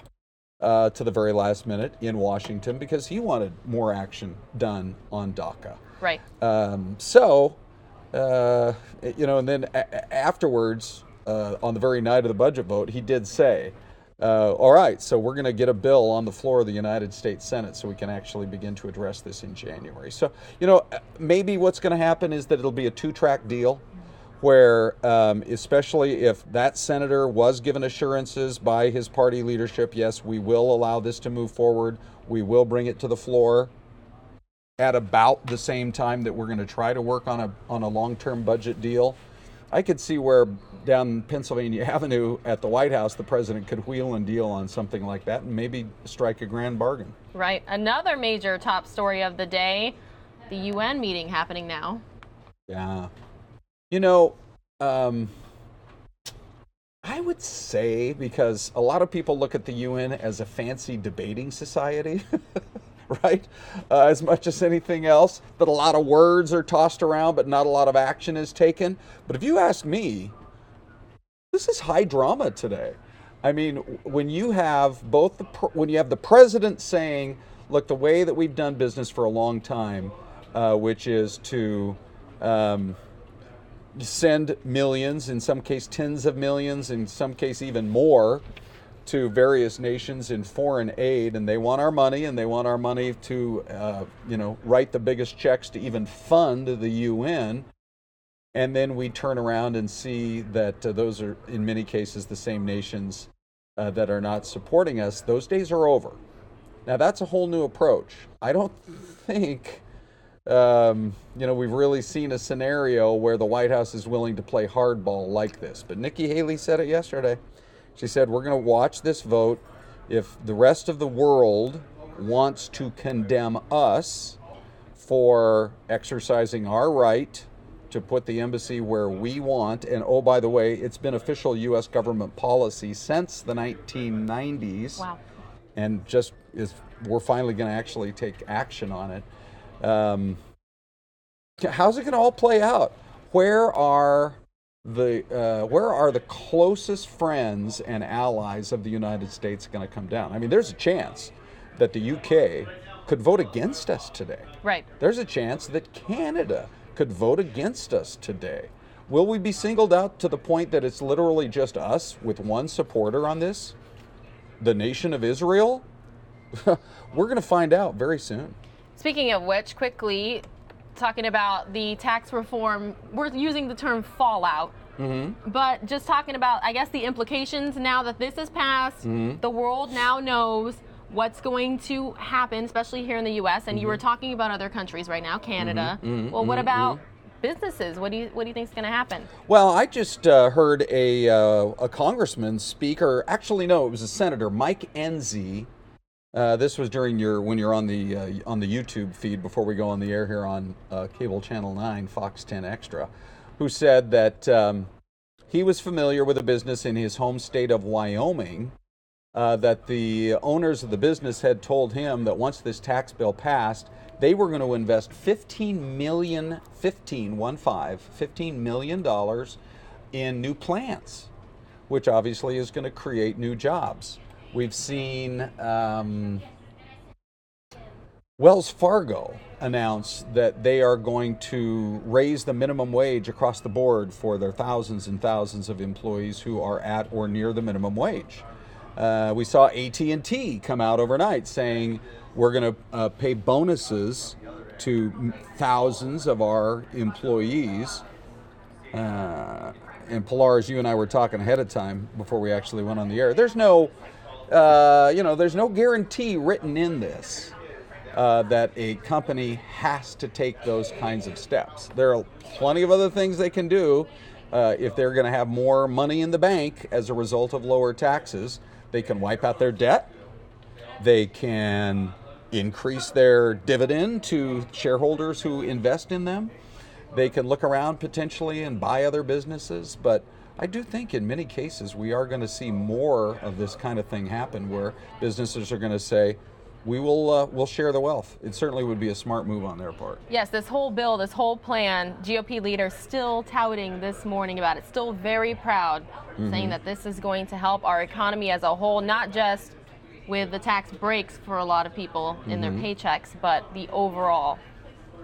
to the very last minute in Washington because he wanted more action done on DACA. Right. And then afterwards, on the very night of the budget vote, he did say, all right, so we're going to get a bill on the floor of the United States Senate so we can actually begin to address this in January. So, maybe what's going to happen is that it'll be a two-track deal where, especially if that senator was given assurances by his party leadership, yes, we will allow this to move forward, we will bring it to the floor at about the same time that we're going to try to work on a long-term budget deal. I could see where down Pennsylvania Avenue at the White House, the president could wheel and deal on something like that and maybe strike a grand bargain. Right. Another major top story of the day, the UN meeting happening now. Yeah. I would say, because a lot of people look at the UN as a fancy debating society, right? As much as anything else, that a lot of words are tossed around, but not a lot of action is taken. But if you ask me, this is high drama today. I mean, when you have the president saying, look, the way that we've done business for a long time, which is to send millions, in some case tens of millions, in some case even more, to various nations in foreign aid, and they want our money, and they want our money to, write the biggest checks to even fund the UN. and then we turn around and see that those are, in many cases, the same nations that are not supporting us. Those days are over. Now, that's a whole new approach. I don't think, we've really seen a scenario where the White House is willing to play hardball like this. But Nikki Haley said it yesterday. She said, we're going to watch this vote. If the rest of the world wants to condemn us for exercising our right to put the embassy where we want, and oh, by the way, it's been official U.S. government policy since the 1990s. Wow. And we're finally going to actually take action on it. How's it going to all play out? Where are the closest friends and allies of the United States going to come down? I mean, there's a chance that the UK could vote against us today. Right. There's a chance that Canada could vote against us today. Will we be singled out to the point that it's literally just us with one supporter on this? The nation of Israel? We're going to find out very soon. Speaking of which, quickly, talking about the tax reform, we're using the term fallout. Mm-hmm. But just talking about, I guess, the implications now that this has passed, mm-hmm. the world now knows what's going to happen, especially here in the U.S. And mm-hmm. you were talking about other countries right now, Canada. Mm-hmm. Well, what about businesses? What do you think is going to happen? Well, I just heard a congressman speak, or actually no, it was a senator, Mike Enzi. This was during when you're on the YouTube feed before we go on the air here on cable channel 9, Fox 10 Extra, who said that he was familiar with a business in his home state of Wyoming, that the owners of the business had told him that once this tax bill passed, they were going to invest $15 million in new plants, which obviously is going to create new jobs. We've seen Wells Fargo announce that they are going to raise the minimum wage across the board for their thousands and thousands of employees who are at or near the minimum wage. We saw AT&T come out overnight saying we're going to pay bonuses to thousands of our employees. And Pilar, you and I were talking ahead of time before we actually went on the air. There's no guarantee written in this that a company has to take those kinds of steps. There are plenty of other things they can do if they're going to have more money in the bank as a result of lower taxes. They can wipe out their debt. They can increase their dividend to shareholders who invest in them. They can look around potentially and buy other businesses, but I do think in many cases we are going to see more of this kind of thing happen where businesses are going to say, we'll share the wealth. It certainly would be a smart move on their part. Yes, this whole bill, this whole plan, GOP leaders still touting this morning about it, still very proud, saying that this is going to help our economy as a whole, not just with the tax breaks for a lot of people in their paychecks, but the overall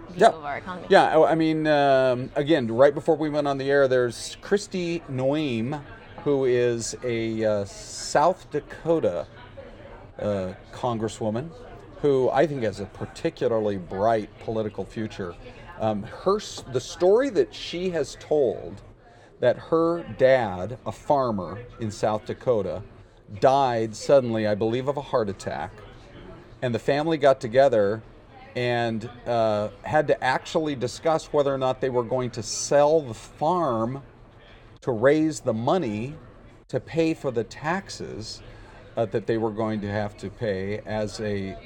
view of our economy. Yeah, I mean, again, right before we went on the air, there's Kristi Noem, who is a South Dakota congresswoman who I think has a particularly bright political future. The story that she has told, that her dad, a farmer in South Dakota, died suddenly, I believe, of a heart attack, and the family got together and had to actually discuss whether or not they were going to sell the farm to raise the money to pay for the taxes that they were going to have to pay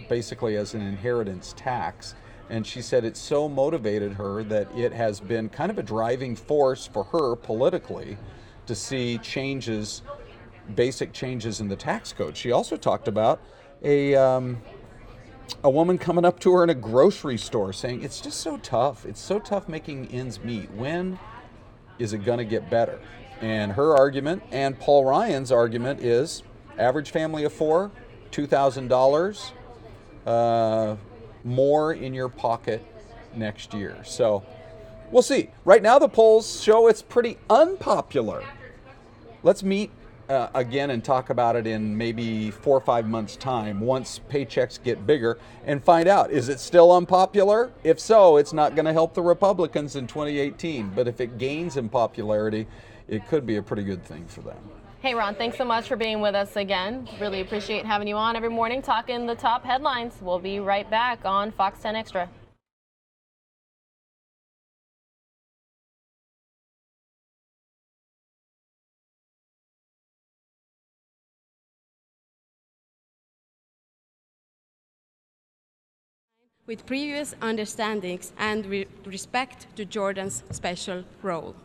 basically as an inheritance tax. And she said it so motivated her that it has been kind of a driving force for her politically to see basic changes in the tax code. She also talked about a woman coming up to her in a grocery store saying, it's just so tough. It's so tough making ends meet. When is it going to get better? And her argument and Paul Ryan's argument is average family of four, $2,000 more in your pocket next year. So we'll see. Right now the polls show it's pretty unpopular. Let's meet again and talk about it in maybe 4 or 5 months' time once paychecks get bigger and find out, is it still unpopular? If so, it's not going to help the Republicans in 2018. But if it gains in popularity, it could be a pretty good thing for them. Hey, Ron, thanks so much for being with us again. Really appreciate having you on every morning talking the top headlines. We'll be right back on Fox 10 Extra. With previous understandings and respect to Jordan's special role.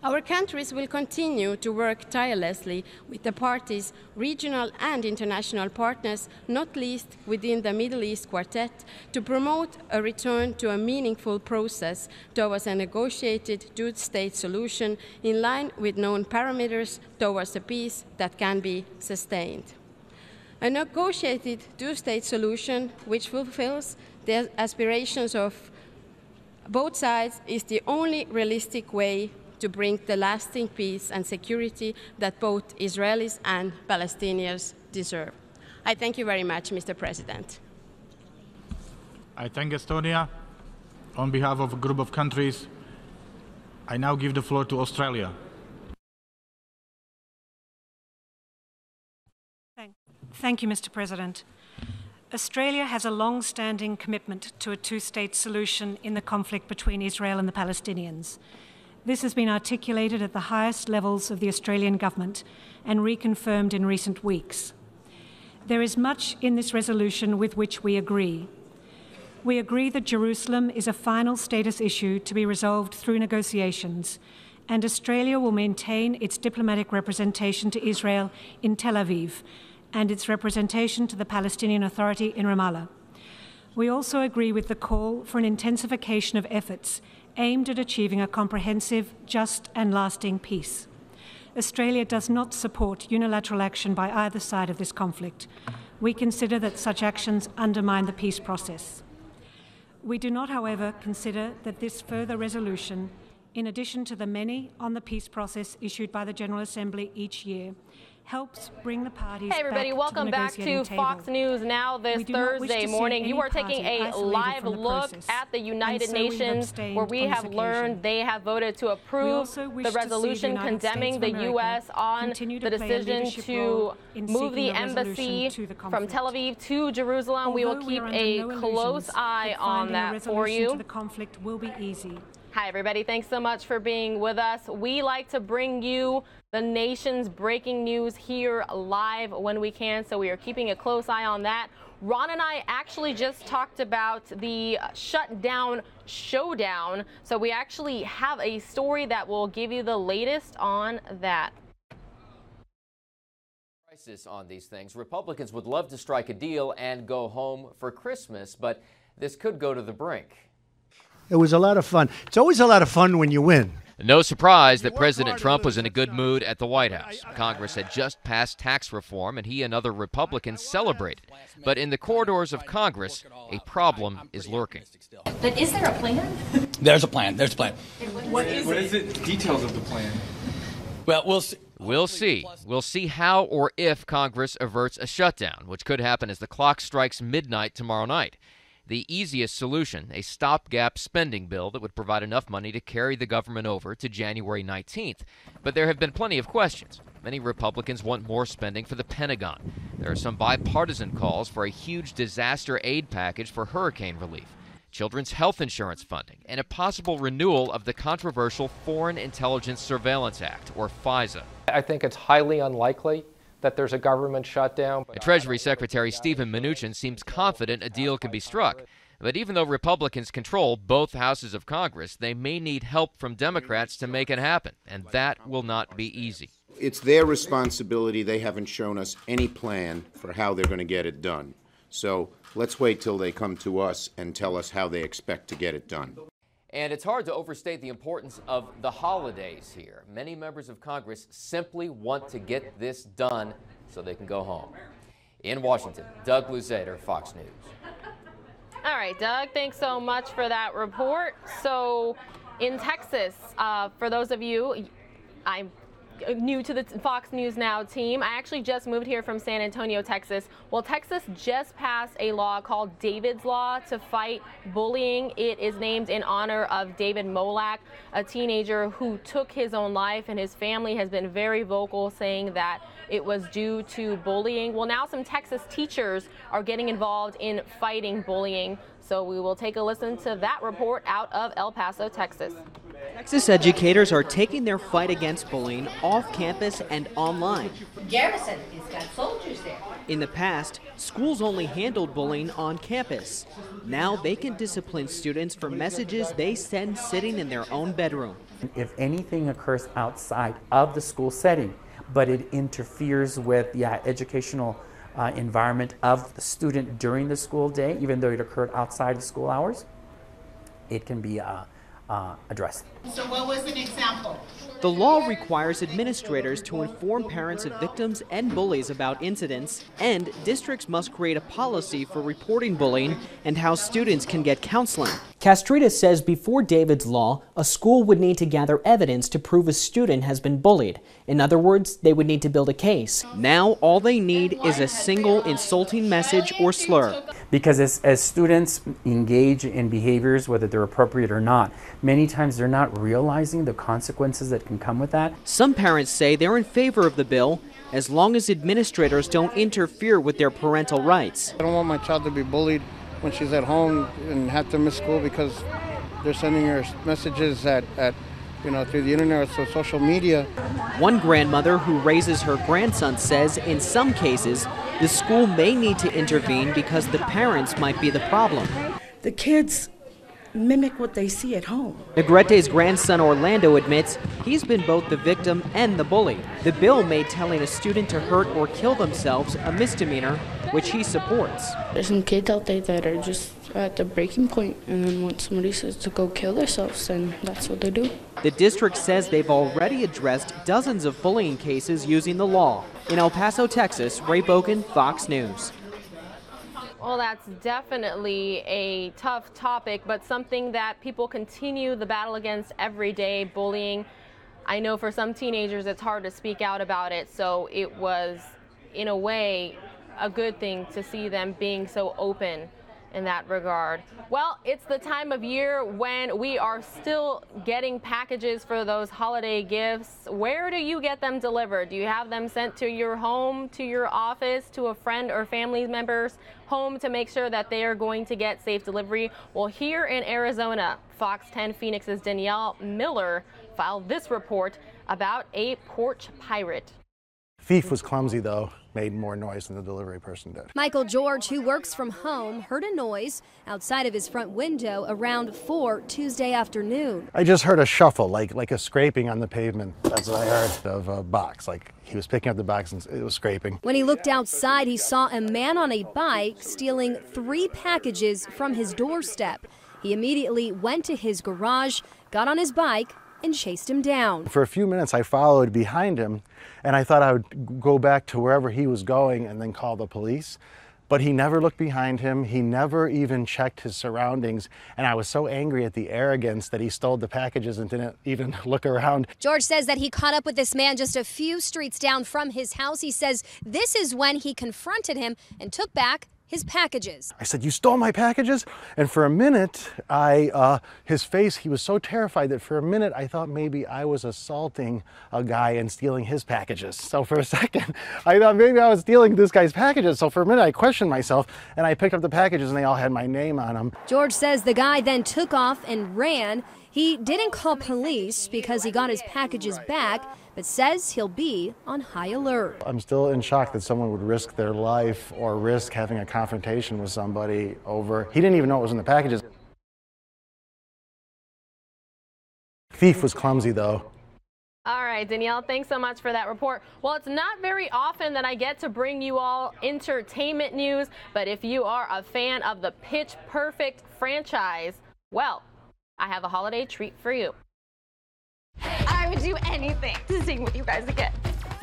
Our countries will continue to work tirelessly with the parties, regional and international partners, not least within the Middle East Quartet, to promote a return to a meaningful process towards a negotiated two-state solution in line with known parameters towards a peace that can be sustained. A negotiated two-state solution which fulfills the aspirations of both sides is the only realistic way to bring the lasting peace and security that both Israelis and Palestinians deserve. I thank you very much, Mr. President. I thank Estonia. On behalf of a group of countries, I now give the floor to Australia. Thank you, Mr. President. Australia has a long-standing commitment to a two-state solution in the conflict between Israel and the Palestinians. This has been articulated at the highest levels of the Australian government and reconfirmed in recent weeks. There is much in this resolution with which we agree. We agree that Jerusalem is a final status issue to be resolved through negotiations, and Australia will maintain its diplomatic representation to Israel in Tel Aviv and its representation to the Palestinian Authority in Ramallah. We also agree with the call for an intensification of efforts aimed at achieving a comprehensive, just and lasting peace. Australia does not support unilateral action by either side of this conflict. We consider that such actions undermine the peace process. We do not, however, consider that this further resolution, in addition to the many on the peace process issued by the General Assembly each year, helps bring the parties Hey everybody, welcome back to Fox News Now this Thursday morning. You are taking a live look at the United Nations, where we have learned they have voted to approve the resolution condemning the U.S. on the decision to move the embassy from Tel Aviv to Jerusalem. We will keep a close eye on that for you. The conflict will be easy. Hi, everybody. Thanks so much for being with us. We like to bring you the nation's breaking news here live when we can, so we are keeping a close eye on that. Ron and I actually just talked about the shutdown showdown, so we actually have a story that will give you the latest on that. Crisis on these things. Republicans would love to strike a deal and go home for Christmas, but this could go to the brink. It was a lot of fun. It's always a lot of fun when you win. No surprise that President Trump was in a good mood at the White House. Congress had just passed tax reform, and he and other Republicans celebrated. But in the corridors of Congress, a problem is lurking. But is there a plan? There's a plan. There's a plan. What is it? Details of the plan. Well, we'll see. We'll see how or if Congress averts a shutdown, which could happen as the clock strikes midnight tomorrow night. The easiest solution, a stopgap spending bill that would provide enough money to carry the government over to January 19th. But there have been plenty of questions. Many Republicans want more spending for the Pentagon. There are some bipartisan calls for a huge disaster aid package for hurricane relief, children's health insurance funding, and a possible renewal of the controversial Foreign Intelligence Surveillance Act, or FISA. I think it's highly unlikely that there's a government shutdown. Treasury Secretary Steven Mnuchin seems confident a deal can be struck. But even though Republicans control both houses of Congress, they may need help from Democrats to make it happen, and that will not be easy. It's their responsibility. They haven't shown us any plan for how they're going to get it done. So let's wait till they come to us and tell us how they expect to get it done. And it's hard to overstate the importance of the holidays here. Many members of Congress simply want to get this done so they can go home. In Washington, Doug Luzader, Fox News. All right, Doug, thanks so much for that report. So in Texas, for those of you, new to the Fox News Now team. I actually just moved here from San Antonio, Texas. Well, Texas just passed a law called David's Law to fight bullying. It is named in honor of David Molak, a teenager who took his own life, and his family has been very vocal saying that it was due to bullying. Well, now some Texas teachers are getting involved in fighting bullying. So we will take a listen to that report out of El Paso, Texas. Texas educators are taking their fight against bullying off campus and online. Garrison has got soldiers there. In the past, schools only handled bullying on campus. Now they can discipline students for messages they send sitting in their own bedroom. If anything occurs outside of the school setting, but it interferes with the educational environment of the student during the school day, even though it occurred outside of school hours, it can be addressed. So what was an example? The law requires administrators to inform parents of victims and bullies about incidents, and districts must create a policy for reporting bullying and how students can get counseling. Castridis says before David's Law, a school would need to gather evidence to prove a student has been bullied. In other words, they would need to build a case. Now all they need is a single insulting message or slur. Because as students engage in behaviors, whether they're appropriate or not, many times they're not realizing the consequences that can come with that. Some parents say they're in favor of the bill as long as administrators don't interfere with their parental rights. I don't want my child to be bullied when she's at home and have to miss school because they're sending her messages through the internet or social media. One grandmother who raises her grandson says in some cases the school may need to intervene because the parents might be the problem. The kids mimic what they see at home. Negrete's grandson Orlando admits he's been both the victim and the bully. The bill made telling a student to hurt or kill themselves a misdemeanor, which he supports. There's some kids out there that are just at the breaking point, and then when somebody says to go kill themselves, then that's what they do. The district says they've already addressed dozens of bullying cases using the law. In El Paso, Texas, Ray Bogan, Fox News. Well, that's definitely a tough topic, but something that people continue the battle against every day, bullying. I know for some teenagers it's hard to speak out about it, so it was, in a way, a good thing to see them being so open in that regard. Well, it's the time of year when we are still getting packages for those holiday gifts. Where do you get them delivered? Do you have them sent to your home, to your office, to a friend or family member's home to make sure that they are going to get safe delivery? Well, here in Arizona, Fox 10 Phoenix's Danielle Miller filed this report about a porch pirate. Thief was clumsy, though, made more noise than the delivery person did. Michael George, who works from home, heard a noise outside of his front window around 4 Tuesday afternoon. I just heard a shuffle, like a scraping on the pavement. That's what I heard of a box, like he was picking up the box and it was scraping. When he looked outside, he saw a man on a bike stealing 3 packages from his doorstep. He immediately went to his garage, got on his bike, and chased him down. For a few minutes, I followed behind him, and I thought I would go back to wherever he was going and then call the police. But he never looked behind him. He never even checked his surroundings. And I was so angry at the arrogance that he stole the packages and didn't even look around. George says that he caught up with this man just a few streets down from his house. He says this is when he confronted him and took back his packages. I said, "You stole my packages?" And for a minute, his face, he was so terrified that for a minute I thought maybe I was assaulting a guy and stealing his packages. So for a second, I thought maybe I was stealing this guy's packages. So for a minute, I questioned myself, and I picked up the packages, and they all had my name on them. George says the guy then took off and ran. He didn't call police because he got his packages back, but says he'll be on high alert. I'm still in shock that someone would risk their life or risk having a confrontation with somebody over. He didn't even know what was in the packages. Thief was clumsy, though. All right, Danielle, thanks so much for that report. Well, it's not very often that I get to bring you all entertainment news, but if you are a fan of the Pitch Perfect franchise, well, I have a holiday treat for you. I would do anything to sing with you guys again.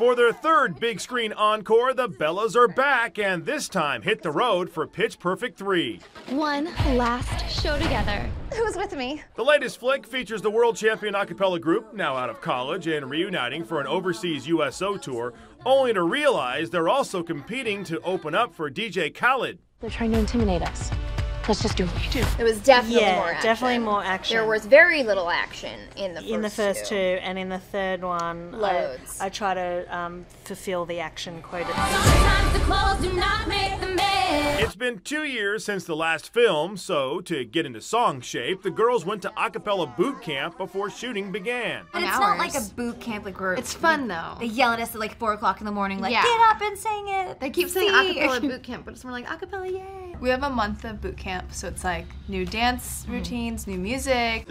For their third big screen encore, the Bellas are back and this time hit the road for Pitch Perfect 3. One last show together. Who's with me? The latest flick features the world champion a cappella group, now out of college and reuniting for an overseas USO tour, only to realize they're also competing to open up for DJ Khaled. They're trying to intimidate us. Let's just do what we do. It was definitely Yeah, more action. definitely more action. There was very little action in the first two, and in the third one, Loads. I try to fulfill the action quota. It's been 2 years since the last film, so to get into song shape, the girls went to a cappella boot camp before shooting began. And it's not like a boot camp, like we're... It's fun though. They yell at us at like 4 o'clock in the morning, like, Yeah. get up and sing it. They keep saying acapella boot camp, but it's more like acapella, yay. We have a month of boot camp, so it's like new dance routines, new music.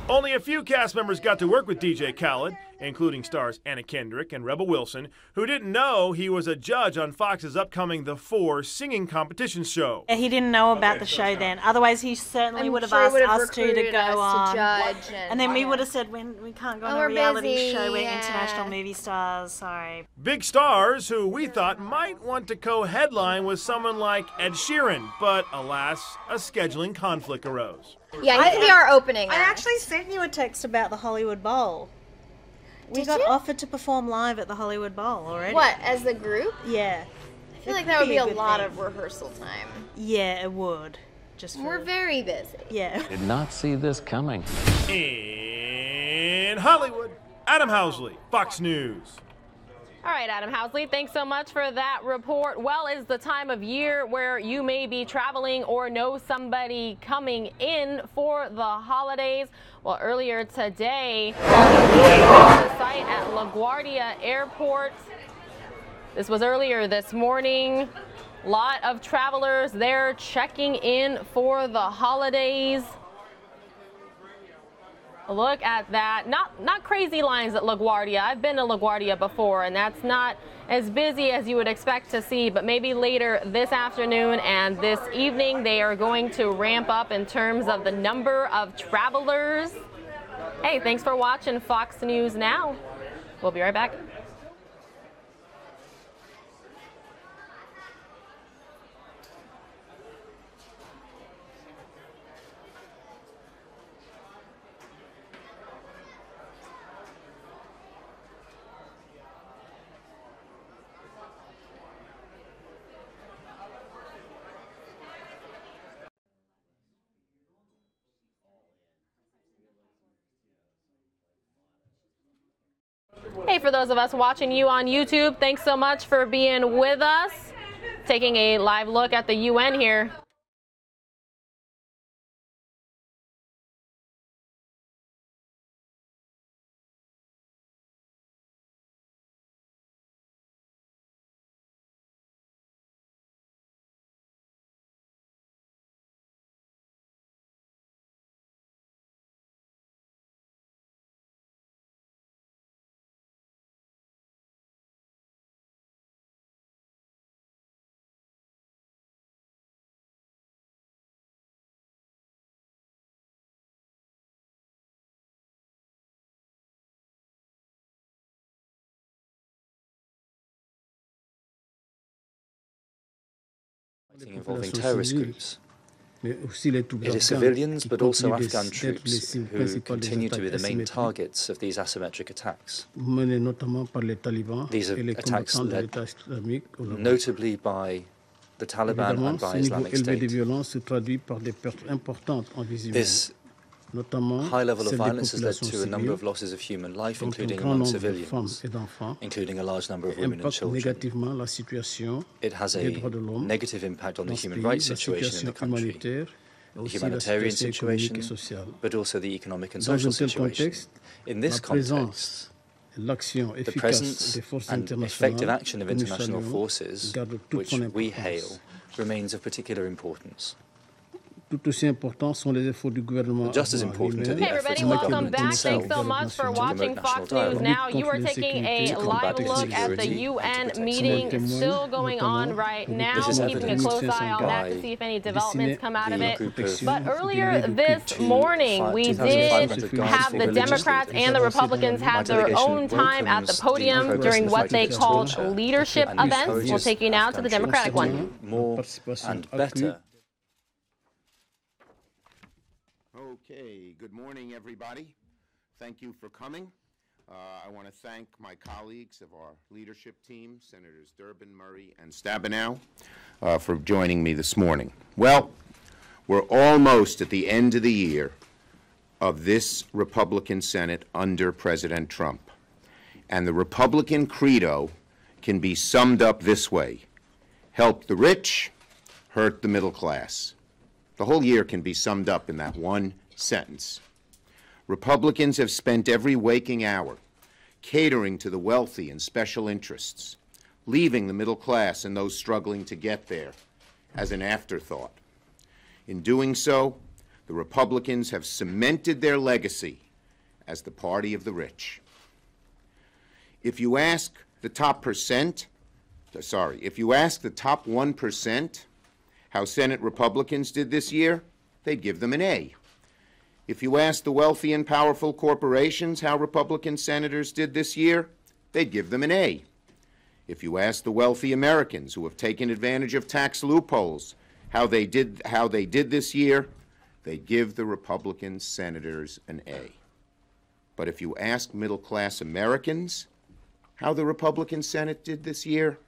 Only a few cast members got to work with DJ Khaled, including stars Anna Kendrick and Rebel Wilson, who didn't know he was a judge on Fox's upcoming The Four singing competition show. He didn't know about the show then. Otherwise, he certainly I'm would have sure he asked would have us two to recruited go us to on. judge and- then we would have said, we can't go on Oh, a we're reality busy, show. We're yeah. international movie stars. Sorry. Big stars who we thought might want to co-headline with someone like Ed Sheeran, but alas, a scheduling conflict arose. Yeah, he's gonna be our opening I act. actually sent you a text about the Hollywood Bowl. We Did got you? offered to perform live at the Hollywood Bowl already. What, as the group? Yeah. I feel like that would be a lot of rehearsal time. Yeah, it would. We're very busy. Yeah. Did not see this coming. In Hollywood, Adam Housley, Fox News. All right, Adam Housley, thanks so much for that report. Well, it's the time of year where you may be traveling or know somebody coming in for the holidays. Well, earlier today, the site at LaGuardia Airport. This was earlier this morning. A lot of travelers there checking in for the holidays. Look at that. Not crazy lines at LaGuardia. I've been to LaGuardia before, and that's not as busy as you would expect to see, but maybe later this afternoon and this evening they are going to ramp up in terms of the number of travelers. Hey, thanks for watching Fox News Now. We'll be right back. Hey, for those of us watching you on YouTube, thanks so much for being with us. Taking a live look at the UN here. Involving terrorist groups. It is civilians, but also Afghan troops who continue to be the main targets of these asymmetric attacks. These are attacks led notably by the Taliban and by Islamic State. This high level of violence has led to a number of losses of human life, including among civilians, including a large number of women and children. It has a negative impact on the human rights situation in the country, the humanitarian situation, but also the economic and social situation. In this context, the presence and effective action of international forces, which we hail, remains of particular importance. Just as important are the Hey everybody, welcome back. Thanks so much for watching Fox News Now. You are taking a live look at the UN meeting still going on right now, keeping a close eye on that to see if any developments come out of it. But earlier this morning, we did have the Democrats and the Republicans have their own time at the podium during what they called leadership events. We'll take you now to the Democratic one. More and better. Okay, good morning, everybody. Thank you for coming. I want to thank my colleagues of our leadership team, Senators Durbin, Murray, and Stabenow, for joining me this morning. Well, we're almost at the end of the year of this Republican Senate under President Trump. And the Republican credo can be summed up this way: help the rich, hurt the middle class. The whole year can be summed up in that one sentence. Republicans have spent every waking hour catering to the wealthy and special interests, leaving the middle class and those struggling to get there as an afterthought. In doing so, the Republicans have cemented their legacy as the party of the rich. If you ask the top 1% how Senate Republicans did this year, they'd give them an A. If you ask the wealthy and powerful corporations how Republican senators did this year, they'd give them an A. If you ask the wealthy Americans who have taken advantage of tax loopholes how they did this year, they'd give the Republican senators an A. But if you ask middle-class Americans how the Republican Senate did this year,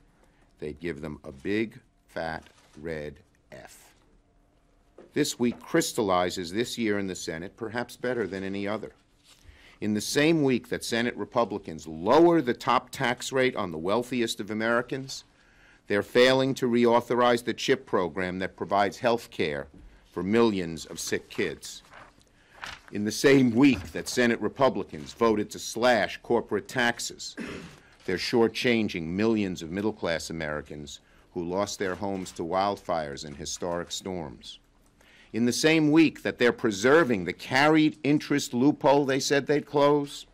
they'd give them a big, fat, red F. This week crystallizes this year in the Senate perhaps better than any other. In the same week that Senate Republicans lower the top tax rate on the wealthiest of Americans, they're failing to reauthorize the CHIP program that provides health care for millions of sick kids. In the same week that Senate Republicans voted to slash corporate taxes, they're shortchanging millions of middle-class Americans who lost their homes to wildfires and historic storms. In the same week that they're preserving the carried interest loophole they said they'd close,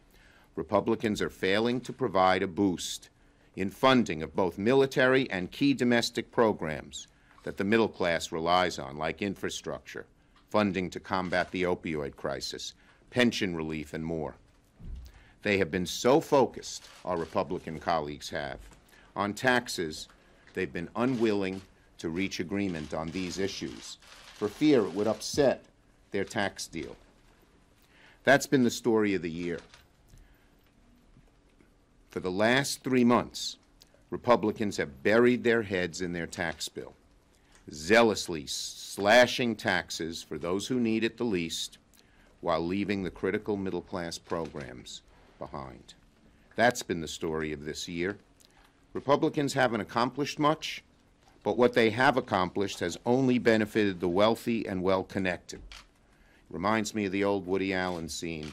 Republicans are failing to provide a boost in funding of both military and key domestic programs that the middle class relies on, like infrastructure, funding to combat the opioid crisis, pension relief, and more. They have been so focused, our Republican colleagues have, on taxes, they've been unwilling to reach agreement on these issues for fear it would upset their tax deal. That's been the story of the year. For the last 3 months, Republicans have buried their heads in their tax bill, zealously slashing taxes for those who need it the least, while leaving the critical middle-class programs behind. That's been the story of this year. Republicans haven't accomplished much, but what they have accomplished has only benefited the wealthy and well-connected. Reminds me of the old Woody Allen scene.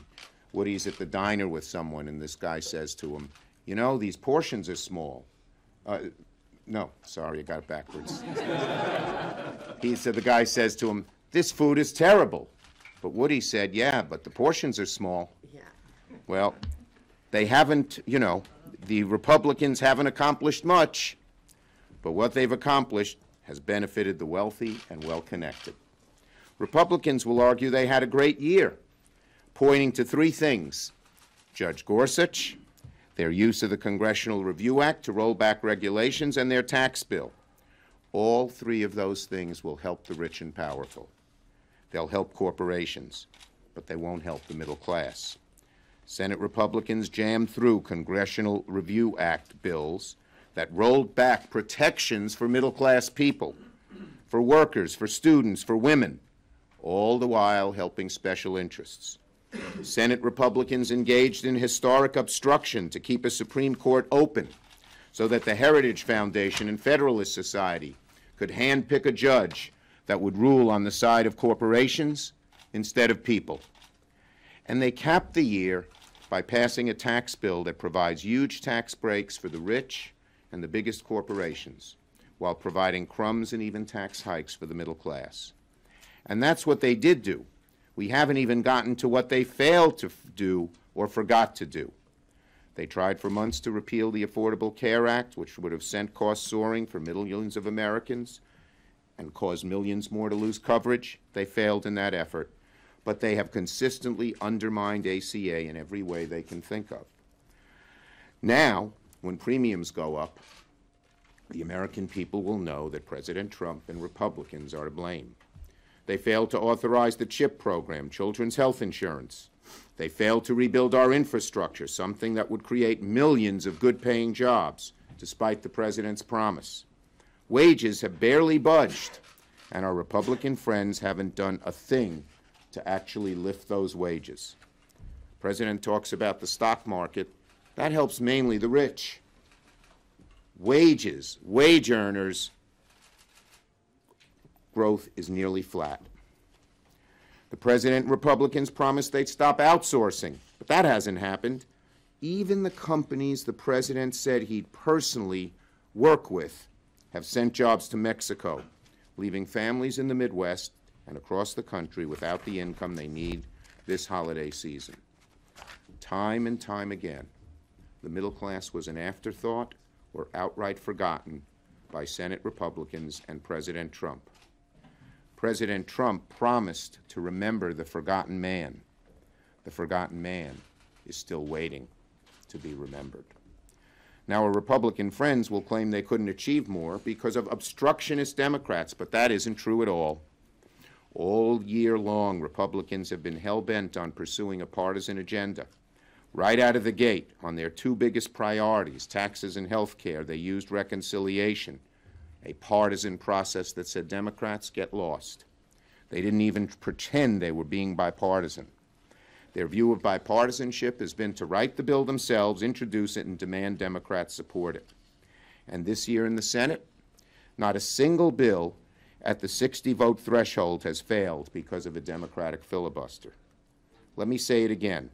Woody's at the diner with someone, and this guy says to him, "You know, these portions are small." No, sorry, I got it backwards. The guy says to him, "This food is terrible." But Woody said, "Yeah, but the portions are small." Yeah. Well, they haven't, the Republicans haven't accomplished much, but what they've accomplished has benefited the wealthy and well-connected. Republicans will argue they had a great year, pointing to 3 things: Judge Gorsuch, their use of the Congressional Review Act to roll back regulations, and their tax bill. All 3 of those things will help the rich and powerful. They'll help corporations, but they won't help the middle class. Senate Republicans jammed through Congressional Review Act bills that rolled back protections for middle-class people, for workers, for students, for women, all the while helping special interests. Senate Republicans engaged in historic obstruction to keep a Supreme Court open so that the Heritage Foundation and Federalist Society could handpick a judge that would rule on the side of corporations instead of people. And they capped the year by passing a tax bill that provides huge tax breaks for the rich and the biggest corporations, while providing crumbs and even tax hikes for the middle class. And that's what they did do. We haven't even gotten to what they failed to do or forgot to do. They tried for months to repeal the Affordable Care Act, which would have sent costs soaring for millions of Americans and caused millions more to lose coverage. They failed in that effort. But they have consistently undermined ACA in every way they can think of. Now, when premiums go up, the American people will know that President Trump and Republicans are to blame. They failed to authorize the CHIP program, children's health insurance. They failed to rebuild our infrastructure, something that would create millions of good-paying jobs, despite the president's promise. Wages have barely budged, and our Republican friends haven't done a thing to actually lift those wages. The president talks about the stock market. That helps mainly the rich. Wages, wage earners, growth is nearly flat. The president and Republicans promised they'd stop outsourcing, but that hasn't happened. Even the companies the president said he'd personally work with have sent jobs to Mexico, leaving families in the Midwest and across the country without the income they need this holiday season. Time and time again, the middle class was an afterthought or outright forgotten by Senate Republicans and President Trump. President Trump promised to remember the forgotten man. The forgotten man is still waiting to be remembered. Now, our Republican friends will claim they couldn't achieve more because of obstructionist Democrats, but that isn't true at all. All year long, Republicans have been hell-bent on pursuing a partisan agenda. Right out of the gate, on their two biggest priorities, taxes and health care, they used reconciliation, a partisan process that said Democrats get lost. They didn't even pretend they were being bipartisan. Their view of bipartisanship has been to write the bill themselves, introduce it, and demand Democrats support it. And this year in the Senate, not a single bill at the 60-vote threshold has failed because of a Democratic filibuster. Let me say it again.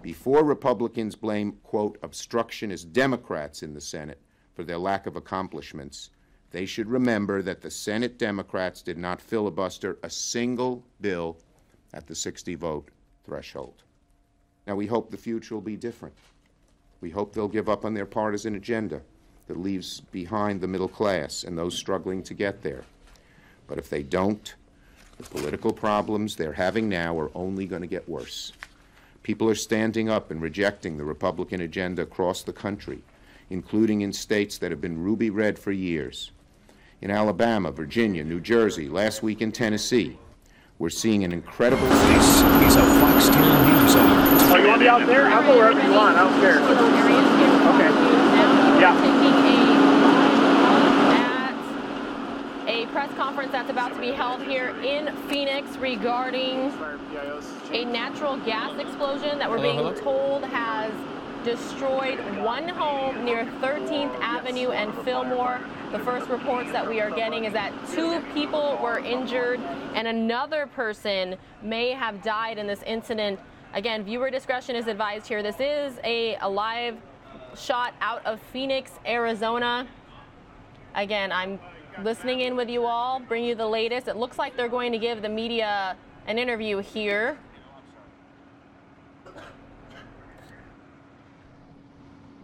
Before Republicans blame, quote, obstructionist Democrats in the Senate for their lack of accomplishments, they should remember that the Senate Democrats did not filibuster a single bill at the 60-vote threshold. Now, we hope the future will be different. We hope they'll give up on their partisan agenda that leaves behind the middle class and those struggling to get there. But if they don't, the political problems they're having now are only going to get worse. People are standing up and rejecting the Republican agenda across the country, including in states that have been ruby red for years. In Alabama, Virginia, New Jersey, last week in Tennessee, we're seeing an incredible... This is a Foxtown News Alert. Oh, you want me out there? I'll go wherever you want. I don't care. Okay. Yeah. A press conference that's about to be held here in Phoenix regarding a natural gas explosion that we're being told has destroyed one home near 13th Avenue and Fillmore. The first reports that we are getting is that 2 people were injured and another person may have died in this incident. Again, viewer discretion is advised here. This is a live shot out of Phoenix, Arizona. Again, I'm listening in with you all, bring you the latest. It looks like they're going to give the media an interview here.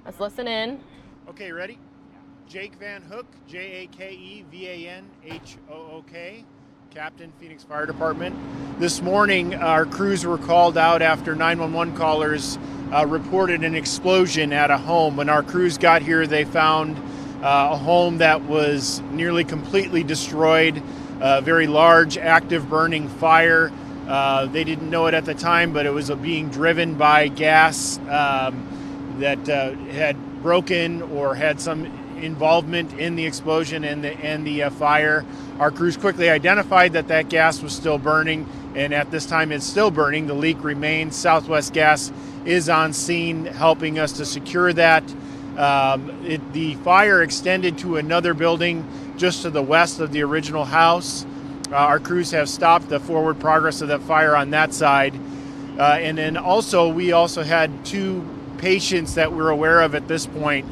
Let's listen in. Okay, ready? Jake Van Hook, Jakevanhook, Captain, Phoenix Fire Department. This morning, our crews were called out after 911 callers reported an explosion at a home. When our crews got here, they found a home that was nearly completely destroyed, a very large, active burning fire. They didn't know it at the time, but it was being driven by gas that had broken or had some involvement in the explosion and the fire. Our crews quickly identified that gas was still burning, and at this time it's still burning. The leak remains. Southwest Gas is on scene helping us to secure that. The fire extended to another building just to the west of the original house. Our crews have stopped the forward progress of that fire on that side. And then we also had 2 patients that we're aware of at this point.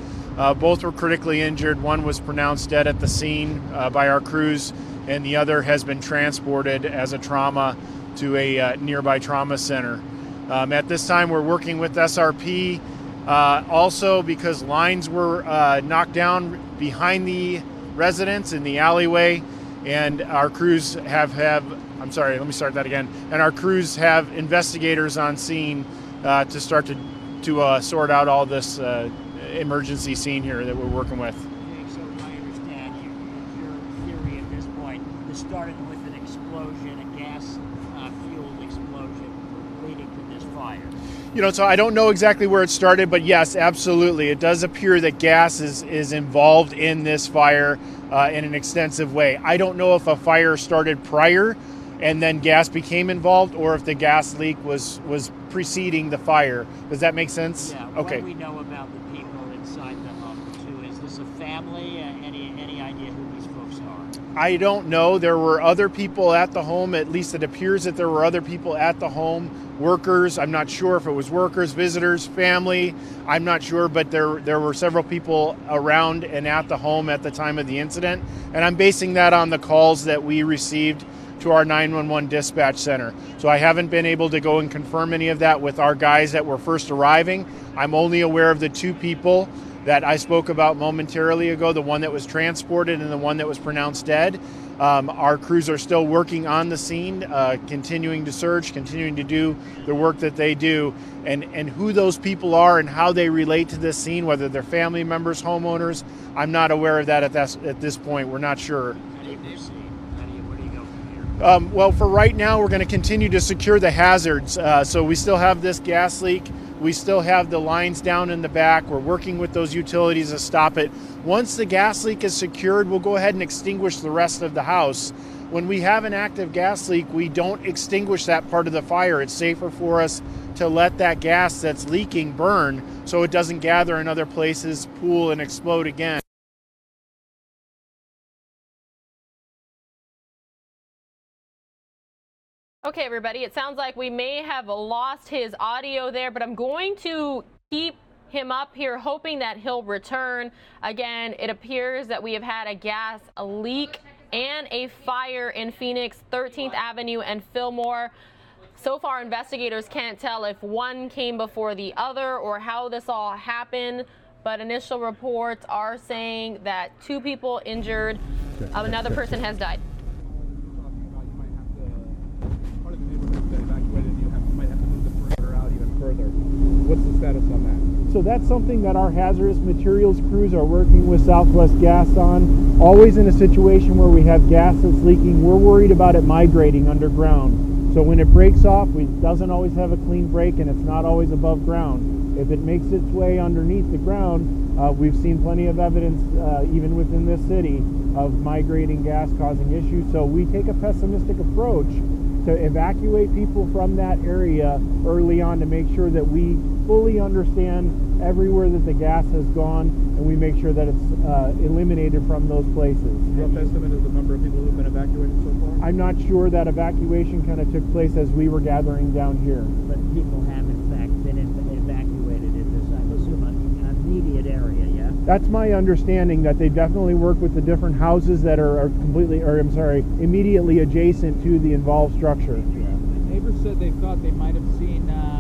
Both were critically injured. One was pronounced dead at the scene by our crews, and the other has been transported as a trauma to a nearby trauma center. At this time, we're working with SRP, also because lines were knocked down behind the residence in the alleyway, and our crews I'm sorry, let me start that again. And our crews have investigators on scene to start to sort out all this emergency scene here that we're working with. Okay, so I understand your theory at this point. This started with an explosion, a gas-fueled explosion leading to this fire. You know, so I don't know exactly where it started, but yes, absolutely. It does appear that gas is involved in this fire in an extensive way. I don't know if a fire started prior and then gas became involved, or if the gas leak was preceding the fire. Does that make sense? Yeah. Okay. What do we know about the people inside the home, too? Is this a family? Any idea who these folks are? I don't know. There were other people at the home. At least it appears that there were other people at the home. Workers. I'm not sure if it was workers, visitors, family. I'm not sure, but there were several people around and at the home at the time of the incident. And I'm basing that on the calls that we received to our 911 dispatch center. So I haven't been able to go and confirm any of that with our guys that were first arriving. I'm only aware of the two people that I spoke about momentarily ago, the one that was transported and the one that was pronounced dead. Our crews are still working on the scene, continuing to search, continuing to do the work that they do, and who those people are and how they relate to this scene, whether they're family members, homeowners, I'm not aware of that at this point. We're not sure. Well, for right now, we're going to continue to secure the hazards. So we still have this gas leak. We still have the lines down in the back. We're working with those utilities to stop it. Once the gas leak is secured, we'll go ahead and extinguish the rest of the house. When we have an active gas leak, we don't extinguish that part of the fire. It's safer for us to let that gas that's leaking burn so it doesn't gather in other places, pool, and explode again. Okay, everybody, it sounds like we may have lost his audio there, but I'm going to keep him up here, hoping that he'll return. Again, it appears that we have had a gas leak and a fire in Phoenix, 13th Avenue and Fillmore. So far, investigators can't tell if one came before the other or how this all happened, but initial reports are saying that 2 people injured, another person has died. What's the status on that? So that's something that our hazardous materials crews are working with Southwest Gas on. Always in a situation where we have gas that's leaking, we're worried about it migrating underground. So when it breaks off, it doesn't always have a clean break and it's not always above ground. If it makes its way underneath the ground, we've seen plenty of evidence, even within this city, of migrating gas causing issues. So we take a pessimistic approach to evacuate people from that area early on to make sure that we fully understand everywhere that the gas has gone and we make sure that it's eliminated from those places. Rough estimate of the number of people who've been evacuated so far? I'm not sure. That evacuation kind of took place as we were gathering down here. But people have in fact been evacuated in this, I assume, an immediate area, yeah? That's my understanding, that they definitely work with the different houses that are immediately adjacent to the involved structure. Neighbors said they thought they might have seen a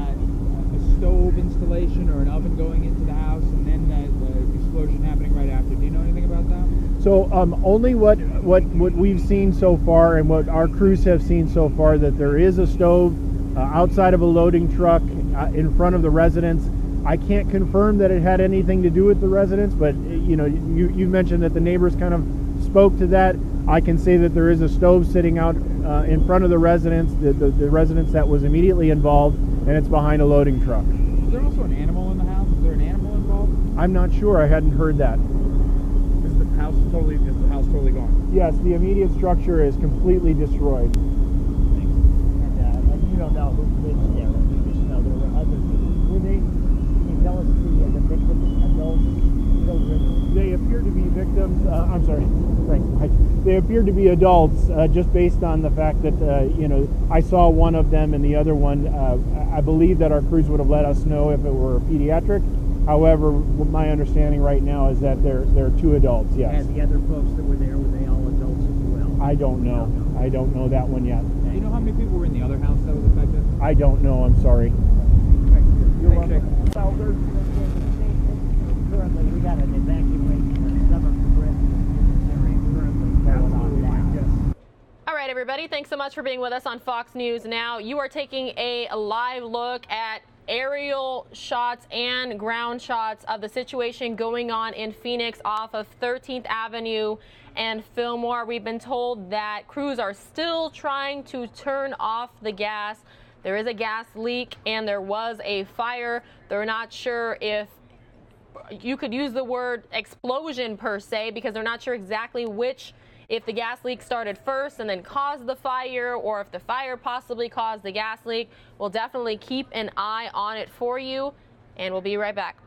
stove installation or an oven going into the house, and then the explosion happening right after. Do you know anything about that? So only what we've seen so far and what our crews have seen so far, that there is a stove outside of a loading truck in front of the residence. I can't confirm that it had anything to do with the residents, but you mentioned that the neighbors kind of spoke to that. I can say that there is a stove sitting out in front of the residence, the residence that was immediately involved, and it's behind a loading truck. Is there also an animal in the house? Is there an animal involved? I'm not sure. I hadn't heard that. Is the house totally gone? Yes, the immediate structure is completely destroyed. And you don't know who lives there. You just know there were other people. Were they? Can you tell us the victims, adults, children? They appear to be victims. I'm sorry. Thanks, Mike. They appear to be adults, just based on the fact that I saw one of them and the other one. I believe that our crews would have let us know if it were pediatric. However, my understanding right now is that they're 2 adults. Yes. And the other folks that were there, were they all adults as well? I don't know. I don't know that one yet. Do you know how many people were in the other house that was affected? I don't know. I'm sorry. You're welcome. So there's currently we got an evacuation of 7 residents in this area currently going on now. All right, everybody, thanks so much for being with us on Fox News Now. You are taking a live look at aerial shots and ground shots of the situation going on in Phoenix off of 13th Avenue and Fillmore. We've been told that crews are still trying to turn off the gas. There is a gas leak and there was a fire. They're not sure if you could use the word explosion per se, because they're not sure exactly if the gas leak started first and then caused the fire, or if the fire possibly caused the gas leak. We'll definitely keep an eye on it for you, and we'll be right back.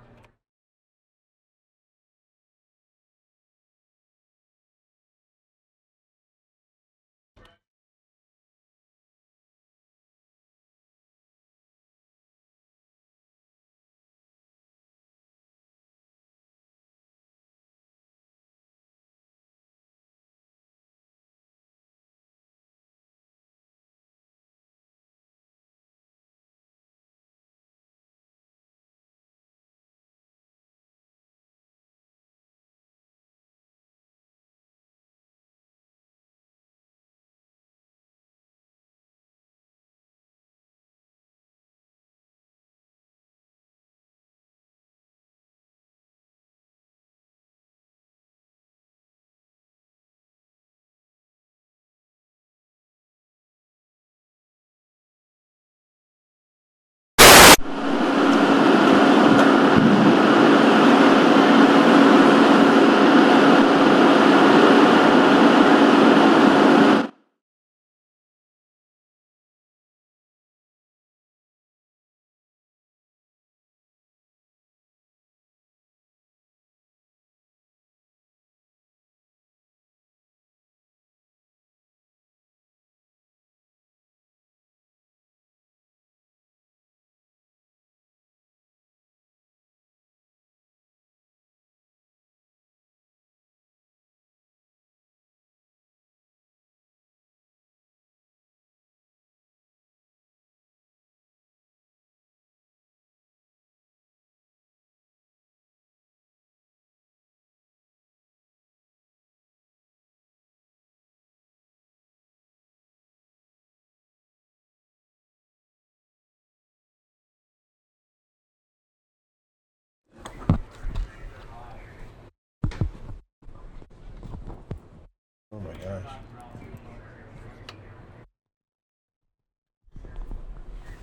Oh my gosh.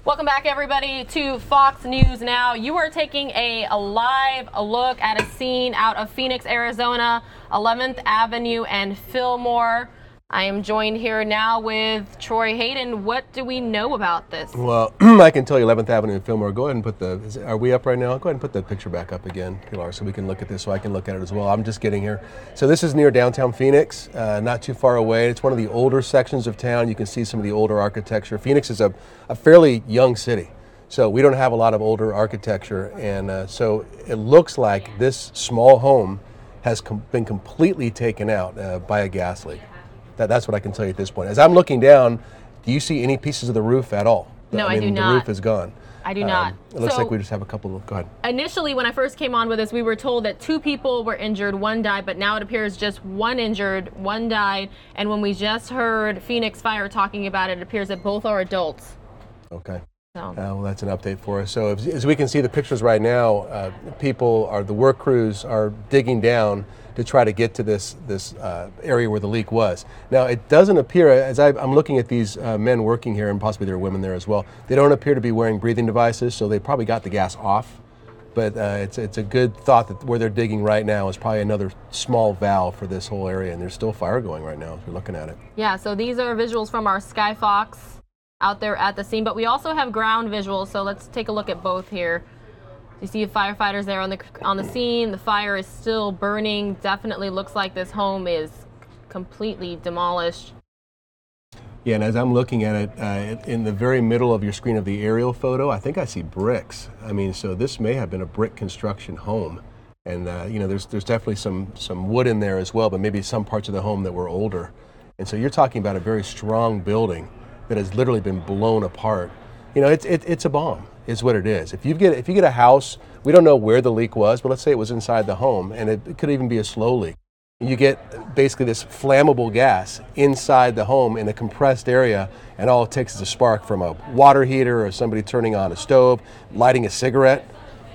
Welcome back, everybody, to Fox News Now. You are taking a live look at a scene out of Phoenix, Arizona, 11th Avenue and Fillmore. I am joined here now with Troy Hayden. What do we know about this? Well, I can tell you 11th Avenue and Fillmore. Go ahead and put are we up right now? Go ahead and put the picture back up again, Pilar, so we can look at this, so I can look at it as well. I'm just getting here. So this is near downtown Phoenix, not too far away. It's one of the older sections of town. You can see some of the older architecture. Phoenix is a fairly young city, so we don't have a lot of older architecture. And so it looks like this small home has been completely taken out by a gas leak. That's what I can tell you at this point. As I'm looking down, do you see any pieces of the roof at all? No, I do not. The roof is gone. I do not. It looks like we just have a couple of, go ahead. Initially, when I first came on with this, we were told that 2 people were injured, 1 died, but now it appears just 1 injured, 1 died. And when we just heard Phoenix Fire talking about it, it appears that both are adults. Okay. So. Well, that's an update for us. So as we can see the pictures right now, the work crews are digging down to try to get to this area where the leak was. Now, it doesn't appear, as I'm looking at these men working here, and possibly there are women there as well, they don't appear to be wearing breathing devices, so they probably got the gas off. But it's a good thought that where they're digging right now is probably another small valve for this whole area, and there's still fire going right now as we're looking at it. Yeah, so these are visuals from our Skyfox out there at the scene, but we also have ground visuals, so let's take a look at both here. You see firefighters there on the scene. The fire is still burning. Definitely looks like this home is completely demolished. Yeah, and as I'm looking at it, in the very middle of your screen of the aerial photo, I think I see bricks. I mean, so this may have been a brick construction home. And, there's definitely some wood in there as well, but maybe some parts of the home that were older. And so you're talking about a very strong building that has literally been blown apart. You know, it's a bomb, is what it is. If you get a house, we don't know where the leak was, but let's say it was inside the home, and it could even be a slow leak. You get basically this flammable gas inside the home in a compressed area, and all it takes is a spark from a water heater or somebody turning on a stove, lighting a cigarette,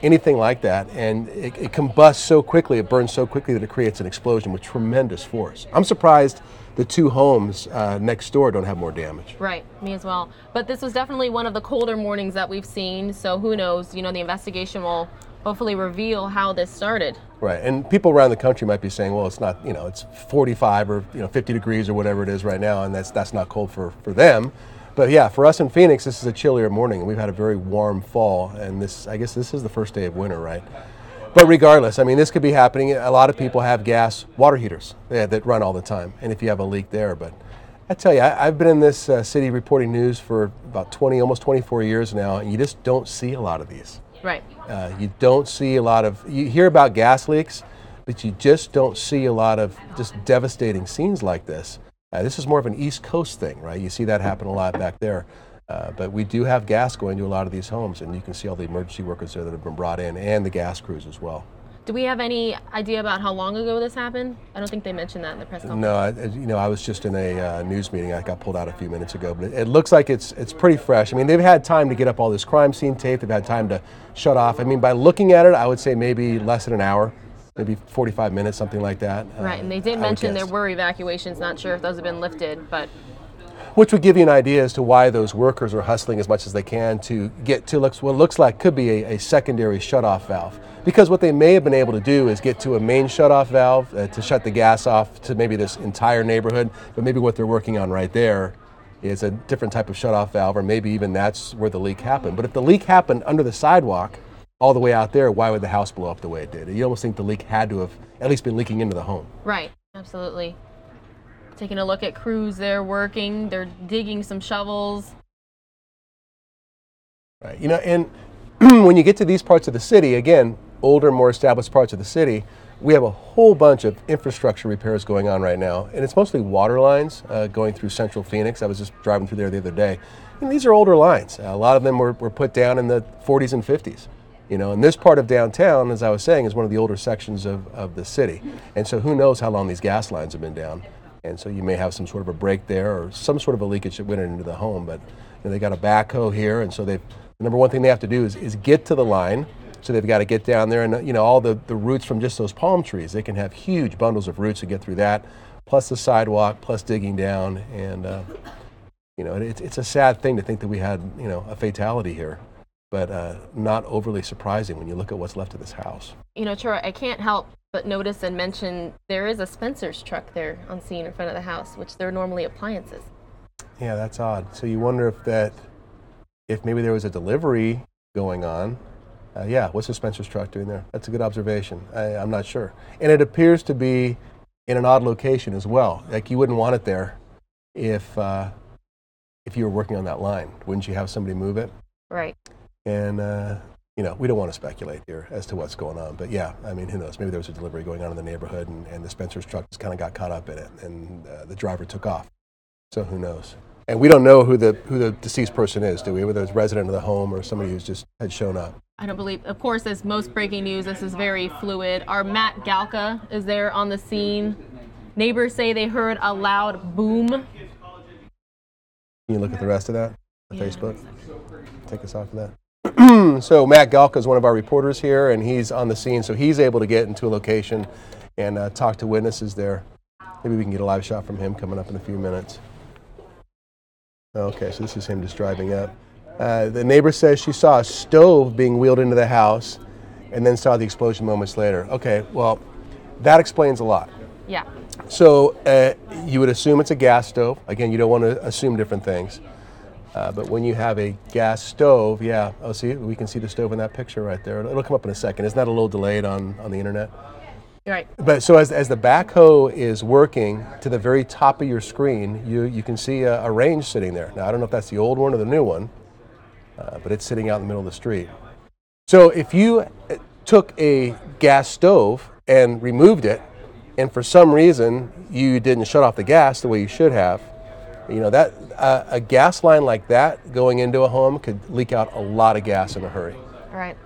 anything like that, and it combusts so quickly, it burns so quickly that it creates an explosion with tremendous force. I'm surprised the two homes next door don't have more damage. Right, me as well. But this was definitely one of the colder mornings that we've seen, so who knows, you know, the investigation will hopefully reveal how this started. Right, and people around the country might be saying, well, it's not, you know, it's 45 or 50 degrees or whatever it is right now, and that's not cold for them. But yeah, for us in Phoenix, this is a chillier morning, and we've had a very warm fall, and I guess this is the first day of winter, right? But regardless, I mean, this could be happening. A lot of people have gas water heaters that run all the time, and if you have a leak there, but I tell you, I've been in this city reporting news for about almost 24 years now, and you just don't see a lot of these. Right. You don't see a lot of, you hear about gas leaks, but you just don't see a lot of just devastating scenes like this. This is more of an East Coast thing, right? You see that happen a lot back there. But we do have gas going to a lot of these homes, and you can see all the emergency workers there that have been brought in, and the gas crews as well. Do we have any idea about how long ago this happened? I don't think they mentioned that in the press conference. No, I was just in a news meeting. I got pulled out a few minutes ago, but it looks like it's pretty fresh. I mean, they've had time to get up all this crime scene tape. They've had time to shut off. I mean, by looking at it, I would say maybe less than an hour, maybe 45 minutes, something like that. Right, and they did mention there were evacuations. Not sure if those have been lifted, but which would give you an idea as to why those workers are hustling as much as they can to get to what looks like could be a secondary shutoff valve. Because what they may have been able to do is get to a main shutoff valve to shut the gas off to maybe this entire neighborhood, but maybe what they're working on right there is a different type of shutoff valve, or maybe even that's where the leak happened. But if the leak happened under the sidewalk all the way out there, why would the house blow up the way it did? You almost think the leak had to have at least been leaking into the home. Right, absolutely. Taking a look at crews there working, they're digging some shovels. Right, you know, and when you get to these parts of the city, again, older, more established parts of the city, we have a whole bunch of infrastructure repairs going on right now, and it's mostly water lines going through central Phoenix. I was just driving through there the other day, and these are older lines. A lot of them were put down in the 40s and 50s. You know, and this part of downtown, as I was saying, is one of the older sections of the city, and so who knows how long these gas lines have been down. And so you may have some sort of a break there or some sort of a leakage that went into the home. But you know, they got a backhoe here, and so the number one thing they have to do is get to the line. So they've got to get down there, and you know, all the roots from just those palm trees, they can have huge bundles of roots to get through that, plus the sidewalk, plus digging down. And you know, it's a sad thing to think that we had, you know, a fatality here, but not overly surprising when you look at what's left of this house. You know, Troy, I can't help but notice and mention there is a Spencer's truck there on scene in front of the house, which they're normally appliances. Yeah, that's odd. So you wonder if maybe there was a delivery going on. Yeah, what's the Spencer's truck doing there? That's a good observation. I'm not sure. And it appears to be in an odd location as well. Like you wouldn't want it there if you were working on that line. Wouldn't you have somebody move it? Right. And you know, we don't want to speculate here as to what's going on, but yeah, I mean, who knows? Maybe there was a delivery going on in the neighborhood, and the Spencer's truck just kind of got caught up in it, and the driver took off. So who knows? And we don't know who the deceased person is, do we? Whether it's a resident of the home or somebody who's just had shown up. I don't believe, of course, as most breaking news, this is very fluid. Our Matt Galka is there on the scene. Neighbors say they heard a loud boom. Can you look at the rest of that on Facebook? Take us off of that. So Matt Galka is one of our reporters here, and he's on the scene, so he's able to get into a location and talk to witnesses there. Maybe we can get a live shot from him coming up in a few minutes. Okay, so this is him just driving up. The neighbor says she saw a stove being wheeled into the house and then saw the explosion moments later. Okay, well, that explains a lot. Yeah. So you would assume it's a gas stove. Again, you don't want to assume different things. But when you have a gas stove, yeah, oh, see, we can see the stove in that picture right there. It'll come up in a second. Isn't that a little delayed on the internet? Right. But so as the backhoe is working to the very top of your screen, you can see a range sitting there. Now, I don't know if that's the old one or the new one, but it's sitting out in the middle of the street. So if you took a gas stove and removed it, and for some reason you didn't shut off the gas the way you should have, you know, that a gas line like that going into a home could leak out a lot of gas in a hurry. Right.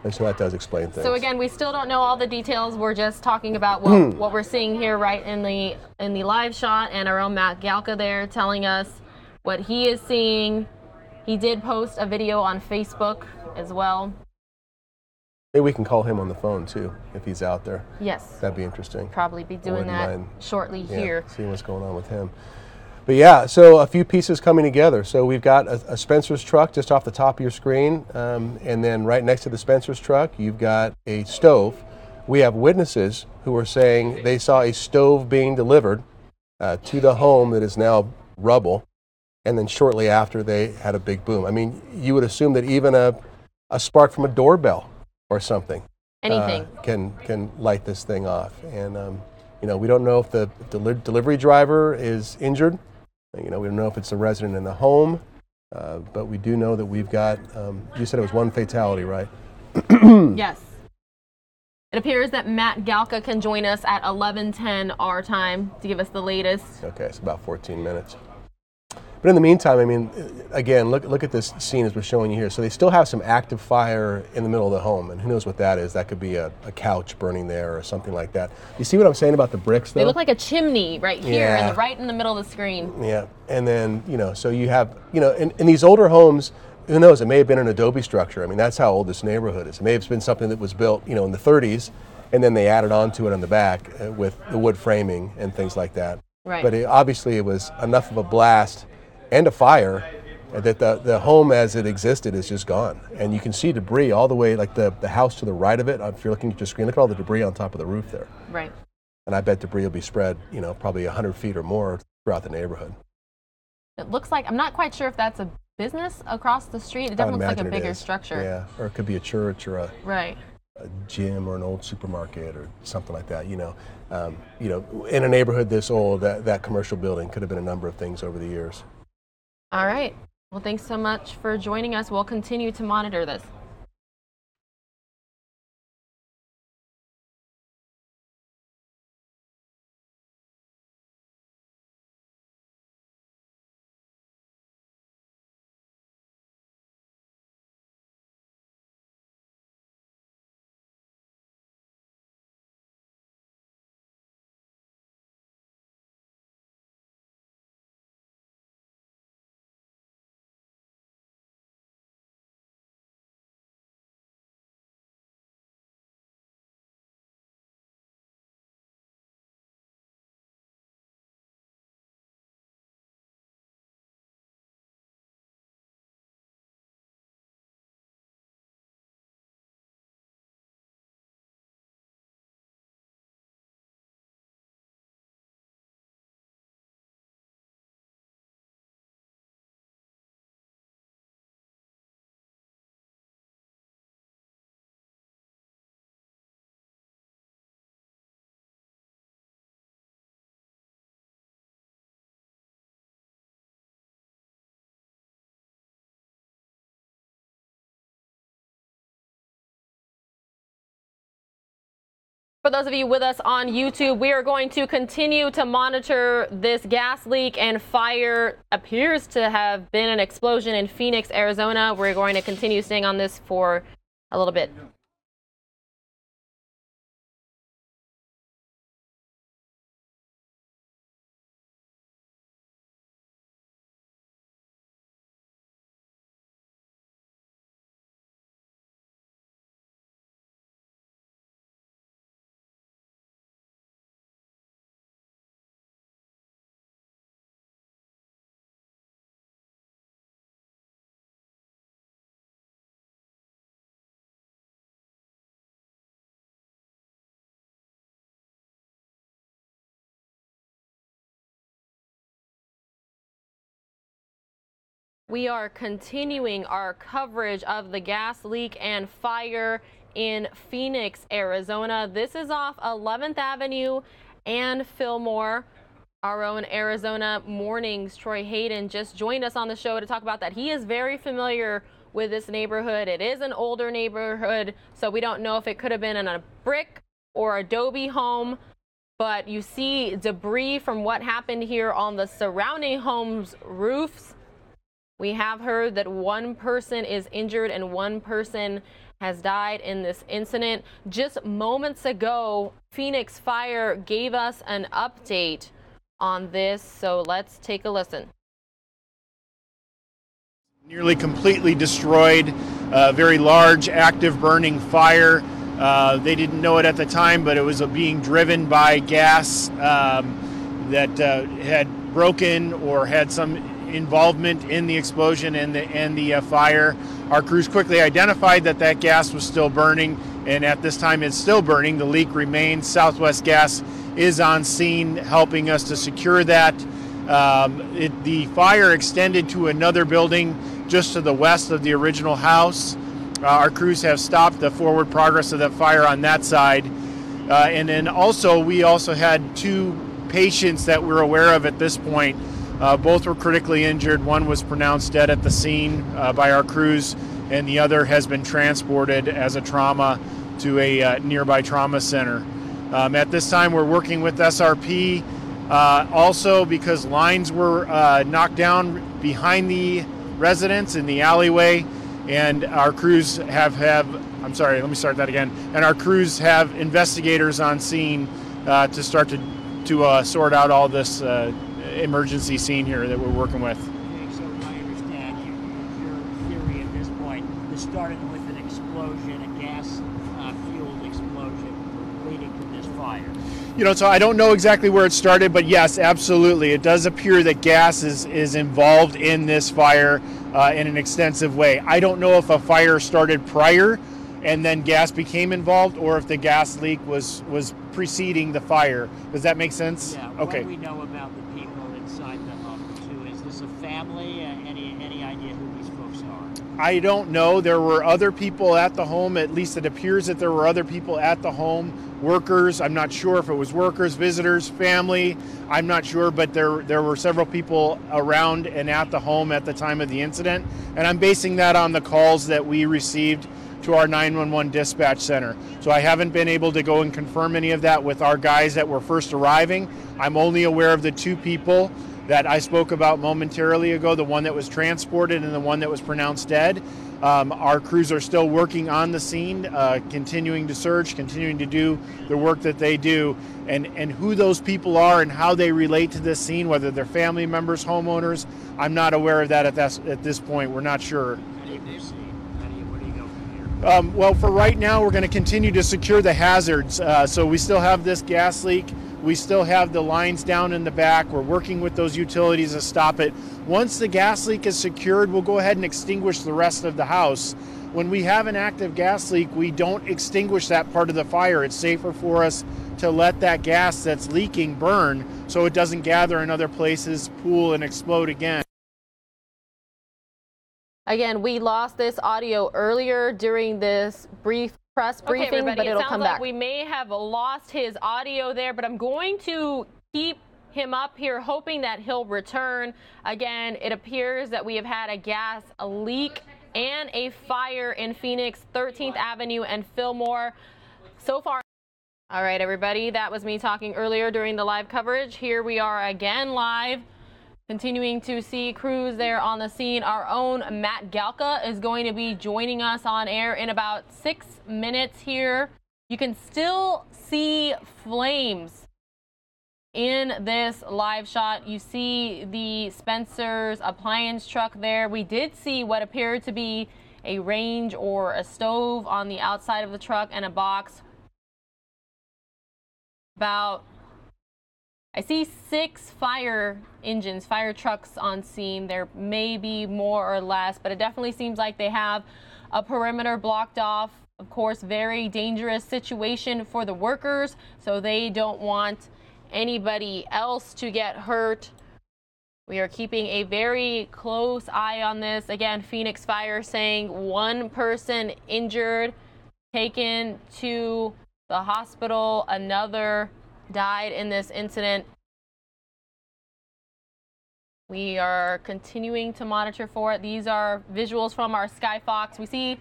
And so that does explain things. So again, we still don't know all the details. We're just talking about what we're seeing here right in the live shot, and our own Matt Galka there telling us what he is seeing. He did post a video on Facebook as well. Maybe we can call him on the phone too if he's out there. Yes. That'd be interesting. Probably be doing that shortly here. See what's going on with him. But yeah, so a few pieces coming together. So we've got a Spencer's truck just off the top of your screen, and then right next to the Spencer's truck, you've got a stove. We have witnesses who are saying they saw a stove being delivered to the home that is now rubble, and then shortly after they had a big boom. I mean, you would assume that even a spark from a doorbell or something anything can light this thing off. And you know, we don't know if the delivery driver is injured. You know, we don't know if it's a resident in the home, but we do know that we've got, you said it was one fatality, right? Yes. It appears that Matt Galka can join us at 11:10 our time to give us the latest. Okay, it's about 14 minutes. But in the meantime, I mean, again, look at this scene as we're showing you here. So they still have some active fire in the middle of the home, and who knows what that is. That could be a couch burning there or something like that. You see what I'm saying about the bricks, though? They look like a chimney right here, Yeah. right in the middle of the screen. Yeah, and then, you know, so you have, you know, in these older homes, who knows, it may have been an adobe structure. I mean, that's how old this neighborhood is. It may have been something that was built, you know, in the 30s, and then they added on to it on the back with the wood framing and things like that. Right. But obviously it was enough of a blast and a fire that the home as it existed is just gone. And you can see debris all the way, like the house to the right of it. If you're looking at your screen, look at all the debris on top of the roof there. Right. And I bet debris will be spread, you know, probably 100 feet or more throughout the neighborhood. It looks like, I'm not quite sure if that's a business across the street. It definitely looks like a bigger structure. Yeah, or it could be a church or a gym or an old supermarket or something like that. You know, in a neighborhood this old, that commercial building could have been a number of things over the years. All right. Well, thanks so much for joining us. We'll continue to monitor this. For those of you with us on YouTube, we are going to continue to monitor this gas leak and fire. Appears to have been an explosion in Phoenix, Arizona. We're going to continue staying on this for a little bit. We are continuing our coverage of the gas leak and fire in Phoenix, Arizona. This is off 11th Avenue and Fillmore. Our own Arizona Mornings, Troy Hayden, just joined us on the show to talk about that. He is very familiar with this neighborhood. It is an older neighborhood, so we don't know if it could have been in a brick or adobe home. but you see debris from what happened here on the surrounding homes' roofs. We have heard that one person is injured and one person has died in this incident. Just moments ago, Phoenix Fire gave us an update on this, so let's take a listen. Nearly completely destroyed, very large, active burning fire. They didn't know it at the time, but it was being driven by gas that had broken or had some involvement in the explosion and the fire. Our crews quickly identified that gas was still burning, and at this time it's still burning. The leak remains. Southwest Gas is on scene helping us to secure that. The fire extended to another building just to the west of the original house. Our crews have stopped the forward progress of that fire on that side. And then we also had 2 patients that we're aware of at this point. Both were critically injured. One was pronounced dead at the scene by our crews, and the other has been transported as a trauma to a nearby trauma center. At this time, we're working with SRP. Also, because lines were knocked down behind the residents in the alleyway, and our crews have and our crews have investigators on scene to start to sort out all this emergency scene here that we're working with. Okay, so I understand your theory at this point. This started with an explosion, a gas-fueled explosion leading to this fire. So I don't know exactly where it started, but yes, absolutely. It does appear that gas is involved in this fire in an extensive way. I don't know if a fire started prior and then gas became involved, or if the gas leak was preceding the fire. Does that make sense? Yeah. Okay. What do we know about the people inside the home, too? Is this a family? Any idea who these folks are? I don't know. There were other people at the home. At least it appears that there were other people at the home. Workers. I'm not sure if it was workers, visitors, family. I'm not sure, but there were several people around and at the home at the time of the incident. And I'm basing that on the calls that we received to our 911 dispatch center. So I haven't been able to go and confirm any of that with our guys that were first arriving. I'm only aware of the 2 people that I spoke about momentarily ago, the one that was transported and the one that was pronounced dead. Our crews are still working on the scene, continuing to search, continuing to do the work that they do, and who those people are and how they relate to this scene, whether they're family members, homeowners, I'm not aware of that at this point. We're not sure. Well, for right now, we're going to continue to secure the hazards. So we still have this gas leak. We still have the lines down in the back. We're working with those utilities to stop it. Once the gas leak is secured, we'll go ahead and extinguish the rest of the house. When we have an active gas leak, we don't extinguish that part of the fire. It's safer for us to let that gas that's leaking burn so it doesn't gather in other places, pool, and explode again. Again, we lost this audio earlier during this brief press briefing, but it'll come back. We may have lost his audio there, but I'm going to keep him up here, hoping that he'll return. Again, it appears that we have had a gas leak and a fire in Phoenix, 13th Avenue and Fillmore. So far. All right, everybody, that was me talking earlier during the live coverage. Here we are again live. Continuing to see crews there on the scene. Our own Matt Galka is going to be joining us on air in about 6 minutes here. You can still see flames in this live shot. You see the Spencer's appliance truck there. We did see what appeared to be a range or a stove on the outside of the truck and a box. I see 6 fire engines, fire trucks on scene. There may be more or less, but it definitely seems like they have a perimeter blocked off. Of course, very dangerous situation for the workers, so they don't want anybody else to get hurt. We are keeping a very close eye on this. Again, Phoenix Fire saying 1 person injured, taken to the hospital, another died in this incident. We are continuing to monitor for it. These are visuals from our Skyfox. We see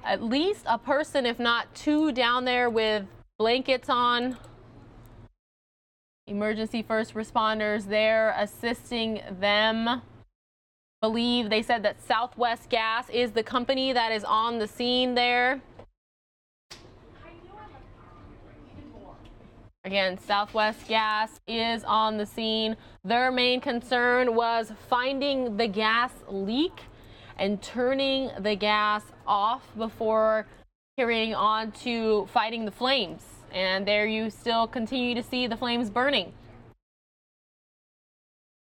at least a person, if not 2, down there with blankets on. Emergency first responders there assisting them. They said that Southwest Gas is the company that is on the scene there. Again, Southwest Gas is on the scene. Their main concern was finding the gas leak and turning the gas off before carrying on to fighting the flames. And there you still continue to see the flames burning.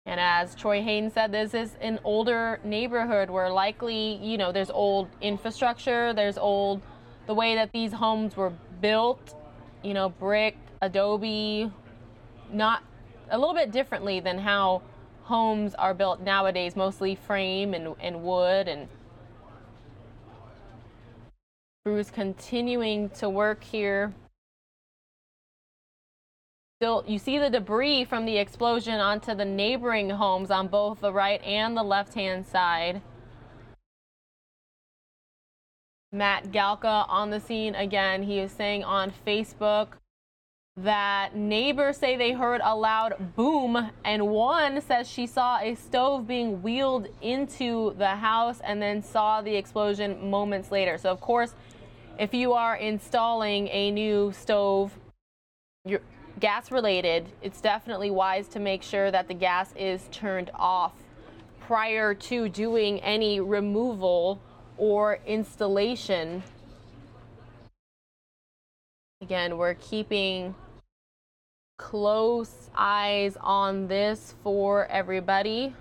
And as Troy Hayden said, this is an older neighborhood where likely, you know, there's old infrastructure, the way that these homes were built, you know, brick, adobe, not a little bit differently than how homes are built nowadays, mostly frame and wood. And crews continuing to work here. Still, you see the debris from the explosion onto the neighboring homes on both the right and the left-hand side. Matt Galka on the scene again. He is saying on Facebook that neighbors say they heard a loud boom, and one says she saw a stove being wheeled into the house and then saw the explosion moments later. So of course, if you are installing a new stove, you're gas related, it's definitely wise to make sure that the gas is turned off prior to doing any removal or installation. Again, we're keeping close eyes on this for everybody.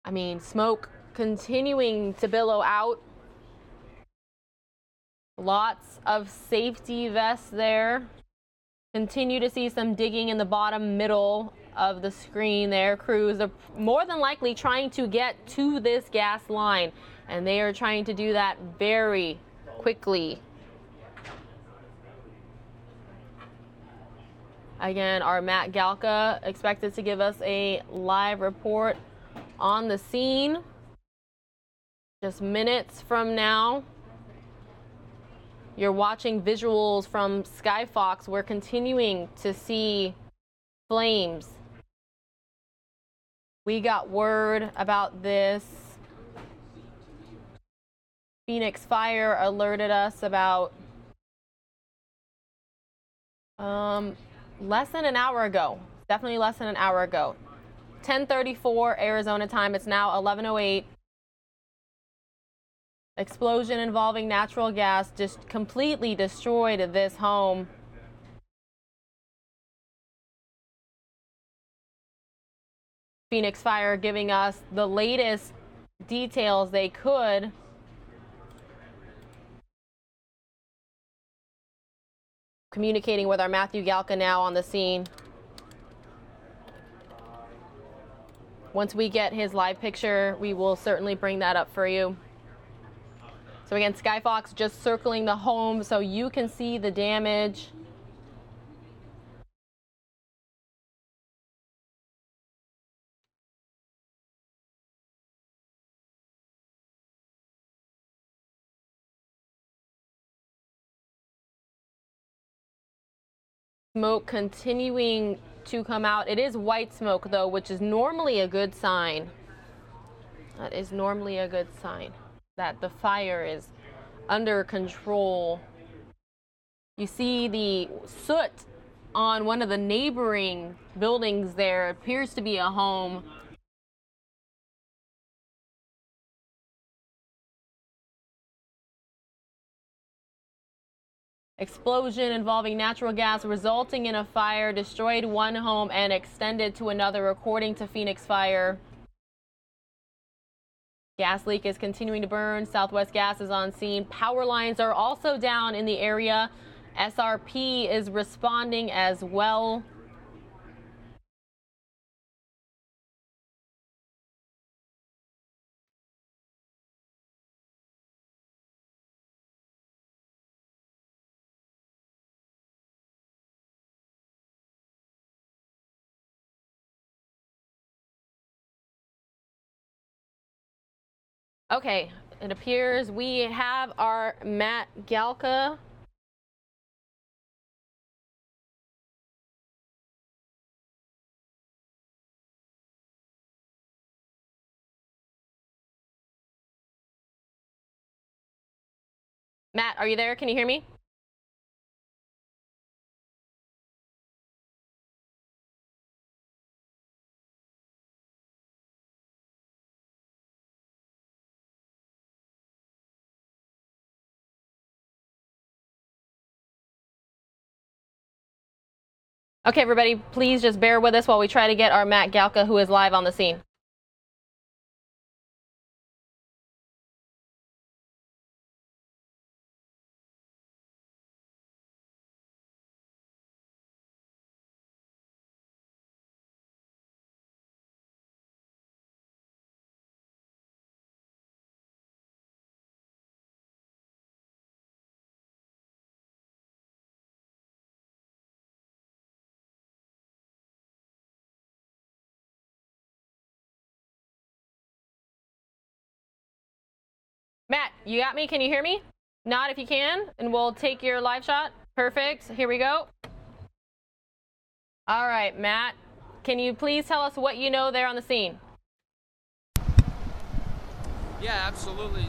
I mean, smoke continuing to billow out. Lots of safety vests there. Continue to see some digging in the bottom middle of the screen there. Crews are more than likely trying to get to this gas line, and they are trying to do that very quickly. Again, our Matt Galka expected to give us a live report on the scene just minutes from now. You're watching visuals from Skyfox. We're continuing to see flames. We got word about this. Phoenix Fire alerted us about less than an hour ago. Definitely less than an hour ago. 10:34 Arizona time. It's now 11:08. Explosion involving natural gas just completely destroyed this home. Phoenix Fire giving us the latest details they could. Communicating with our Matthew Galka now on the scene. Once we get his live picture, we will certainly bring that up for you. So again, Skyfox just circling the home so you can see the damage. Smoke continuing to come out. It is white smoke though, which is normally a good sign. That is normally a good sign that the fire is under control. You see the soot on one of the neighboring buildings there. It appears to be a home. Explosion involving natural gas resulting in a fire, destroyed one home and extended to another, according to Phoenix Fire. Gas leak is continuing to burn. Southwest Gas is on scene. Power lines are also down in the area. SRP is responding as well. Okay, it appears we have our Matt Galka Matt, are you there? Can you hear me? Okay, everybody, please just bear with us while we try to get our Matt Galka, who is live on the scene. Matt, you got me? Can you hear me? Nod if you can, and we'll take your live shot. Perfect. Here we go. All right, Matt, can you please tell us what you know there on the scene? Yeah, absolutely.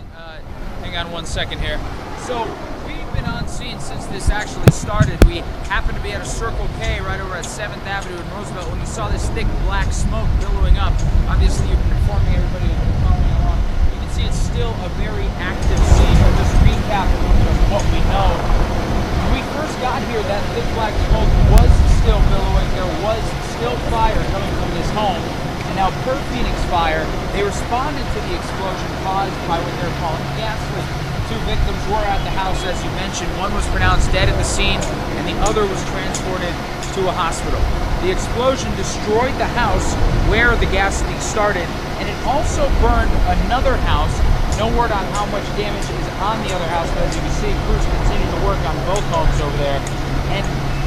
Hang on 1 second here. So we've been on scene since this actually started. We happened to be at a Circle K right over at 7th Avenue in Roosevelt when we saw this thick black smoke billowing up. Obviously, you've been informing everybody who's been following along. You can see it's still a very active scene. We'll just recap a little bit of what we know. When we first got here, that thick black smoke was still billowing. There was still fire coming from this home. And now, per Phoenix Fire, they responded to the explosion caused by what they're calling gas leak. 2 victims were at the house, as you mentioned. One was pronounced dead at the scene, and the other was transported to a hospital. The explosion destroyed the house where the gas leak started, and it also burned another house. No word on how much damage is on the other house, but as you can see, crews continue to work on both homes over there. And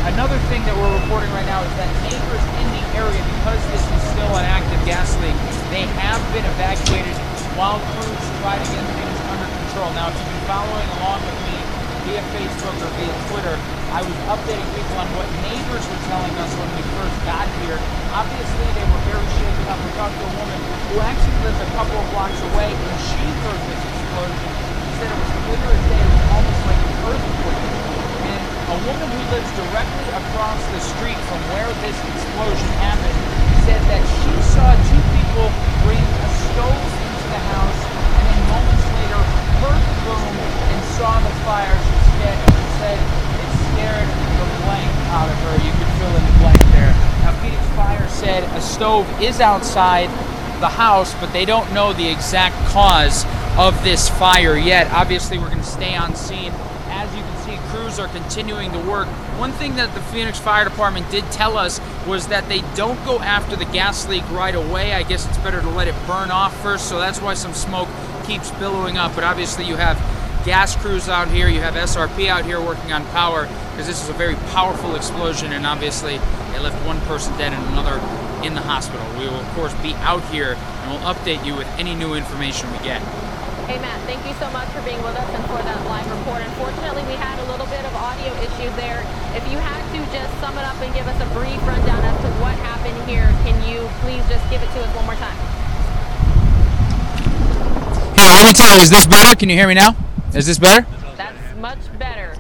another thing that we're reporting right now is that neighbors in the area, because this is still an active gas leak, they have been evacuated while crews try to get things under control. Now, if you've been following along with me via Facebook or via Twitter, I was updating people on what neighbors were telling us when we first got here. Obviously, they were very shaken up. We talked to a woman who actually lives a couple of blocks away, and she heard this explosion. She said it was clear as day. It was almost like an earthquake. And a woman who lives directly across the street from where this explosion happened said that she saw 2 people bring a stove into the house, and then moments later heard the boom and saw the fire. She said it scared the blank out of her. You could fill in the blank there. Now, Phoenix Fire said a stove is outside the house, but they don't know the exact cause of this fire yet. Obviously, we're going to stay on scene. As you can see, crews are continuing to work. One thing that the Phoenix Fire Department did tell us was that they don't go after the gas leak right away. I guess it's better to let it burn off first, so that's why some smoke keeps billowing up. But obviously you have gas crews out here, you have SRP out here working on power, because this is a very powerful explosion, and obviously they left 1 person dead and another in the hospital. We will, of course, be out here, and we'll update you with any new information we get. Hey, Matt, thank you so much for being with us and for that live report. Unfortunately, we had a little bit of audio issues there. If you had to just sum it up and give us a brief rundown as to what happened here, can you please just give it to us one more time? Here, let me tell you, is this better? Can you hear me now? Is this better? That's much better.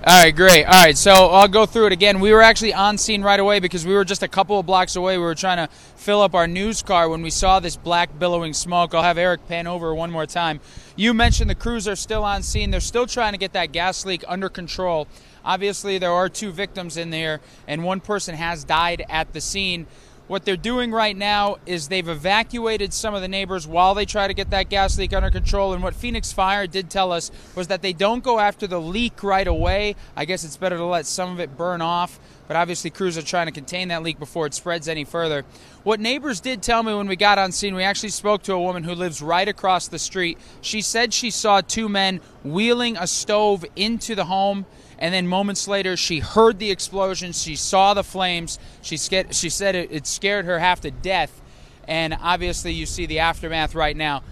All right, great. All right, so I'll go through it again. We were actually on scene right away because we were just a couple of blocks away. We were trying to fill up our news car when we saw this black billowing smoke. I'll have Eric pan over one more time. You mentioned the crews are still on scene. They're still trying to get that gas leak under control. Obviously, there are 2 victims in there, and 1 person has died at the scene. What they're doing right now is they've evacuated some of the neighbors while they try to get that gas leak under control. And what Phoenix Fire did tell us was that they don't go after the leak right away. I guess it's better to let some of it burn off. But obviously crews are trying to contain that leak before it spreads any further. What neighbors did tell me when we got on scene, we actually spoke to a woman who lives right across the street. She said she saw 2 men wheeling a stove into the home. And then moments later, she heard the explosion. She saw the flames. She said it scared her half to death. And obviously, you see the aftermath right now.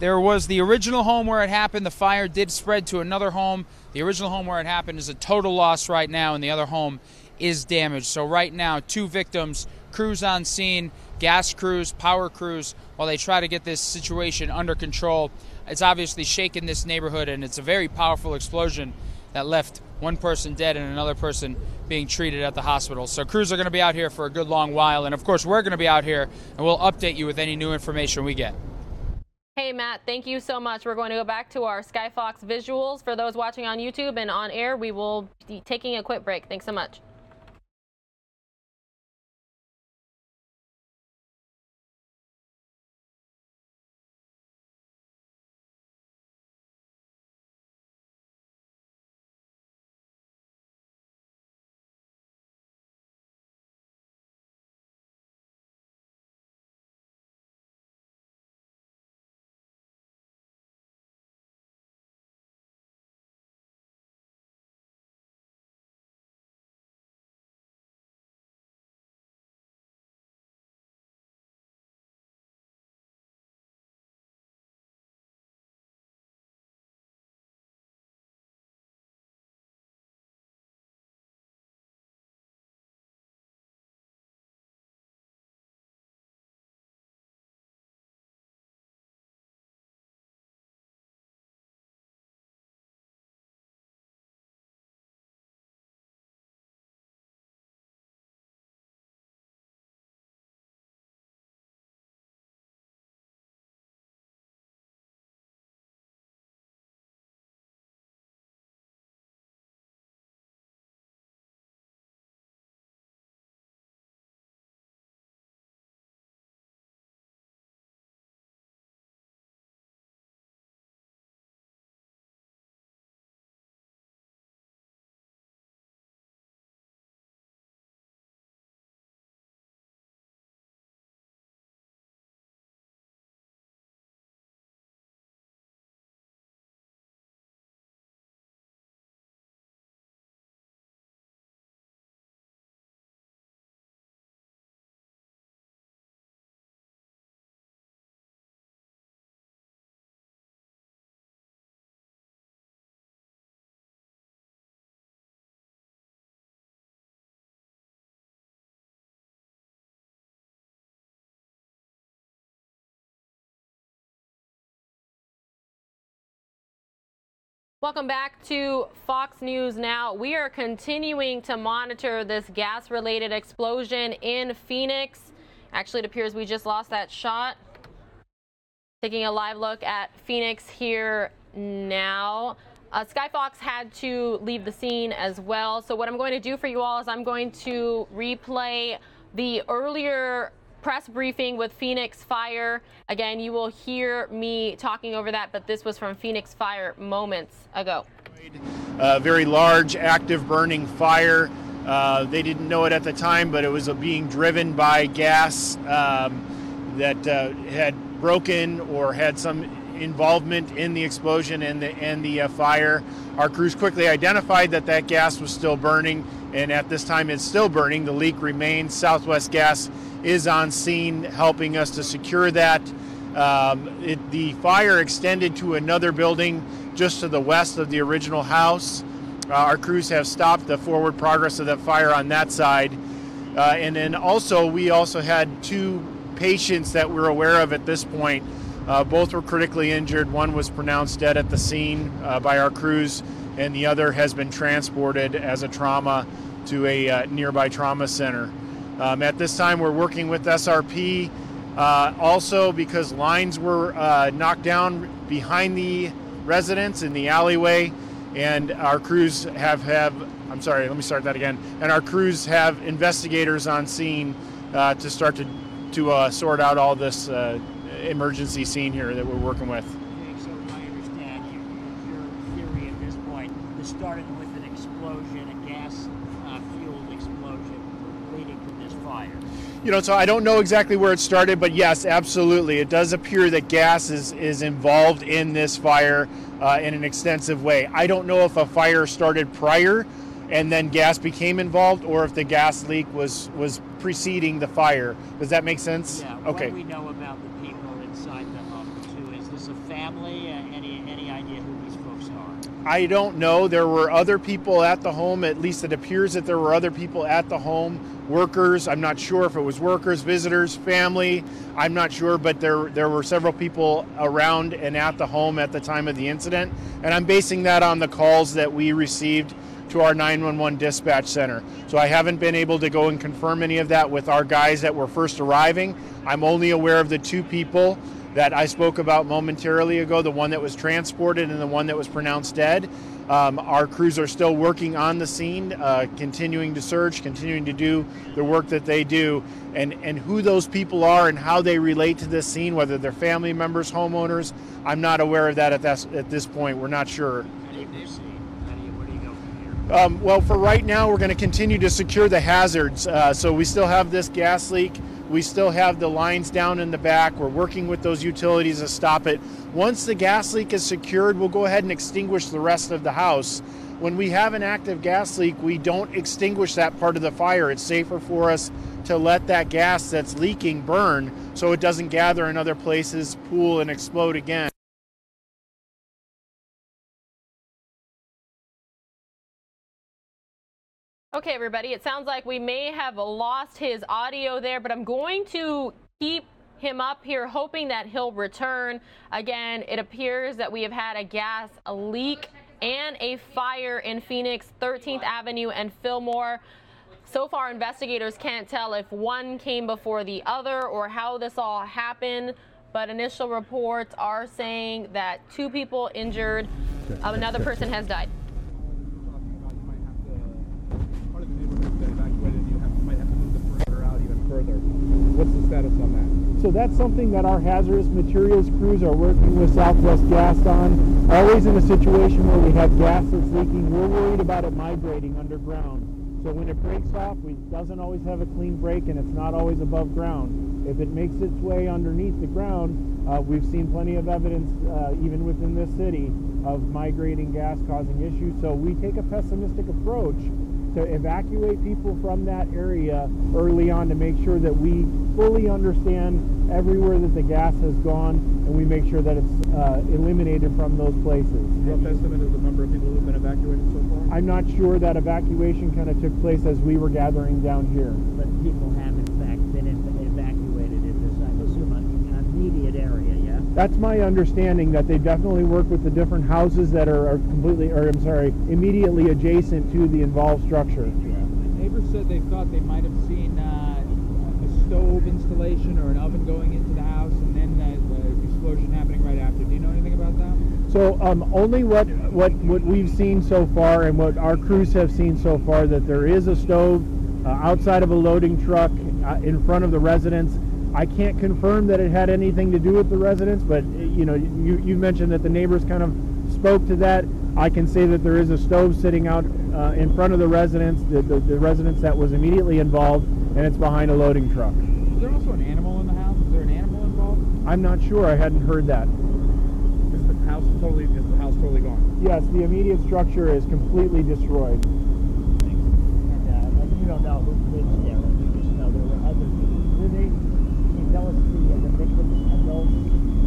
There was the original home where it happened. The fire did spread to another home. The original home where it happened is a total loss right now, and the other home is damaged. So right now, 2 victims, crews on scene, gas crews, power crews, while they try to get this situation under control. It's obviously shaken this neighborhood, and it's a very powerful explosion that left one person dead and another person being treated at the hospital. So crews are going to be out here for a good long while, and of course we're going to be out here, and we'll update you with any new information we get. Hey, Matt, thank you so much. We're going to go back to our Skyfox visuals. For those watching on YouTube and on air, we will be taking a quick break. Thanks so much. Welcome back to Fox News Now. We are continuing to monitor this gas-related explosion in Phoenix. Actually, it appears we just lost that shot. Taking a live look at Phoenix here now. Skyfox had to leave the scene as well. So what I'm going to do for you all is I'm going to replay the earlier press briefing with Phoenix Fire. Again, you will hear me talking over that, but this was from Phoenix Fire moments ago. A very large, active burning fire. They didn't know it at the time, but it was being driven by gas that had broken or had some involvement in the explosion and the fire. Our crews quickly identified that gas was still burning, and at this time it's still burning. The leak remains. Southwest Gas is on scene helping us to secure that. The fire extended to another building just to the west of the original house. Our crews have stopped the forward progress of that fire on that side. And then we also had 2 patients that we're aware of at this point. Both were critically injured. One was pronounced dead at the scene by our crews, and the other has been transported as a trauma to a nearby trauma center. At this time, we're working with SRP also because lines were knocked down behind the residents in the alleyway, and our crews have and our crews have investigators on scene to start to sort out all this emergency scene here that we're working with. Okay, so I understand your theory at this point. This started with an explosion, a gas-fueled explosion leading to this fire. So I don't know exactly where it started, but yes, absolutely. It does appear that gas is involved in this fire in an extensive way. I don't know if a fire started prior and then gas became involved, or if the gas leak was preceding the fire. Does that make sense? Yeah. Okay. What do we know about the people inside the home, too? Is this a family? Any idea who these folks are? I don't know. There were other people at the home. At least it appears that there were other people at the home, workers. I'm not sure if it was workers, visitors, family. I'm not sure, but there were several people around and at the home at the time of the incident. And I'm basing that on the calls that we received to our 911 dispatch center. So I haven't been able to go and confirm any of that with our guys that were first arriving. I'm only aware of the two people that I spoke about momentarily ago, the one that was transported and the one that was pronounced dead. Our crews are still working on the scene, continuing to search, continuing to do the work that they do. And who those people are and how they relate to this scene, whether they're family members, homeowners, I'm not aware of that at this point. We're not sure. Well, for right now, we're going to continue to secure the hazards. So we still have this gas leak. We still have the lines down in the back. We're working with those utilities to stop it. Once the gas leak is secured, we'll go ahead and extinguish the rest of the house. When we have an active gas leak, we don't extinguish that part of the fire. It's safer for us to let that gas that's leaking burn so it doesn't gather in other places, pool, and explode again. Okay, everybody, it sounds like we may have lost his audio there, but I'm going to keep him up here, hoping that he'll return. Again, it appears that we have had a gas leak and a fire in Phoenix, 13th Avenue and Fillmore. So far, investigators can't tell if one came before the other or how this all happened, but initial reports are saying that 2 people injured, another person has died. What's the status on that? So that's something that our hazardous materials crews are working with Southwest Gas on. Always in a situation where we have gas that's leaking, we're worried about it migrating underground. So when it breaks off, it doesn't always have a clean break and it's not always above ground. If it makes its way underneath the ground, we've seen plenty of evidence, even within this city, of migrating gas causing issues. So we take a pessimistic approach to evacuate people from that area early on to make sure that we fully understand everywhere that the gas has gone and we make sure that it's eliminated from those places. Rough estimate of the number of people who have been evacuated so far? I'm not sure. That evacuation kind of took place as we were gathering down here. But people have in fact been evacuated in this, I assume, an immediate area, yeah? That's my understanding, that they definitely work with the different houses that are immediately adjacent to the involved structure. Neighbors said they thought they might have seen a stove installation or an oven going into the house, and then the explosion happening right after. Do you know anything about that? So only what we've seen so far and what our crews have seen so far, that there is a stove outside of a loading truck in front of the residence. I can't confirm that it had anything to do with the residents, but you mentioned that the neighbors kind of spoke to that. I can say that there is a stove sitting out in front of the residence, the residence that was immediately involved, and it's behind a loading truck. Is there also an animal in the house? Is there an animal involved? I'm not sure. I hadn't heard that. Is the house totally gone? Yes, the immediate structure is completely destroyed. And you don't know who lives there. You just know there were other people. Can you tell us the victims, adults,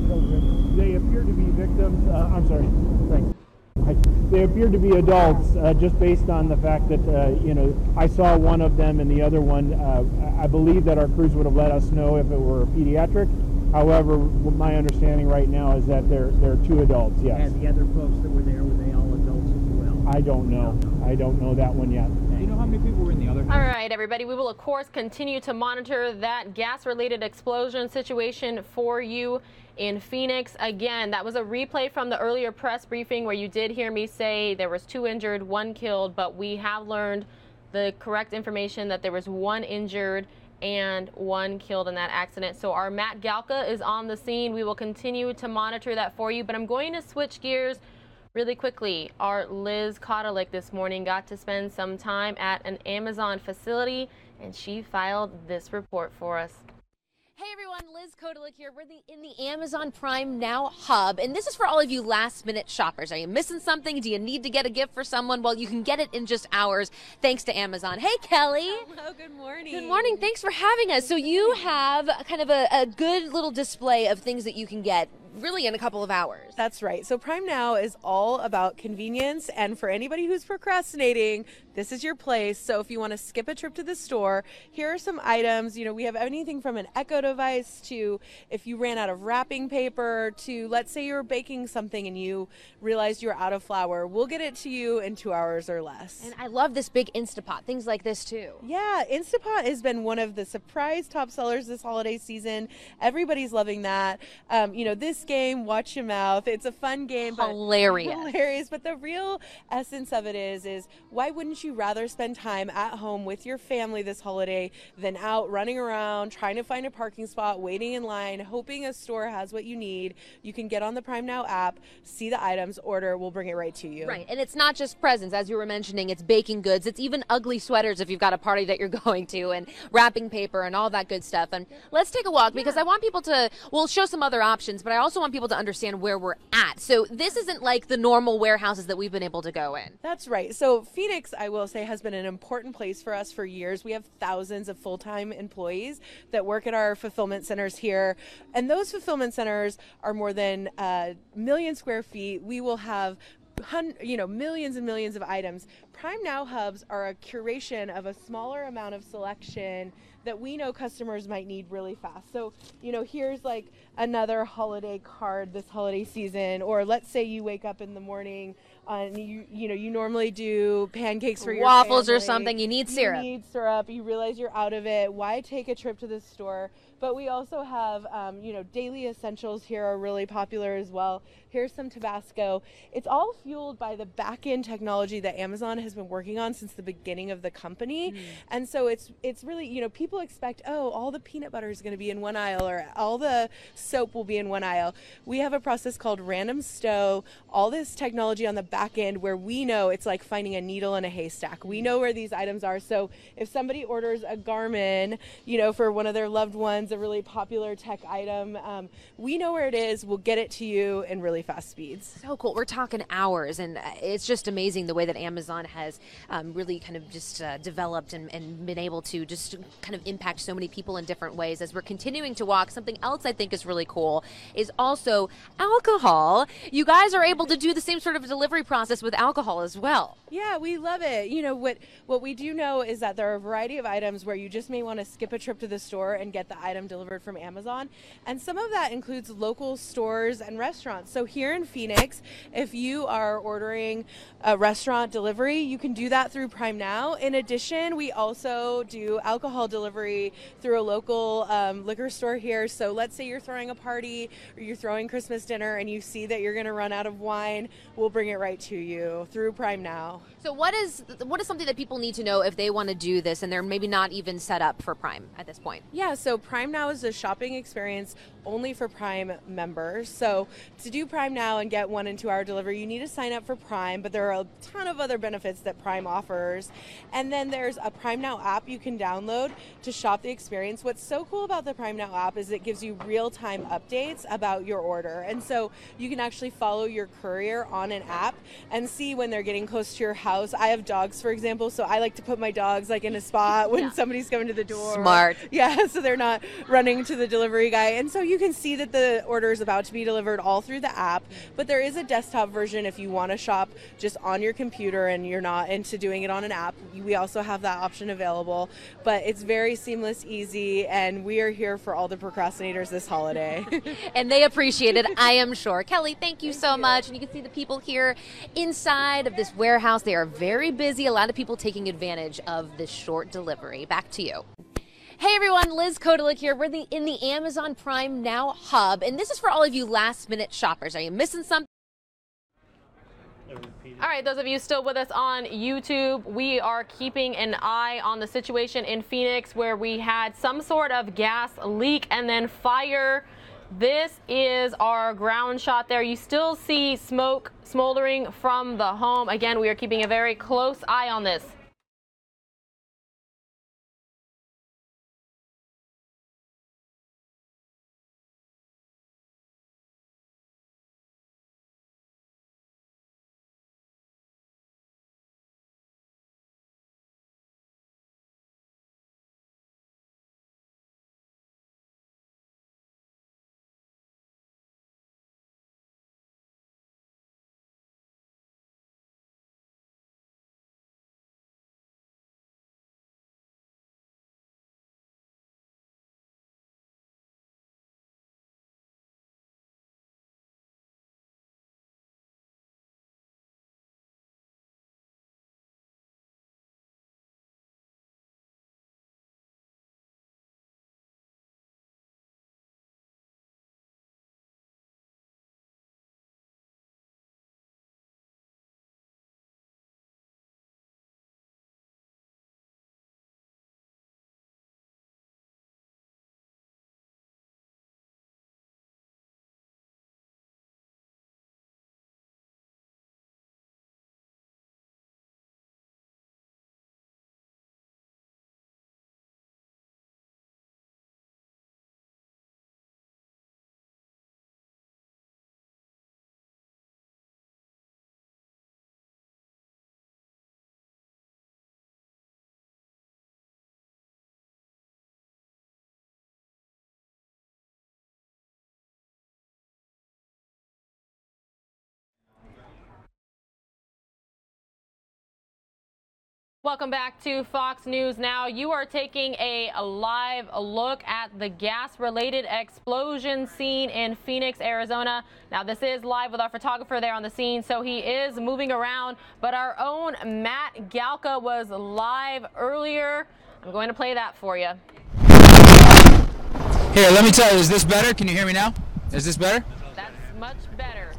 children? They appear to be victims. I'm sorry. Thanks. They appear to be adults, just based on the fact that I saw one of them and the other one. I believe that our crews would have let us know if it were pediatric. However, my understanding right now is that they're 2 adults. Yes. And the other folks that were there, were they all adults as well? I don't know. I don't know that one yet. Do you know how many people were in the other house? All right, everybody, we will of course continue to monitor that gas-related explosion situation for you in Phoenix. Again, that was a replay from the earlier press briefing where you did hear me say there was 2 injured, 1 killed, but we have learned the correct information that there was 1 injured and 1 killed in that accident. So our Matt Galka is on the scene. We will continue to monitor that for you, but I'm going to switch gears really quickly. Our Liz Kodalik this morning got to spend some time at an Amazon facility, and she filed this report for us. Hey everyone, Liz Kodalik here. We're in the Amazon Prime Now hub, and this is for all of you last-minute shoppers. Are you missing something? Do you need to get a gift for someone? Well, you can get it in just hours thanks to Amazon. Hey, Kelly. Hello, good morning. Good morning. Thanks for having us. So you have kind of a good little display of things that you can get. really in a couple of hours. That's right. So Prime Now is all about convenience, and for anybody who's procrastinating, this is your place. So if you want to skip a trip to the store, here are some items. You know, we have anything from an Echo device to if you ran out of wrapping paper to, let's say you're baking something and you realized you're out of flour. We'll get it to you in 2 hours or less. And I love this big Instapot, things like this too. Yeah, Instapot has been one of the surprise top sellers this holiday season. Everybody's loving that. You know, this game, Watch Your Mouth, it's a fun game. Hilarious. But the real essence of it is why wouldn't you rather spend time at home with your family this holiday than out running around, trying to find a parking spot, waiting in line, hoping a store has what you need? You can get on the Prime Now app, see the items, order, we'll bring it right to you. Right, and it's not just presents, as you were mentioning, it's baking goods, it's even ugly sweaters if you've got a party that you're going to, and wrapping paper and all that good stuff. And let's take a walk because I want people to, we'll show some other options, but I also want people to understand where we're at. So this isn't like the normal warehouses that we've been able to go in. That's right. So Phoenix, I will say, has been an important place for us for years. We have thousands of full-time employees that work at our fulfillment centers here, and those fulfillment centers are more than 1 million square feet. We will have millions and millions of items. Prime Now hubs are a curation of a smaller amount of selection that we know customers might need really fast. So, here's like another holiday card this holiday season, or let's say you wake up in the morning and you normally do pancakes for your waffles family. Or something. You need syrup. You need syrup. You realize you're out of it. Why take a trip to the store? But we also have, daily essentials here are really popular as well. Here's some Tabasco. It's all fueled by the back-end technology that Amazon has been working on since the beginning of the company. And so it's really, people expect, all the peanut butter is going to be in one aisle or all the soap will be in one aisle. We have a process called random stow, all this technology on the back end where we know it's like finding a needle in a haystack. We know where these items are. So if somebody orders a Garmin, for one of their loved ones, a really popular tech item, we know where it is. We'll get it to you in really fast speeds. So cool. We're talking hours, and it's just amazing the way that Amazon has really kind of just developed and been able to just kind of impact so many people in different ways. As we're continuing to walk, something else I think is really cool is also alcohol. You guys are able to do the same sort of delivery process with alcohol as well. Yeah, we love it. What we do know is that there are a variety of items where you just may want to skip a trip to the store and get the item delivered from Amazon. And some of that includes local stores and restaurants. So here in Phoenix, if you are ordering a restaurant delivery, you can do that through Prime Now. In addition, we also do alcohol delivery through a local liquor store here. So let's say you're throwing a party or you're throwing Christmas dinner and you see that you're going to run out of wine, we'll bring it right to you through Prime Now. So what is something that people need to know if they want to do this and they're maybe not even set up for Prime at this point? Yeah, so Prime Now is a shopping experience only for Prime members. So to do Prime Now and get 1 and 2 hour delivery, you need to sign up for Prime, but there are a ton of other benefits that Prime offers. And then there's a Prime Now app you can download to shop the experience. What's so cool about the Prime Now app is it gives you real-time updates about your order. And so you can actually follow your courier on an app and see when they're getting close to your house. I have dogs, for example, so I like to put my dogs like in a spot when somebody's coming to the door. Smart. Yeah, so they're not running to the delivery guy. And so you can see that the order is about to be delivered all through the app, but there is a desktop version if you want to shop just on your computer and you're not into doing it on an app. We also have that option available, but it's very seamless, easy, and we are here for all the procrastinators this holiday. And they appreciate it, I am sure. Kelly, thank you so much. And you can see the people here inside of this warehouse. They are very busy. A lot of people taking advantage of this short delivery. Back to you. Hey everyone, Liz Kodalik here. We're in the Amazon Prime Now hub, and this is for all of you last-minute shoppers. Are you missing something? All right, those of you still with us on YouTube, we are keeping an eye on the situation in Phoenix where we had some sort of gas leak and then fire. This is our ground shot there. You still see smoke smoldering from the home. Again, we are keeping a very close eye on this. Welcome back to Fox News Now. You are taking a live look at the gas-related explosion scene in Phoenix, Arizona. Now, this is live with our photographer there on the scene, so he is moving around. But our own Matt Galka was live earlier. I'm going to play that for you. Here, let me tell you, is this better? Can you hear me now? Is this better? That's much better.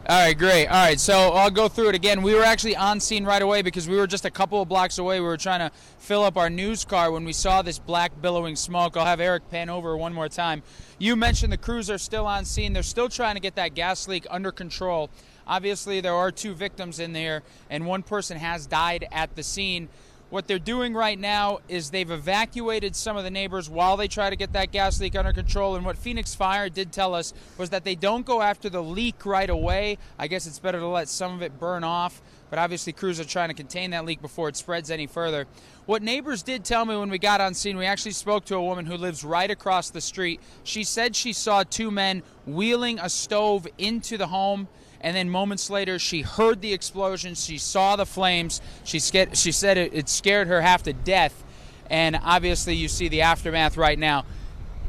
All right, great. All right, so I'll go through it again. We were actually on scene right away because we were just a couple of blocks away. We were trying to fill up our news car when we saw this black billowing smoke. I'll have Eric pan over one more time. You mentioned the crews are still on scene. They're still trying to get that gas leak under control. Obviously, there are 2 victims in there, and 1 person has died at the scene. What they're doing right now is they've evacuated some of the neighbors while they try to get that gas leak under control. And what Phoenix Fire did tell us was that they don't go after the leak right away. I guess it's better to let some of it burn off. But obviously crews are trying to contain that leak before it spreads any further. What neighbors did tell me when we got on scene, we actually spoke to a woman who lives right across the street. She said she saw 2 men wheeling a stove into the home. And then moments later, she heard the explosion. She saw the flames. She said it scared her half to death. And obviously, you see the aftermath right now.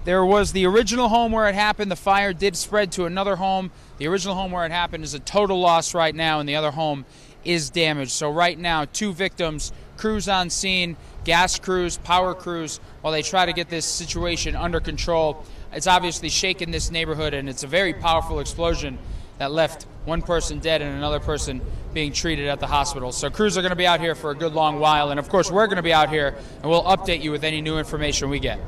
There was the original home where it happened. The fire did spread to another home. The original home where it happened is a total loss right now, and the other home is damaged. So right now, 2 victims, crews on scene, gas crews, power crews, while they try to get this situation under control. It's obviously shaken this neighborhood, and it's a very powerful explosion that left 1 person dead and another person being treated at the hospital. So crews are going to be out here for a good long while, and of course we're going to be out here, and we'll update you with any new information we get.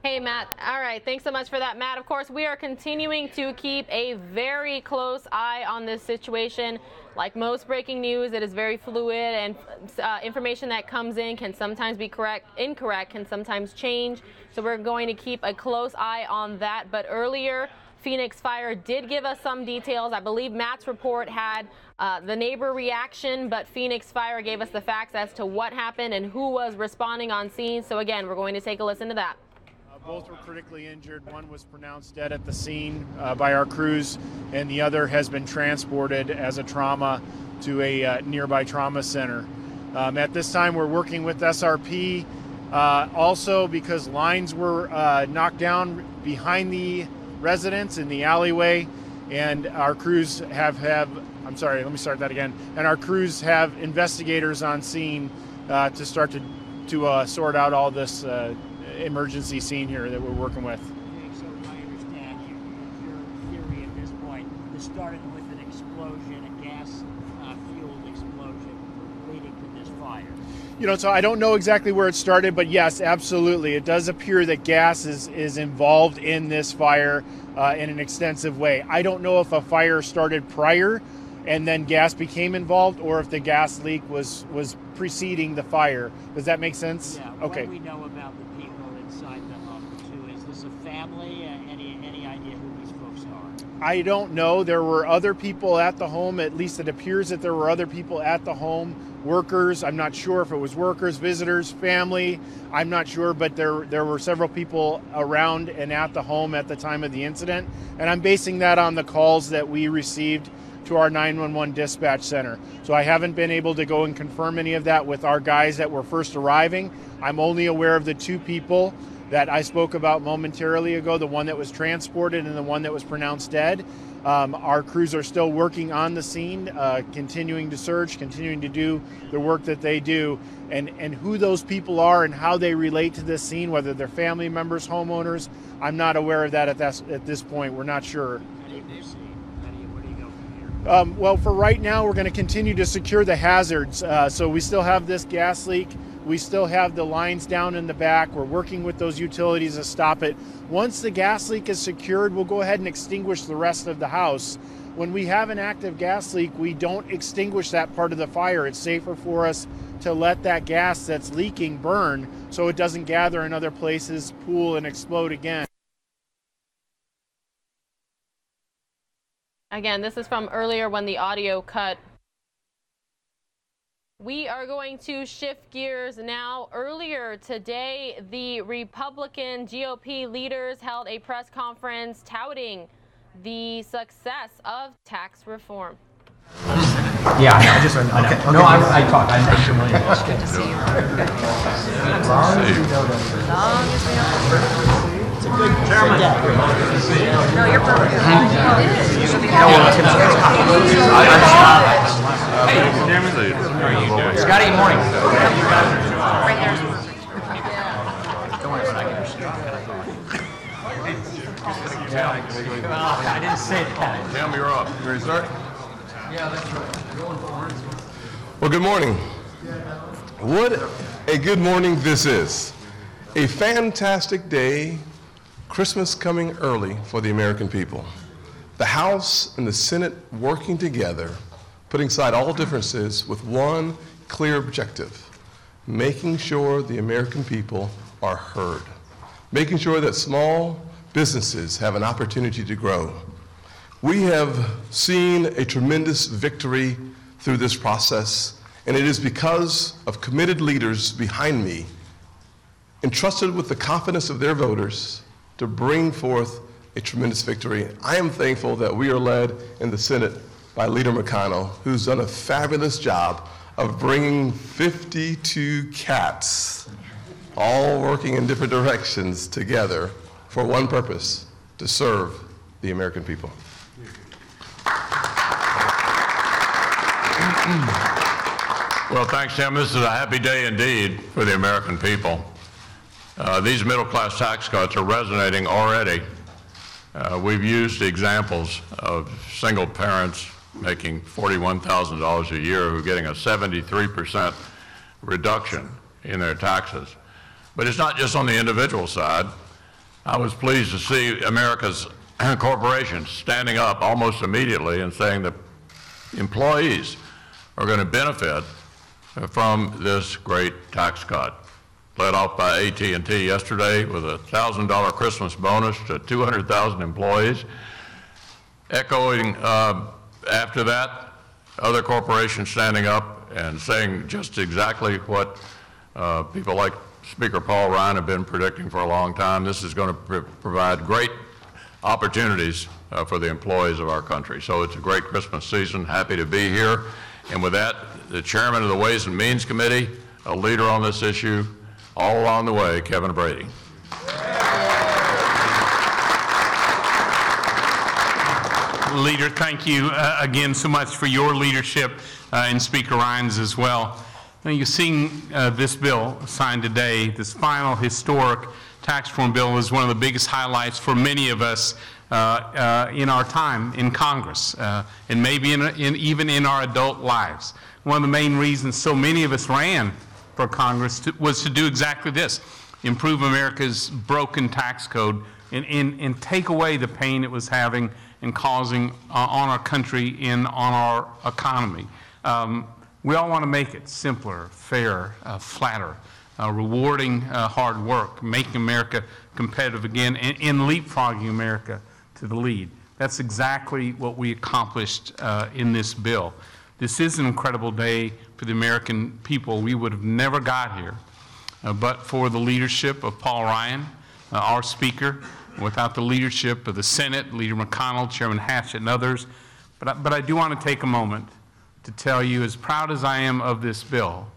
Hey, Matt. All right. Thanks so much for that, Matt. Of course, we are continuing to keep a very close eye on this situation. Like most breaking news, it is very fluid, and information that comes in can sometimes be incorrect, can sometimes change. So we're going to keep a close eye on that. But earlier, Phoenix Fire did give us some details. I believe Matt's report had the neighbor reaction, but Phoenix Fire gave us the facts as to what happened and who was responding on scene. So again, we're going to take a listen to that. Both were critically injured. 1 was pronounced dead at the scene by our crews, and the other has been transported as a trauma to a nearby trauma center. At this time, we're working with SRP. Also, because lines were knocked down behind the residents in the alleyway, and our crews and our crews have investigators on scene to start to sort out all this emergency scene here that we're working with. Okay, so I understand your theory at this point. This started with an explosion, a gas-fueled explosion leading to this fire. So I don't know exactly where it started, but yes, absolutely. It does appear that gas is involved in this fire in an extensive way. I don't know if a fire started prior and then gas became involved, or if the gas leak was preceding the fire. Does that make sense? Yeah. Okay. What do we know about the people inside the home, too? Is this a family? Any idea who these folks are? I don't know. There were other people at the home. At least it appears that there were other people at the home. Workers. I'm not sure if it was workers, visitors, family. I'm not sure, but there were several people around and at the home at the time of the incident. And I'm basing that on the calls that we received to our 911 dispatch center. So I haven't been able to go and confirm any of that with our guys that were first arriving. I'm only aware of the 2 people that I spoke about momentarily ago, the one that was transported and the one that was pronounced dead. Our crews are still working on the scene, continuing to search, continuing to do the work that they do, and who those people are and how they relate to this scene, whether they're family members, homeowners, I'm not aware of that at this point. We're not sure. Well, for right now, we're going to continue to secure the hazards. So we still have this gas leak. We still have the lines down in the back. We're working with those utilities to stop it. Once the gas leak is secured, we'll go ahead and extinguish the rest of the house. When we have an active gas leak, we don't extinguish that part of the fire. It's safer for us to let that gas that's leaking burn so it doesn't gather in other places, pool, and explode again. Again, this is from earlier when the audio cut. We are going to shift gears now. Earlier today, the Republican GOP leaders held a press conference touting the success of tax reform. Yeah, I know. I know. Okay, No, okay. I talked. I'm familiar with this. Good to see you. As long as we know that. It's a good chairman. No, you're perfect. Scotty, good morning. Right there. Don't worry about it. I didn't say that. Tim, you're up. You ready to start? Yeah, that's right. Well, good morning. What a good morning this is. A fantastic day, Christmas coming early for the American people. The House and the Senate working together, putting aside all differences with one clear objective, making sure the American people are heard, making sure that small businesses have an opportunity to grow. We have seen a tremendous victory through this process, and it is because of committed leaders behind me, entrusted with the confidence of their voters to bring forth a tremendous victory. I am thankful that we are led in the Senate by Leader McConnell, who's done a fabulous job of bringing 52 cats, all working in different directions together for one purpose, to serve the American people. Well, thanks, Tim. This is a happy day indeed for the American people. These middle-class tax cuts are resonating already. We've used examples of single parents making $41,000 a year who are getting a 73% reduction in their taxes. But it's not just on the individual side. I was pleased to see America's corporations standing up almost immediately and saying that employees are going to benefit from this great tax cut. Led off by AT&T yesterday with a $1,000 Christmas bonus to 200,000 employees. Echoing after that, other corporations standing up and saying just exactly what people like Speaker Paul Ryan have been predicting for a long time. This is going to provide great opportunities for the employees of our country. So it's a great Christmas season. Happy to be here. And with that, the chairman of the Ways and Means Committee, a leader on this issue, all along the way, Kevin Brady. Leader, thank you again so much for your leadership and Speaker Ryan's as well. Now, you've seen this bill signed today. This final historic tax reform bill is one of the biggest highlights for many of us in our time in Congress, and maybe even in our adult lives. One of the main reasons so many of us ran for Congress was to do exactly this: improve America's broken tax code and take away the pain it was having and causing on our country and on our economy. We all want to make it simpler, fair, flatter, rewarding hard work, making America competitive again, and leapfrogging America to the lead. That's exactly what we accomplished in this bill. This is an incredible day for the American people. We would have never got here but for the leadership of Paul Ryan, our Speaker, without the leadership of the Senate, Leader McConnell, Chairman Hatch, and others. But I do want to take a moment to tell you, as proud as I am of this bill,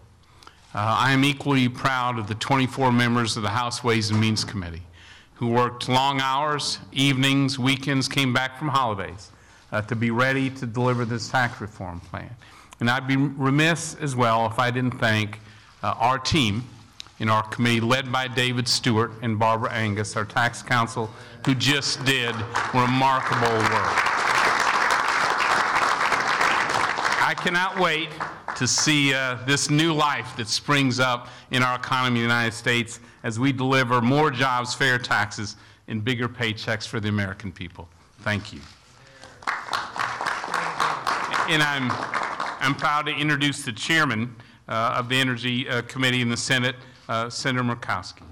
I am equally proud of the 24 members of the House Ways and Means Committee who worked long hours, evenings, weekends, came back from holidays to be ready to deliver this tax reform plan. And I'd be remiss as well if I didn't thank our team in our committee, led by David Stewart and Barbara Angus, our tax counsel, who just did remarkable work. I cannot wait to see this new life that springs up in our economy in the United States as we deliver more jobs, fair taxes, and bigger paychecks for the American people. Thank you. And I'm proud to introduce the chairman of the Energy Committee in the Senate, Senator Murkowski.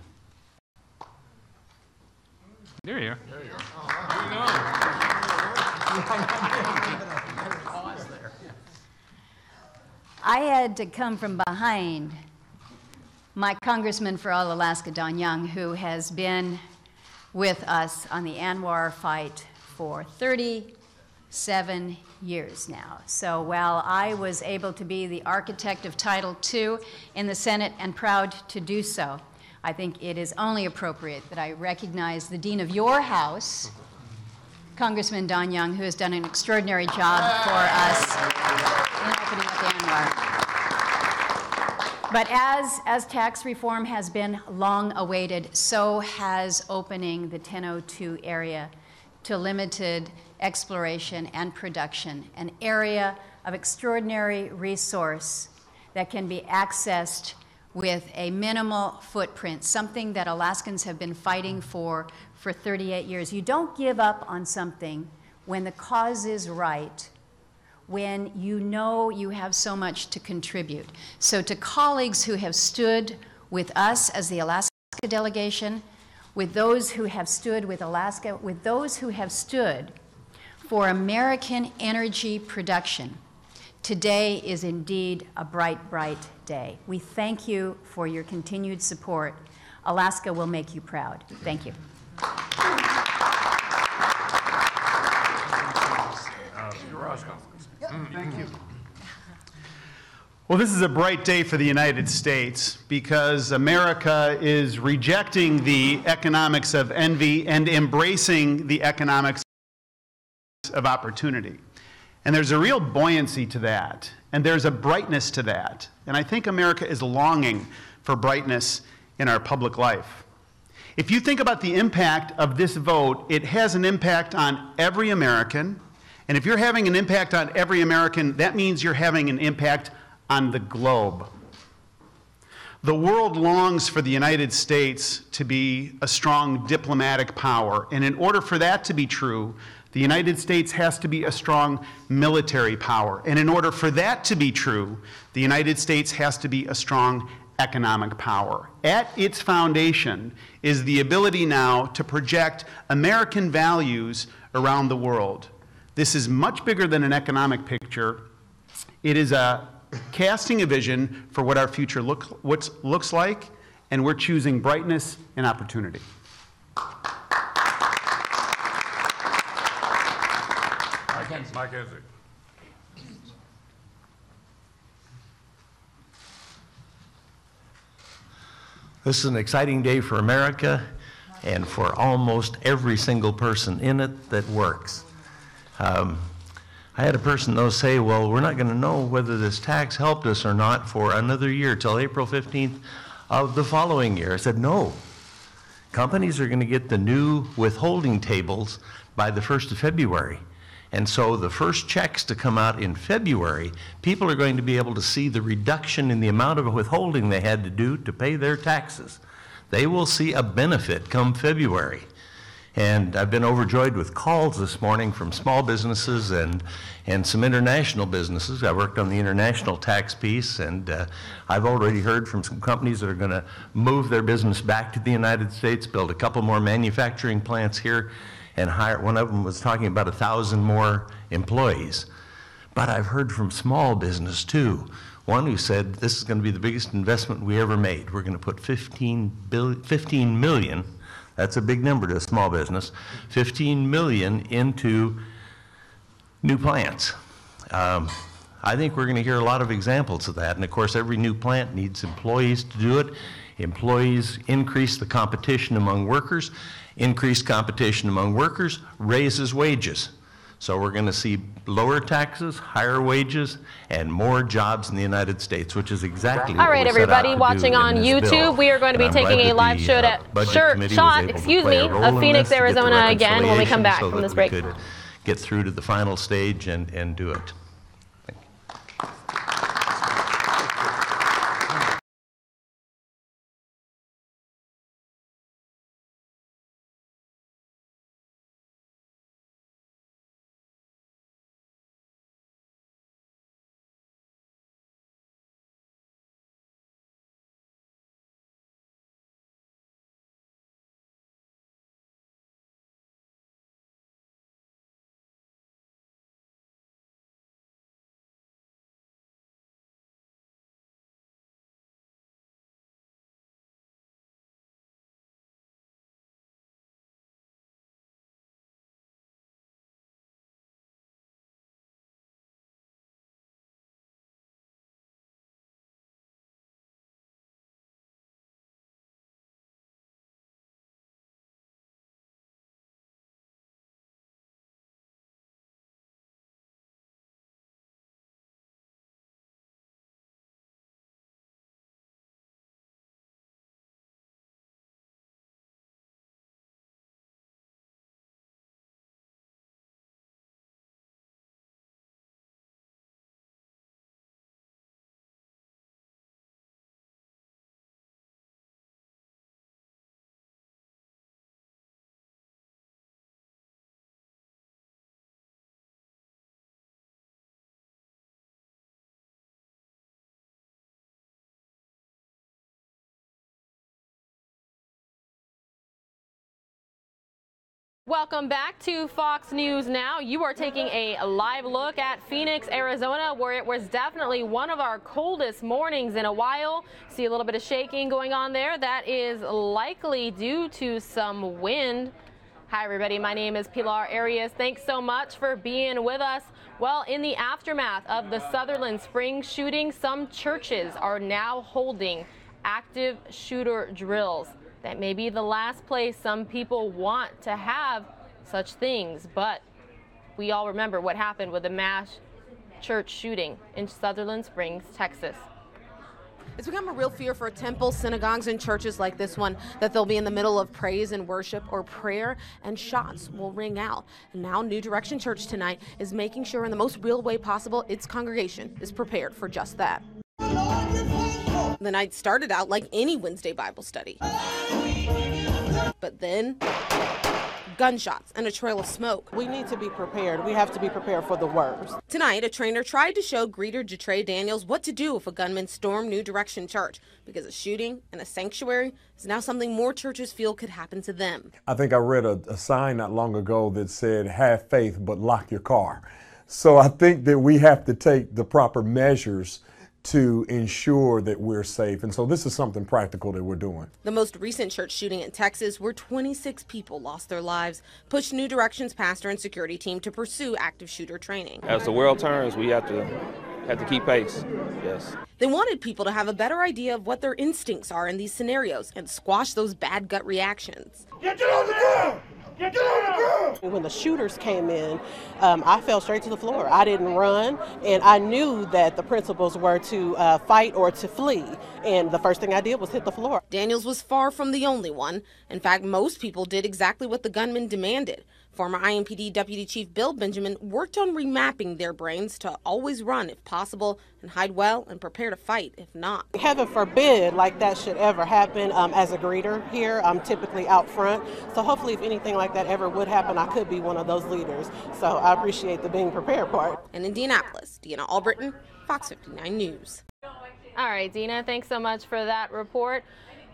There you are. There you are. I had to come from behind my congressman for all Alaska, Don Young, who has been with us on the Anwar fight for 30 7 years now. So while I was able to be the architect of Title II in the Senate and proud to do so, I think it is only appropriate that I recognize the Dean of your House, Congressman Don Young, who has done an extraordinary job for us in opening up the Anwar. But as tax reform has been long awaited, so has opening the 1002 area to limited exploration and production, an area of extraordinary resource that can be accessed with a minimal footprint, something that Alaskans have been fighting for 38 years. You don't give up on something when the cause is right, when you know you have so much to contribute. So to colleagues who have stood with us as the Alaska delegation, with those who have stood with Alaska, with those who have stood for American energy production, today is indeed a bright, bright day. We thank you for your continued support. Alaska will make you proud. Thank you. Thank you. Well, this is a bright day for the United States because America is rejecting the economics of envy and embracing the economics of opportunity. And there's a real buoyancy to that, and there's a brightness to that. And I think America is longing for brightness in our public life. If you think about the impact of this vote, it has an impact on every American. And if you're having an impact on every American, that means you're having an impact on the globe. The world longs for the United States to be a strong diplomatic power. And in order for that to be true, the United States has to be a strong military power. And in order for that to be true, the United States has to be a strong economic power. At its foundation is the ability now to project American values around the world. This is much bigger than an economic picture. It is a casting a vision for what our future looks like, and we're choosing brightness and opportunity. Mike Isaac. This is an exciting day for America and for almost every single person in it that works. I had a person, though, say, well, we're not going to know whether this tax helped us or not for another year, till April 15th of the following year. I said, no. Companies are going to get the new withholding tables by the 1st of February. And so the first checks to come out in February, people are going to be able to see the reduction in the amount of withholding they had to do to pay their taxes. They will see a benefit come February. And I've been overjoyed with calls this morning from small businesses and some international businesses. I worked on the international tax piece, and I've already heard from some companies that are going to move their business back to the United States, build a couple more manufacturing plants here, and hire. One of them was talking about 1,000 more employees. But I've heard from small business too. One who said, this is going to be the biggest investment we ever made. We're going to put 15 million, that's a big number to a small business, 15 million into new plants. I think we're going to hear a lot of examples of that. And of course, every new plant needs employees to do it. Employees increase the competition among workers. Increased competition among workers raises wages. So we're going to see lower taxes, higher wages, and more jobs in the United States, which is exactly all right, everybody watching on YouTube, we are going to be taking a live shot at of Phoenix, Arizona again when we come back from this break. Could get through to the final stage and do it. Welcome back to Fox News Now. You are taking a live look at Phoenix, Arizona, where it was definitely one of our coldest mornings in a while. See a little bit of shaking going on there. That is likely due to some wind. Hi, everybody. My name is Pilar Arias. Thanks so much for being with us. Well, in the aftermath of the Sutherland Springs shooting, some churches are now holding active shooter drills. That may be the last place some people want to have such things, but we all remember what happened with the mass church shooting in Sutherland Springs, Texas. It's become a real fear for temples, synagogues, and churches like this one that they'll be in the middle of praise and worship or prayer and shots will ring out. And now New Direction Church tonight is making sure in the most real way possible its congregation is prepared for just that. The night started out like any Wednesday Bible study. But then, gunshots and a trail of smoke. We need to be prepared. We have to be prepared for the worst. Tonight, a trainer tried to show greeter Jatre Daniels what to do if a gunman stormed New Direction Church, because a shooting in a sanctuary is now something more churches feel could happen to them. I think I read a sign not long ago that said, "Have faith, but lock your car." So I think that we have to take the proper measures to ensure that we're safe. And so this is something practical that we're doing. The most recent church shooting in Texas, where 26 people lost their lives, pushed New Direction's pastor and security team to pursue active shooter training. As the world turns, we have to keep pace. Yes. They wanted people to have a better idea of what their instincts are in these scenarios and squash those bad gut reactions. Get on the ground! Get on the ground! When the shooters came in, I fell straight to the floor. I didn't run, and I knew that the principles were to fight or to flee. And the first thing I did was hit the floor. Daniels was far from the only one. In fact, most people did exactly what the gunman demanded. Former IMPD Deputy Chief Bill Benjamin worked on remapping their brains to always run if possible and hide well and prepare to fight if not. Heaven forbid like that should ever happen. As a greeter here, I'm typically out front. So hopefully if anything like that ever would happen, I could be one of those leaders. So I appreciate the being prepared part. In Indianapolis, Deanna Albritton, Fox 59 News. All right, Dina, thanks so much for that report.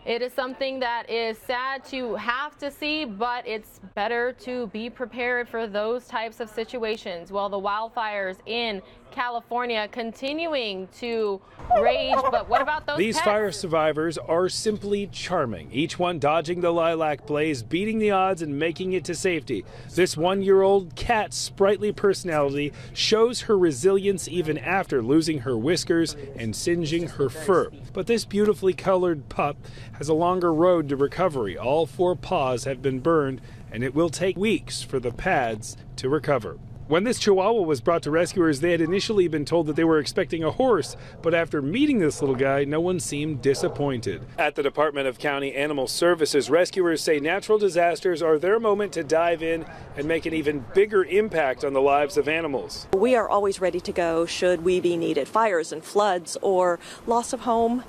It is something that is sad to have to see, but it's better to be prepared for those types of situations. Well, the wildfires in California continuing to rage, but what about those These pets? fire survivors are simply charming, each one dodging the lilac blaze, beating the odds and making it to safety. This one-year-old cat's sprightly personality shows her resilience even after losing her whiskers and singeing her fur. But this beautifully colored pup has a longer road to recovery. All 4 paws have been burned, and it will take weeks for the pads to recover. When this Chihuahua was brought to rescuers, they had initially been told that they were expecting a horse, but after meeting this little guy, no one seemed disappointed. At the Department of County Animal Services, rescuers say natural disasters are their moment to dive in and make an even bigger impact on the lives of animals. We are always ready to go should we be needed. Fires and floods or loss of home,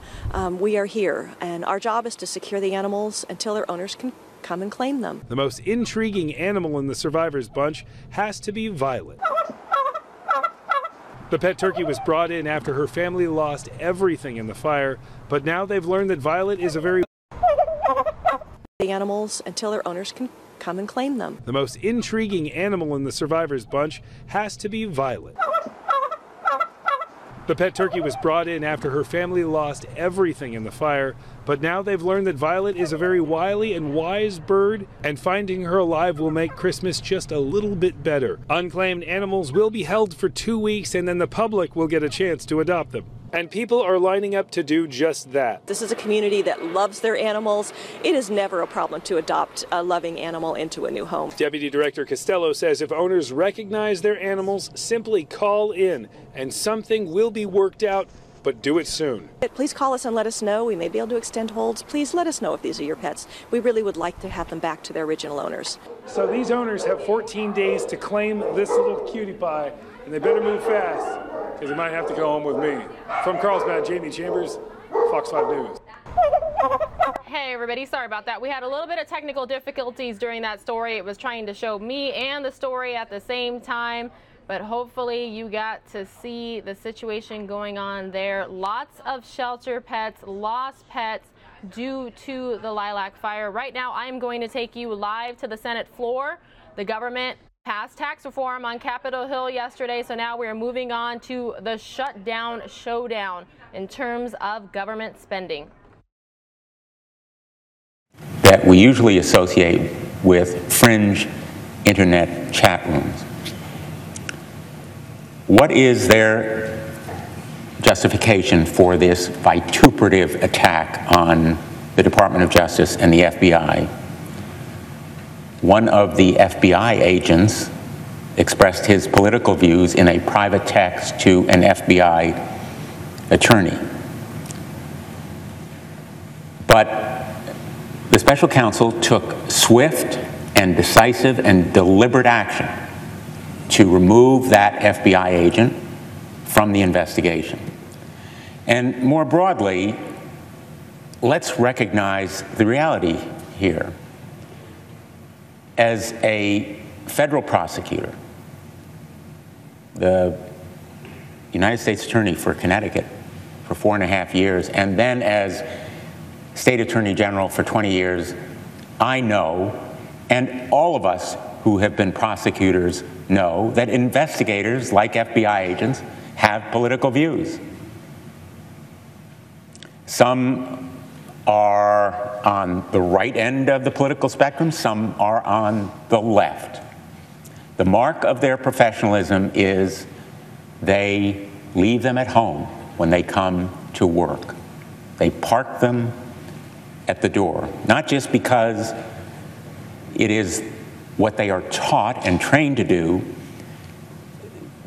we are here, and our job is to secure the animals until their owners can come and claim them. The most intriguing animal in the survivors bunch has to be Violet. The pet turkey was brought in after her family lost everything in the fire, but now they've learned that Violet is a very the animals until their owners can come and claim them. The most intriguing animal in the survivors bunch has to be Violet. The pet turkey was brought in after her family lost everything in the fire, but now they've learned that Violet is a very wily and wise bird, and finding her alive will make Christmas just a little bit better. Unclaimed animals will be held for 2 weeks, and then the public will get a chance to adopt them. And people are lining up to do just that. This is a community that loves their animals. It is never a problem to adopt a loving animal into a new home. Deputy Director Costello says if owners recognize their animals, simply call in, and something will be worked out, but do it soon. Please call us and let us know. We may be able to extend holds. Please let us know if these are your pets. We really would like to have them back to their original owners. So these owners have 14 days to claim this little cutie pie, and they better move fast, because they might have to go home with me. From Carlsbad, Jamie Chambers, Fox 5 News. Hey everybody, sorry about that. We had a little bit of technical difficulties during that story. It was trying to show me and the story at the same time, but hopefully you got to see the situation going on there. Lots of shelter pets, lost pets, due to the Lilac fire. Right now, I am going to take you live to the Senate floor. The government passed tax reform on Capitol Hill yesterday, so now we are moving on to the shutdown showdown in terms of government spending. That we usually associate with fringe internet chat rooms. What is their justification for this vituperative attack on the Department of Justice and the FBI? One of the FBI agents expressed his political views in a private text to an FBI attorney. But the special counsel took swift and decisive and deliberate action to remove that FBI agent from the investigation. And more broadly, let's recognize the reality here. As a federal prosecutor, the United States Attorney for Connecticut for 4.5 years, and then as State Attorney General for 20 years, I know, and all of us who have been prosecutors know, that investigators, like FBI agents, have political views. Some are on the right end of the political spectrum, some are on the left. The mark of their professionalism is they leave them at home when they come to work. They park them at the door, not just because it is what they are taught and trained to do.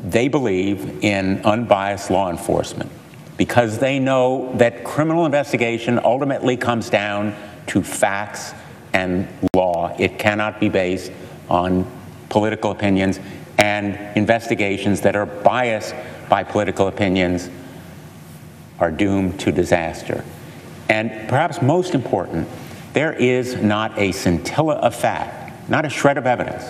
They believe in unbiased law enforcement because they know that criminal investigation ultimately comes down to facts and law. It cannot be based on political opinions, and investigations that are biased by political opinions are doomed to disaster. And perhaps most important, there is not a scintilla of fact, not a shred of evidence,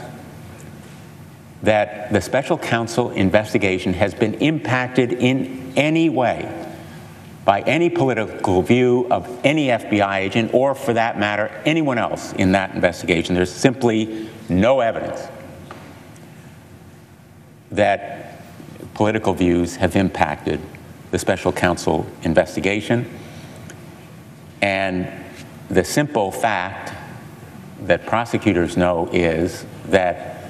that the special counsel investigation has been impacted in any way by any political view of any FBI agent, or for that matter, anyone else in that investigation. There's simply no evidence that political views have impacted the special counsel investigation. And the simple fact that prosecutors know is that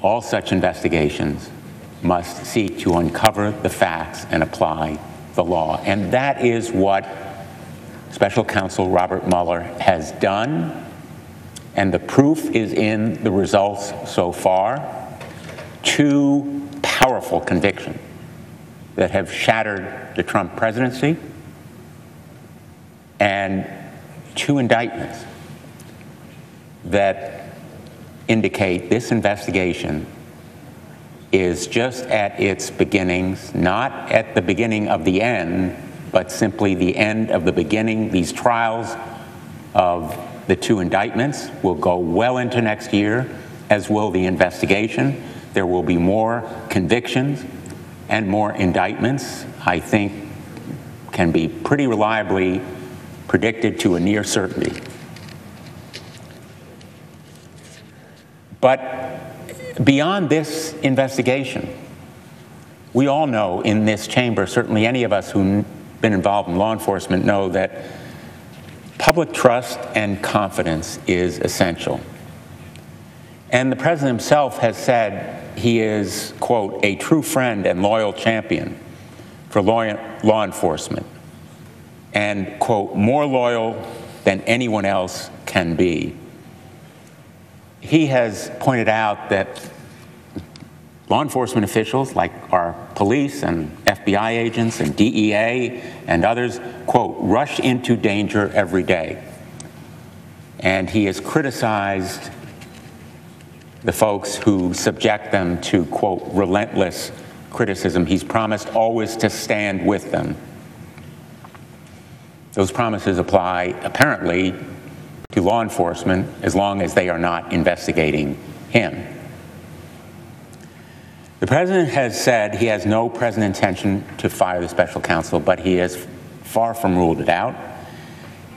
all such investigations must seek to uncover the facts and apply the law. And that is what Special Counsel Robert Mueller has done. And the proof is in the results so far. 2 powerful convictions that have shattered the Trump presidency, and 2 indictments that indicate this investigation is just at its beginnings, not at the beginning of the end, but simply the end of the beginning. These trials of the 2 indictments will go well into next year, as will the investigation. There will be more convictions and more indictments, I think, can be pretty reliably predicted to a near certainty. But beyond this investigation, we all know in this chamber, certainly any of us who've been involved in law enforcement know that public trust and confidence is essential. And the president himself has said he is, quote, a true friend and loyal champion for law enforcement, and, quote, more loyal than anyone else can be. He has pointed out that law enforcement officials, like our police and FBI agents and DEA and others, quote, rush into danger every day. And he has criticized the folks who subject them to, quote, relentless criticism. He's promised always to stand with them. Those promises apply, apparently, to law enforcement as long as they are not investigating him. The president has said he has no present intention to fire the special counsel, but he has far from ruled it out.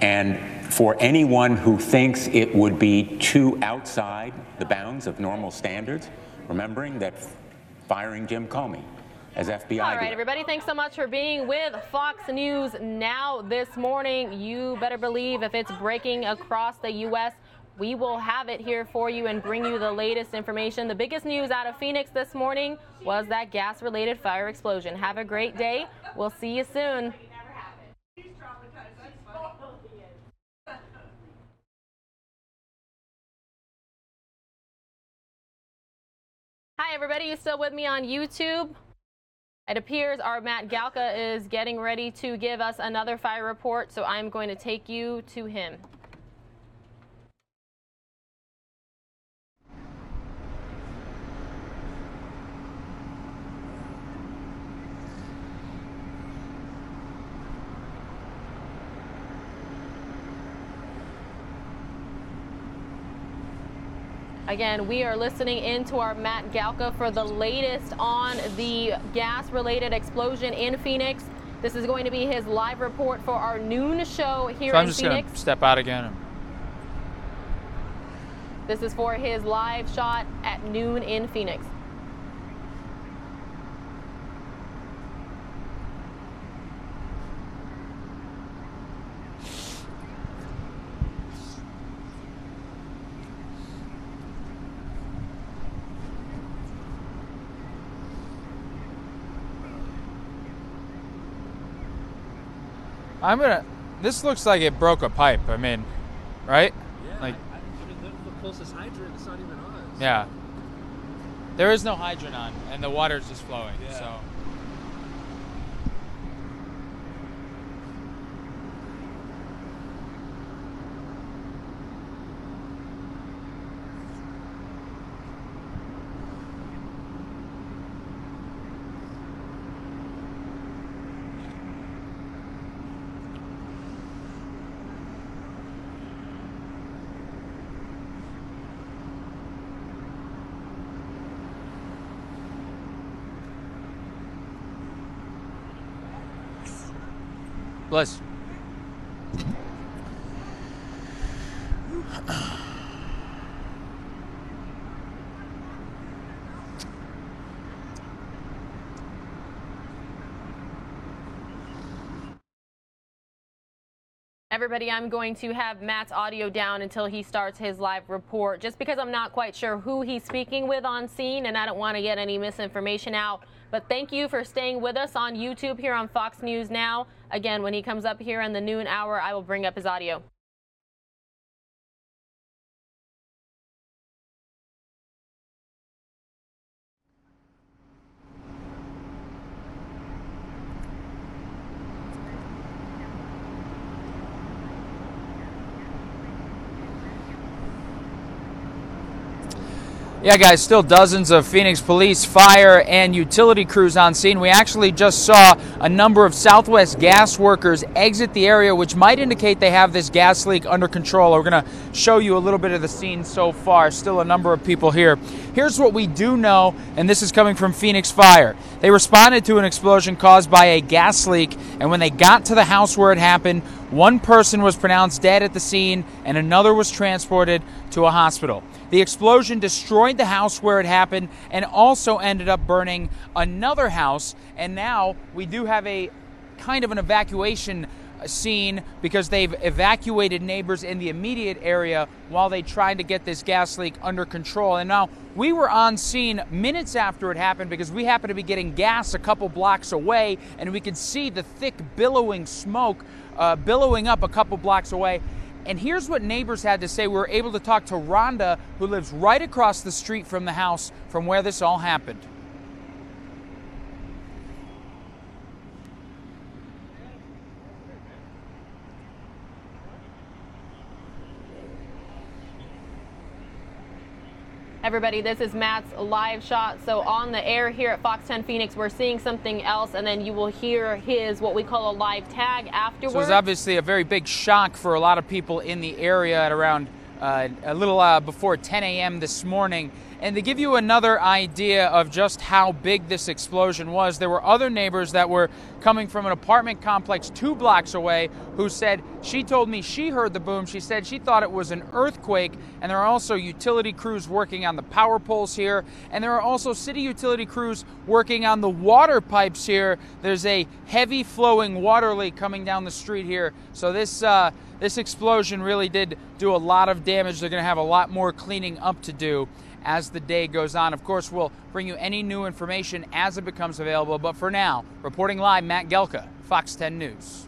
And for anyone who thinks it would be too outside the bounds of normal standards, remembering that firing Jim Comey as FBI All right, director. everybody, thanks so much for being with Fox News Now this morning. You better believe if it's breaking across the U.S., we will have it here for you and bring you the latest information. The biggest news out of Phoenix this morning was that gas-related fire explosion. Have a great day. We'll see you soon. Hi, everybody. You still with me on YouTube? It appears our Matt Galka is getting ready to give us another fire report, so I'm going to take you to him. Again, we are listening into our Matt Galka for the latest on the gas-related explosion in Phoenix. This is going to be his live report for our noon show here in Phoenix. So I'm just going to step out again. This is for his live shot at noon in Phoenix. This looks like it broke a pipe. I mean, right? Yeah, like, the closest hydrant, it's not even on. Yeah. There is no hydrant on, and the water's just flowing, Yeah. so. Bless. Everybody, I'm going to have Matt's audio down until he starts his live report, just because I'm not quite sure who he's speaking with on scene, and I don't want to get any misinformation out. But thank you for staying with us on YouTube here on Fox News Now. Again, when he comes up here in the noon hour, I will bring up his audio. Yeah, guys, still dozens of Phoenix police, fire, and utility crews on scene. We actually just saw a number of Southwest gas workers exit the area, which might indicate they have this gas leak under control. We're going to show you a little bit of the scene so far. Still a number of people here. Here's what we do know, and this is coming from Phoenix Fire. They responded to an explosion caused by a gas leak, and when they got to the house where it happened, one person was pronounced dead at the scene, and another was transported to a hospital. The explosion destroyed the house where it happened and also ended up burning another house. And now we do have a kind of an evacuation scene because they've evacuated neighbors in the immediate area while they tried to get this gas leak under control. And now we were on scene minutes after it happened because we happened to be getting gas a couple blocks away, and we could see the thick billowing smoke billowing up a couple blocks away. And here's what neighbors had to say. We were able to talk to Rhonda, who lives right across the street from the house from where this all happened. Everybody, this is Matt's live shot. So on the air here at Fox 10 Phoenix, we're seeing something else, and then you will hear his, what we call a live tag afterwards. So it was obviously a very big shock for a lot of people in the area at around a little before 10 a.m. this morning. And to give you another idea of just how big this explosion was, there were other neighbors that were coming from an apartment complex 2 blocks away who said, she told me she heard the boom. She said she thought it was an earthquake, and there are also utility crews working on the power poles here, and there are also city utility crews working on the water pipes here. There's a heavy flowing water leak coming down the street here. So this explosion really did do a lot of damage. They're going to have a lot more cleaning up to do as the day goes on. Of course, we'll bring you any new information as it becomes available. But for now, reporting live, Matt Gelka, Fox 10 News.